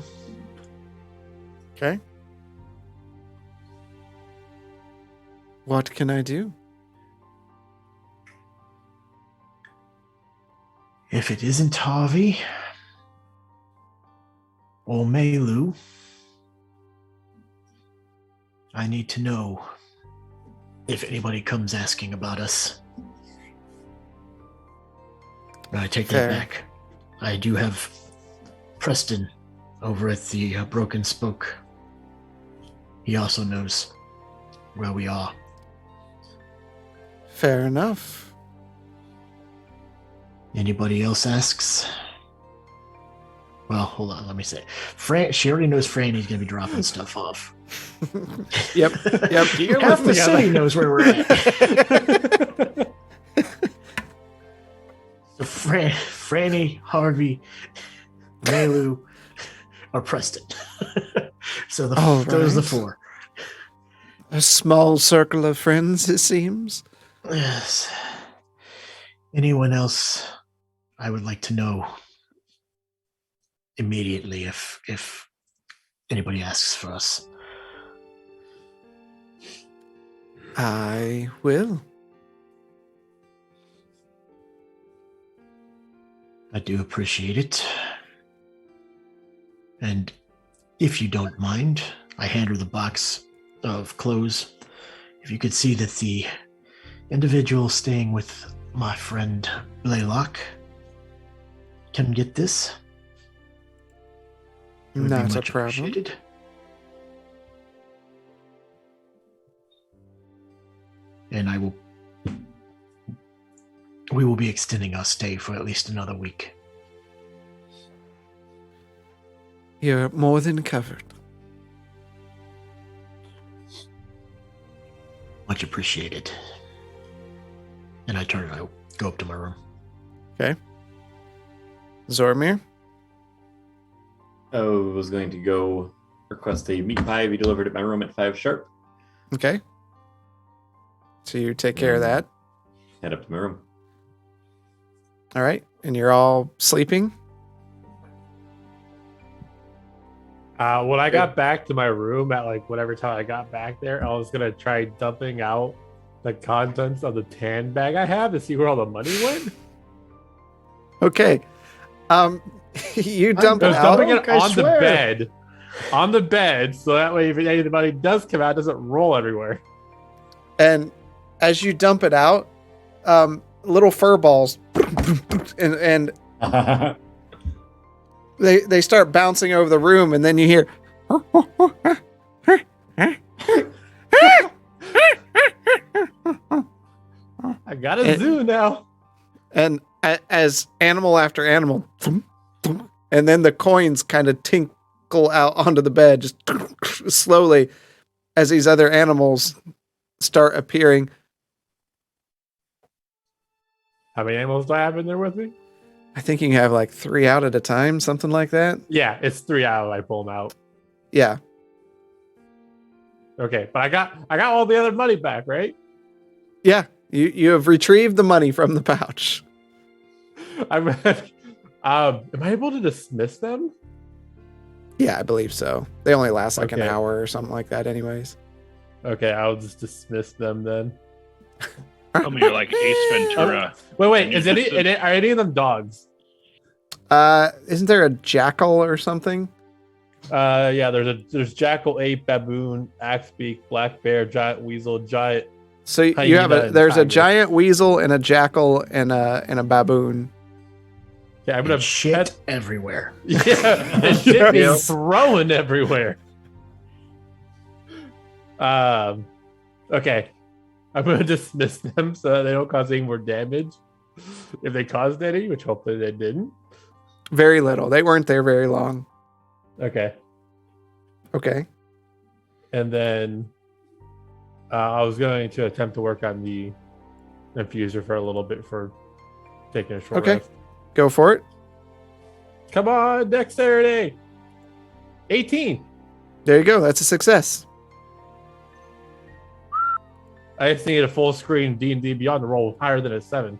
Speaker 1: Okay. What can I do?
Speaker 6: If it isn't Harvey or Melu, I need to know if anybody comes asking about us. I take
Speaker 1: Fair.
Speaker 6: that back. I do have Preston over at the Broken Spoke. He also knows where we are.
Speaker 1: Fair enough.
Speaker 6: Anybody else asks? Well, hold on, let me say. She already knows Franny's going to be dropping stuff off.
Speaker 1: Yep.
Speaker 6: Half the city knows where we're at. So Franny, Harvey, Melu, or Preston. So those are the four.
Speaker 1: A small circle of friends, it seems.
Speaker 6: Yes. Anyone else I would like to know immediately if anybody asks for us.
Speaker 1: I will.
Speaker 6: I do appreciate it. And if you don't mind, I hand her the box of clothes. If you could see that the individual staying with my friend Blaylock can get this. It would be
Speaker 1: Not a
Speaker 6: much
Speaker 1: problem.
Speaker 6: appreciated. And we will be extending our stay for at least another week.
Speaker 1: You're more than covered.
Speaker 6: Much appreciated. And I go up to my room.
Speaker 1: Okay. Zorramir?
Speaker 3: I was going to go request a meat pie be delivered at my room at 5 sharp.
Speaker 1: Okay. So you take care of that.
Speaker 3: Head up to my room.
Speaker 1: All right. And you're all sleeping?
Speaker 4: When I got back to my room at like whatever time I got back there, I was gonna try dumping out the contents of the tan bag I have to see where all the money went.
Speaker 1: Okay. You dump
Speaker 4: I
Speaker 1: it
Speaker 4: was
Speaker 1: out.
Speaker 4: dumping it
Speaker 6: I
Speaker 4: on the
Speaker 6: swear.
Speaker 4: bed. On the bed, so that way if anybody does come out, it doesn't roll everywhere.
Speaker 1: And as you dump it out, little fur balls and they start bouncing over the room, and then you hear
Speaker 4: I got a zoo now.
Speaker 1: and as animal after animal, and then the coins kind of tinkle out onto the bed just slowly as these other animals start appearing.
Speaker 4: How many animals do I have in there with me?
Speaker 1: I think you can have like 3 out at a time, something like that.
Speaker 4: Yeah, it's 3 out. I pull them out.
Speaker 1: Yeah.
Speaker 4: Okay, but I got all the other money back, right?
Speaker 1: Yeah. You have retrieved the money from the pouch.
Speaker 4: am I able to dismiss them?
Speaker 1: Yeah, I believe so. They only last like an
Speaker 4: Okay.
Speaker 1: hour or something like that anyways.
Speaker 4: Okay, I'll just dismiss them then.
Speaker 2: Tell me you're like Ace Ventura.
Speaker 4: Wait, are any of them dogs?
Speaker 1: Isn't there a jackal or something?
Speaker 4: Yeah, there's jackal, ape, baboon, axebeak, black bear, giant weasel, giant.
Speaker 1: So you
Speaker 4: Hyena
Speaker 1: have
Speaker 4: and
Speaker 1: there's a
Speaker 4: tiger.
Speaker 1: giant weasel and a jackal and a baboon.
Speaker 4: Yeah, I'm gonna
Speaker 6: And shit
Speaker 4: pet.
Speaker 6: everywhere.
Speaker 4: Yeah, and shit
Speaker 5: Yeah.
Speaker 4: is throwing everywhere. Okay, I'm gonna dismiss them so that they don't cause any more damage. If they caused any, which hopefully they didn't.
Speaker 1: Very little. They weren't there very long.
Speaker 4: Okay.
Speaker 1: Okay.
Speaker 4: And then I was going to attempt to work on the infuser for a little bit for taking a short
Speaker 1: Okay.
Speaker 4: rest.
Speaker 1: Go for it.
Speaker 4: Come on, dexterity. 18.
Speaker 1: There you go. That's a success.
Speaker 4: I just need a full screen D&D Beyond to roll higher than a 7.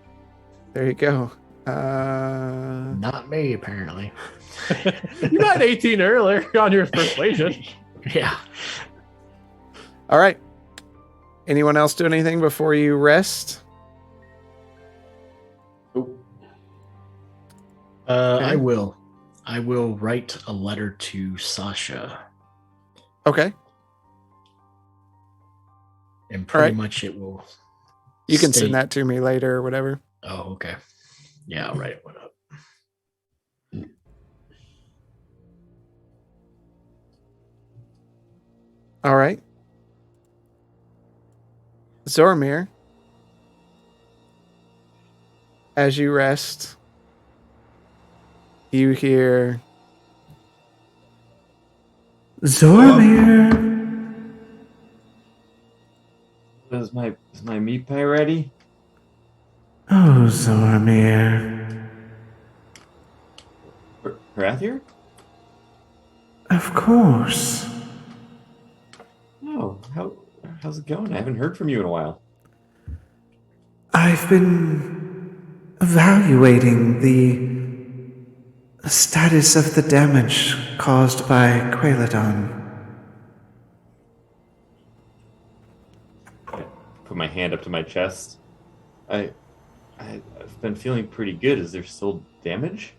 Speaker 1: There you go.
Speaker 6: Not me, apparently.
Speaker 4: You got an 18 earlier on your persuasion.
Speaker 6: Yeah.
Speaker 1: All right. Anyone else do anything before you rest?
Speaker 3: Nope.
Speaker 6: I will. I will write a letter to Sasha,
Speaker 1: Okay.
Speaker 6: and pretty
Speaker 1: right.
Speaker 6: much it will.
Speaker 1: You can
Speaker 6: state-
Speaker 1: send that to me later or whatever.
Speaker 6: Oh, okay. Yeah, I'll write one up.
Speaker 1: All right. Zorramir, as you rest, you hear Zorramir.
Speaker 3: Is my meat pie ready?
Speaker 1: Oh, Zorramir.
Speaker 3: Rathier?
Speaker 1: Of course.
Speaker 3: Oh, how's it going? I haven't heard from you in a while.
Speaker 1: I've been evaluating the status of the damage caused by Quaeladon.
Speaker 3: I put my hand up to my chest. I've been feeling pretty good. Is there still damage?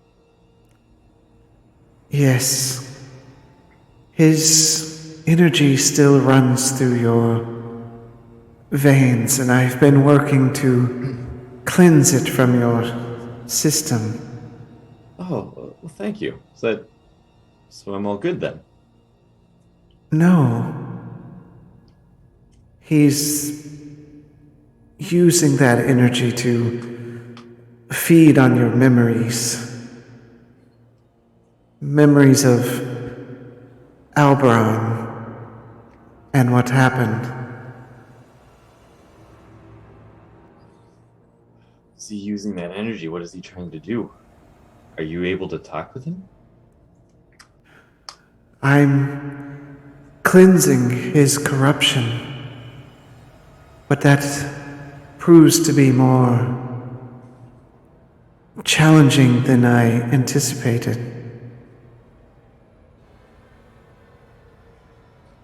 Speaker 1: Yes. His energy still runs through your veins, and I've been working to cleanse it from your system.
Speaker 3: Oh, well, thank you. So I'm all good then.
Speaker 1: No. He's using that energy to feed on your memories. Memories of Alberon and what happened.
Speaker 3: Is he using that energy? What is he trying to do? Are you able to talk with him?
Speaker 1: I'm cleansing his corruption, but that proves to be more challenging than I anticipated.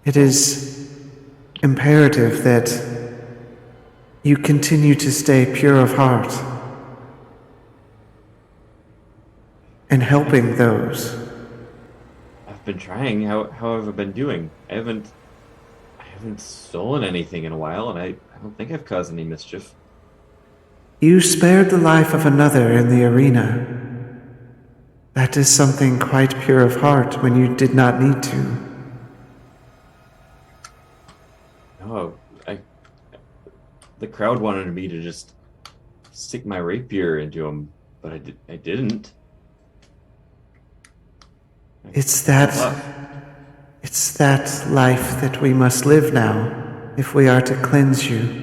Speaker 1: It is imperative that you continue to stay pure of heart and helping those.
Speaker 3: I've been trying. How have I been doing? I haven't stolen anything in a while, and I don't think I've caused any mischief.
Speaker 1: You spared the life of another in the arena. That is something quite pure of heart when you did not need to.
Speaker 3: No, the crowd wanted me to just stick my rapier into him, but I didn't.
Speaker 1: It's that life that we must live now if we are to cleanse you.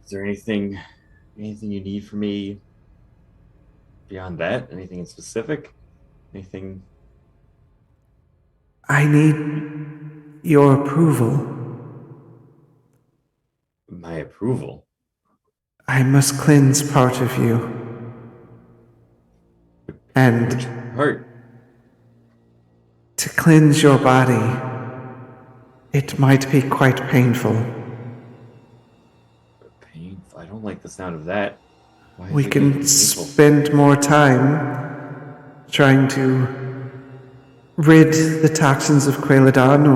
Speaker 3: Is there anything you need from me beyond that? Anything in specific? Anything?
Speaker 1: I need your approval.
Speaker 3: My approval?
Speaker 1: I must cleanse part of you. And
Speaker 3: Heart?
Speaker 1: to cleanse your body, it might be quite painful.
Speaker 3: Painful? I don't like the sound of that. Why is
Speaker 1: We
Speaker 3: it gonna be
Speaker 1: can
Speaker 3: painful?
Speaker 1: spend more time trying to rid the toxins of Quaeladon,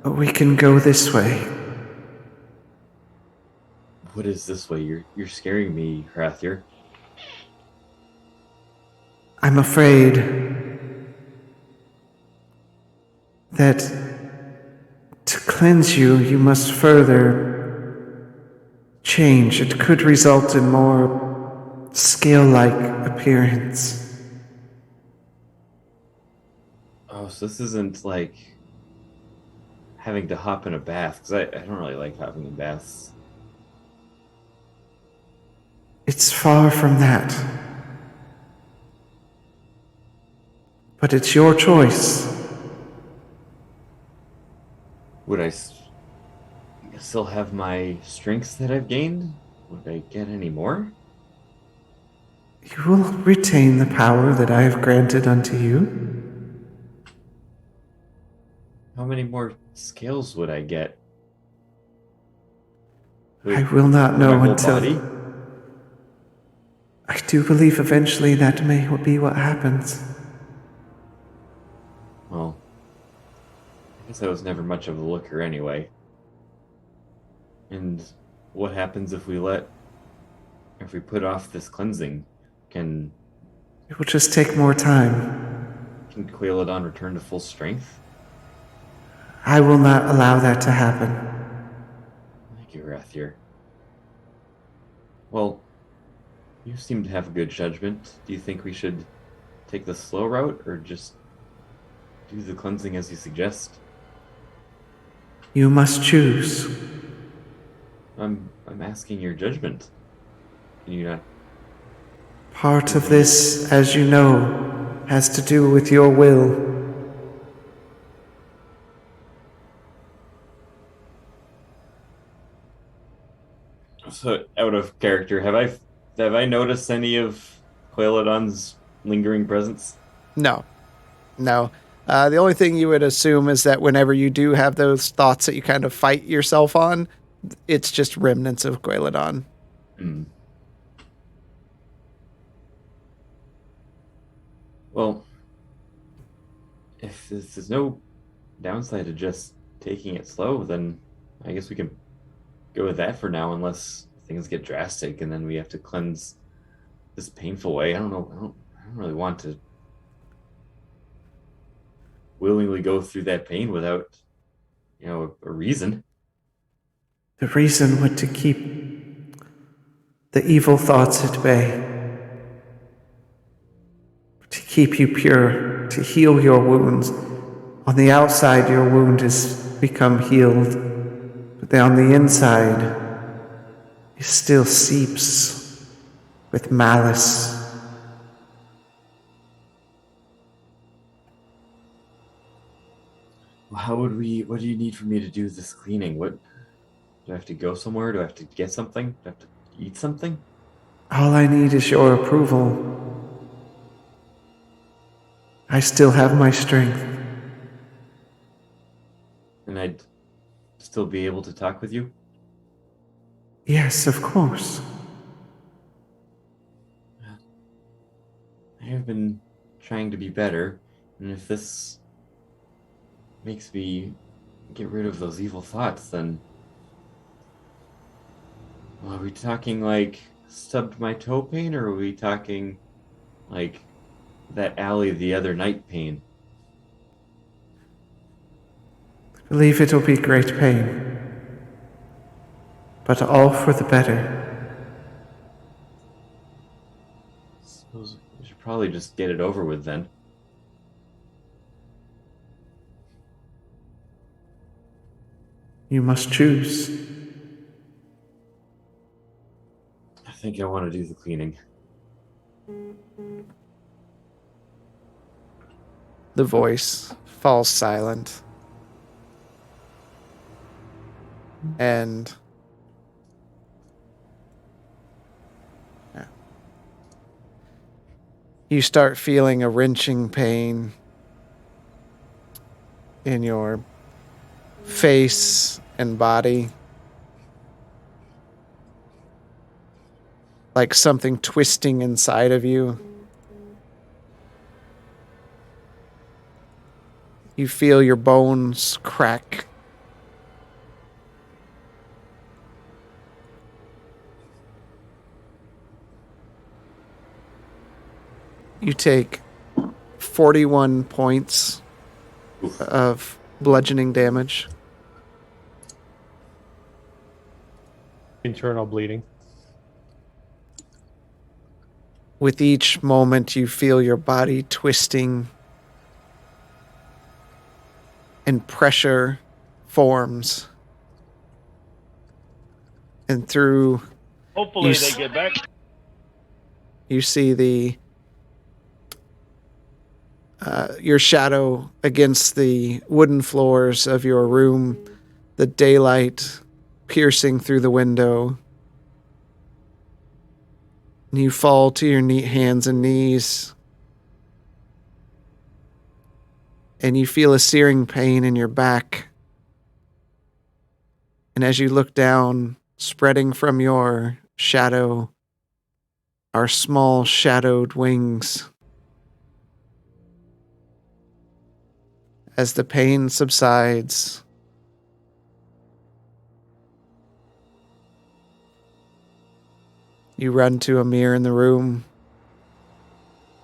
Speaker 1: or we can go this way.
Speaker 3: What is this way? You're scaring me, Rathier.
Speaker 1: I'm afraid that to cleanse you, you must further change. It could result in more scale-like appearance.
Speaker 3: Oh, so this isn't like having to hop in a bath, because I don't really like hopping in baths.
Speaker 1: It's far from that. But it's your choice.
Speaker 3: Would I still have my strengths that I've gained? Would I get any more?
Speaker 1: You will retain the power that I have granted unto you.
Speaker 3: How many more scales would I get?
Speaker 1: I will not know
Speaker 3: my whole
Speaker 1: until...
Speaker 3: body?
Speaker 1: I do believe eventually that may be what happens.
Speaker 3: Well, I guess I was never much of a looker anyway. And what happens if we put off this cleansing? Can
Speaker 1: It will just take more time.
Speaker 3: Quailodon return to full strength?
Speaker 1: I will not allow that to happen.
Speaker 3: Thank you, Rathier. Well, you seem to have a good judgment. Do you think we should take the slow route or just do the cleansing as you suggest?
Speaker 1: You must choose.
Speaker 3: I'm asking your judgment. Can you not?
Speaker 1: Part of this, as you know, has to do with your will.
Speaker 3: So, out of character, have I noticed any of Quailodon's lingering presence?
Speaker 1: No. The only thing you would assume is that whenever you do have those thoughts that you kind of fight yourself on, it's just remnants of Quailodon.
Speaker 3: Hmm. Well, if there's no downside to just taking it slow, then I guess we can go with that for now, unless things get drastic and then we have to cleanse this painful way. I don't know. I don't really want to willingly go through that pain without, a reason.
Speaker 1: The reason would to keep the evil thoughts at bay. To keep you pure, to heal your wounds. On the outside, your wound has become healed, but then on the inside, it still seeps with malice.
Speaker 3: What do you need for me to do this cleaning? Do I have to go somewhere? Do I have to get something? Do I have to eat something?
Speaker 1: All I need is your approval. I still have my strength.
Speaker 3: And I'd still be able to talk with you?
Speaker 1: Yes, of course.
Speaker 3: I have been trying to be better, and if this makes me get rid of those evil thoughts, then... Well, are we talking like stubbed my toe pain, or are we talking like that alley the other night pain?
Speaker 1: I believe it'll be great pain, but all for the better.
Speaker 3: Suppose we should probably just get it over with then.
Speaker 1: You must choose.
Speaker 3: I think I want to do the cleaning.
Speaker 1: The voice falls silent. And you start feeling a wrenching pain in your face and body. Like something twisting inside of you. You feel your bones crack. You take 41 points of bludgeoning damage.
Speaker 4: Internal bleeding.
Speaker 1: With each moment, you feel your body twisting and pressure forms. And through
Speaker 2: Hopefully
Speaker 1: You
Speaker 2: they
Speaker 1: s-
Speaker 2: get back.
Speaker 1: you see your shadow against the wooden floors of your room, the daylight piercing through the window. And you fall to your hands and knees, and you feel a searing pain in your back. And as you look down, spreading from your shadow are small shadowed wings. As the pain subsides, you run to a mirror in the room.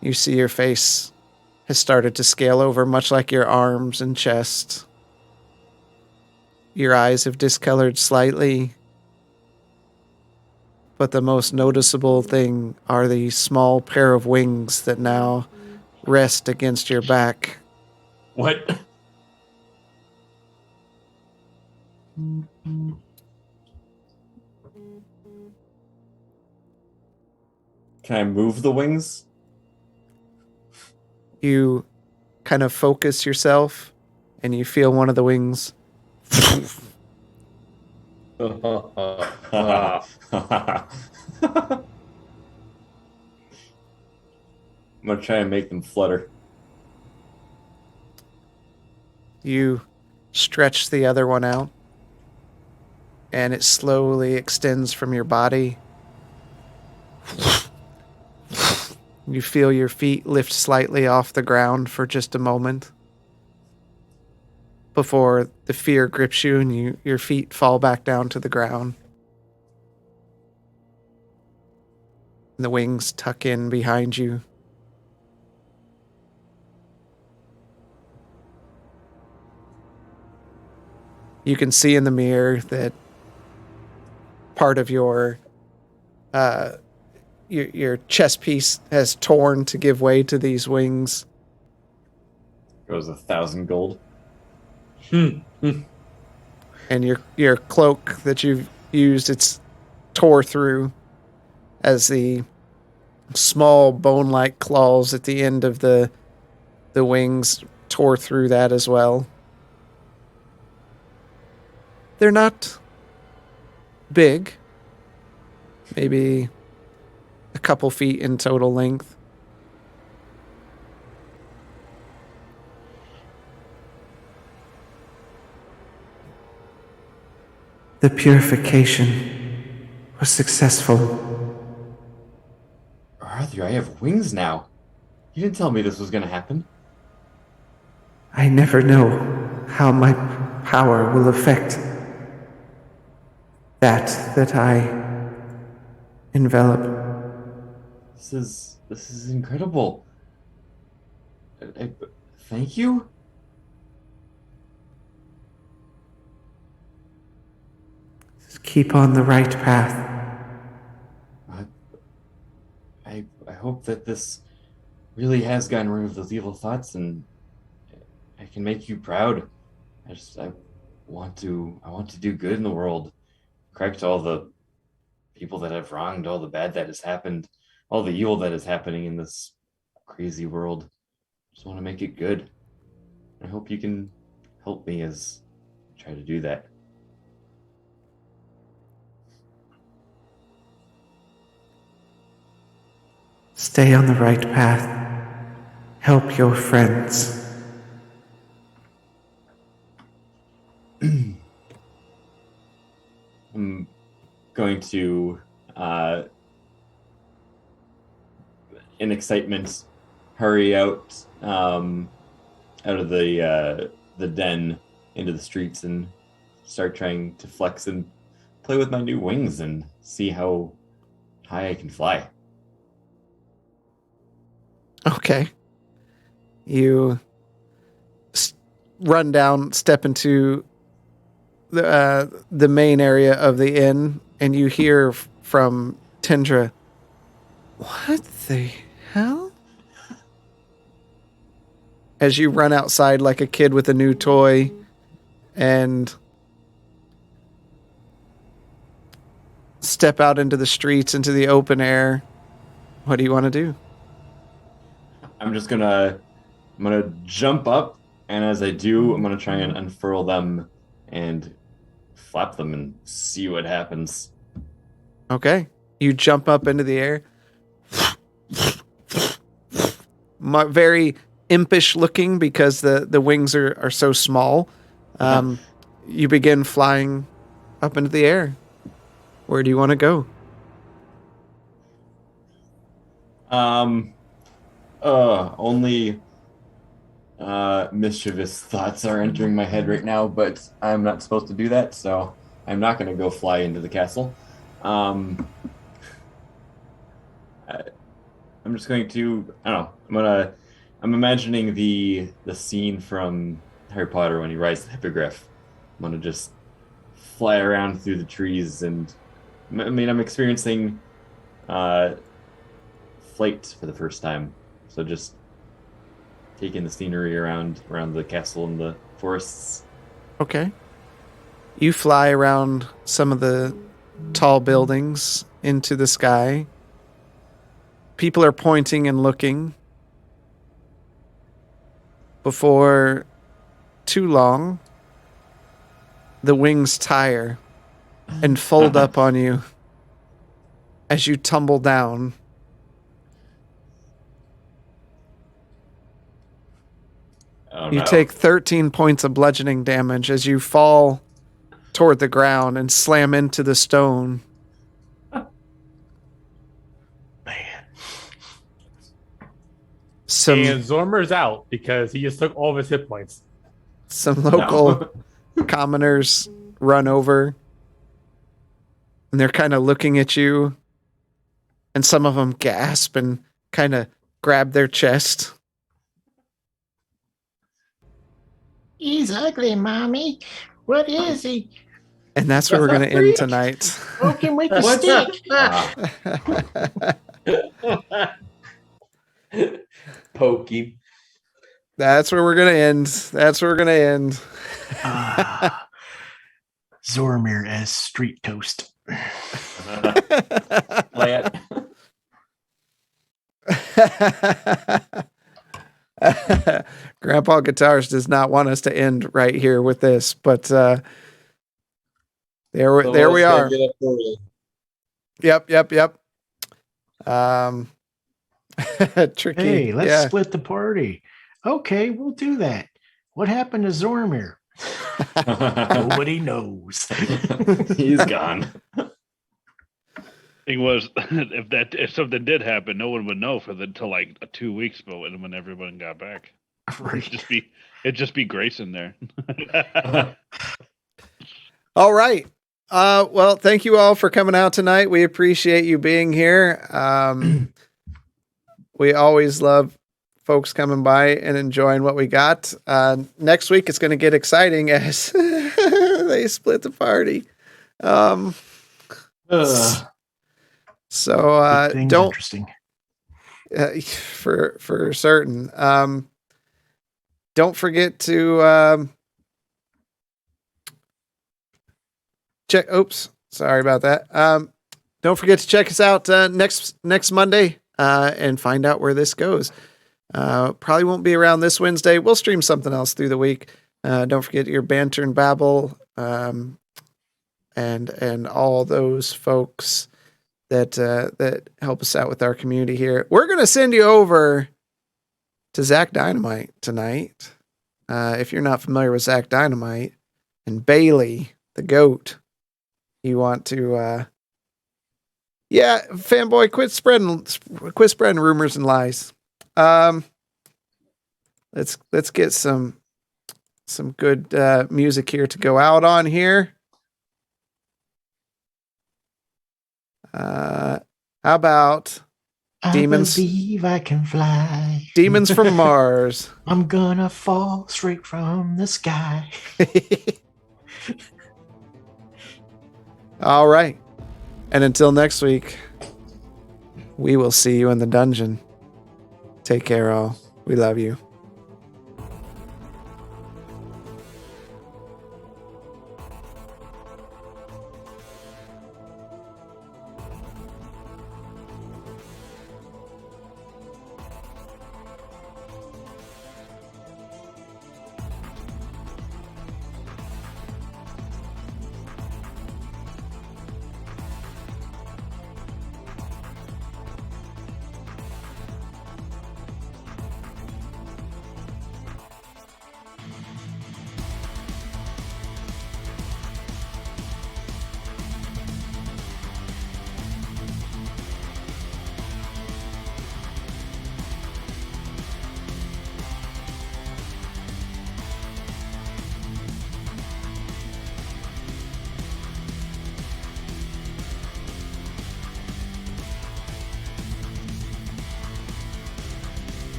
Speaker 1: You see your face has started to scale over, much like your arms and chest. Your eyes have discolored slightly, but the most noticeable thing are the small pair of wings that now rest against your back.
Speaker 3: What? Can I move the wings?
Speaker 1: You kind of focus yourself, and you feel one of the wings
Speaker 5: Ah,
Speaker 3: I'm gonna try and make them flutter.
Speaker 1: You stretch the other one out, and it slowly extends from your body. You feel your feet lift slightly off the ground for just a moment before the fear grips you and your feet fall back down to the ground. And the wings tuck in behind you. You can see in the mirror that part of your chest piece has torn to give way to these wings.
Speaker 3: Goes 1,000 gold.
Speaker 1: And your cloak that you've used, it's tore through as the small bone-like claws at the end of the wings tore through that as well. They're not big, maybe a couple feet in total length. The purification was successful.
Speaker 3: Arthur, I have wings now. You didn't tell me this was gonna happen.
Speaker 1: I never know how my power will affect that I envelop.
Speaker 3: This is incredible. Thank you.
Speaker 1: Keep on the right path.
Speaker 3: I hope that this really has gotten rid of those evil thoughts, and I can make you proud. I want to do good in the world, correct all the people that have wronged, all the bad that has happened, all the evil that is happening in this crazy world. Just want to make it good. I hope you can help me as I try to do that.
Speaker 1: Stay on the right path. Help your friends.
Speaker 3: I'm going to, in excitement, hurry out of the den into the streets and start trying to flex and play with my new wings and see how high I can fly.
Speaker 1: Okay. You run down, step into the main area of the inn, and you hear from Tendra, "What the hell?" As you run outside like a kid with a new toy and step out into the streets, into the open air. What do you want to do?
Speaker 3: I'm gonna jump up, and as I do, I'm gonna try and unfurl them and flap them and see what happens.
Speaker 1: Okay. You jump up into the air. Very impish looking because the wings are so small. You begin flying up into the air. Where do you want to go?
Speaker 3: Only mischievous thoughts are entering my head right now, but I'm not supposed to do that, so I'm not going to go fly into the castle. I'm just going to, I don't know, I'm imagining the scene from Harry Potter when he rides the hippogriff. I'm going to just fly around through the trees, and I mean, I'm experiencing flight for the first time, so just taking the scenery around the castle and the forests.
Speaker 1: Okay. You fly around some of the tall buildings into the sky. People are pointing and looking. Before too long, the wings tire and fold up on you as you tumble down.
Speaker 3: Oh,
Speaker 1: You
Speaker 3: no.
Speaker 1: take 13 points of bludgeoning damage as you fall toward the ground and slam into the stone.
Speaker 6: Man.
Speaker 4: And Zorramir's out because he just took all of his hit points.
Speaker 1: Some local commoners run over, and they're kind of looking at you, and some of them gasp and kind of grab their chest.
Speaker 6: He's ugly, Mommy. What is he?
Speaker 1: And that's where we're going to end tonight.
Speaker 6: Poke him with the
Speaker 5: What's
Speaker 6: stick.
Speaker 5: Poke him.
Speaker 1: That's where we're going to end. That's where we're going to end.
Speaker 6: Zorramir as street toast.
Speaker 3: Play it.
Speaker 1: Grandpa Guitars does not want us to end right here with this, but there we are.
Speaker 5: Get up early.
Speaker 1: Yep. Tricky.
Speaker 6: Hey, let's split the party. Okay, we'll do that. What happened to Zorramir? Nobody knows.
Speaker 3: He's gone.
Speaker 2: Thing was, if something did happen, no one would know till like 2 weeks, but when everyone got back,
Speaker 6: Right.
Speaker 2: it'd just be Grayson there.
Speaker 1: All right. Well, thank you all for coming out tonight. We appreciate you being here. We always love folks coming by and enjoying what we got. Next week it's going to get exciting as they split the party. So don't
Speaker 6: interesting.
Speaker 1: For certain. Don't forget to check. Oops, sorry about that. Don't forget to check us out next Monday and find out where this goes. Probably won't be around this Wednesday. We'll stream something else through the week. Don't forget your banter and babble, and all those folks that help us out with our community here. We're gonna send you over to Zach Dynamite tonight. If you're not familiar with Zach Dynamite and Bailey the goat, you want to fanboy, quit spreading rumors and lies. Let's get some good music here to go out on here. How about Demons.
Speaker 6: I believe I can fly.
Speaker 1: Demons from Mars.
Speaker 6: I'm gonna fall straight from the sky.
Speaker 1: All right. And until next week, we will see you in the dungeon. Take care, all. We love you.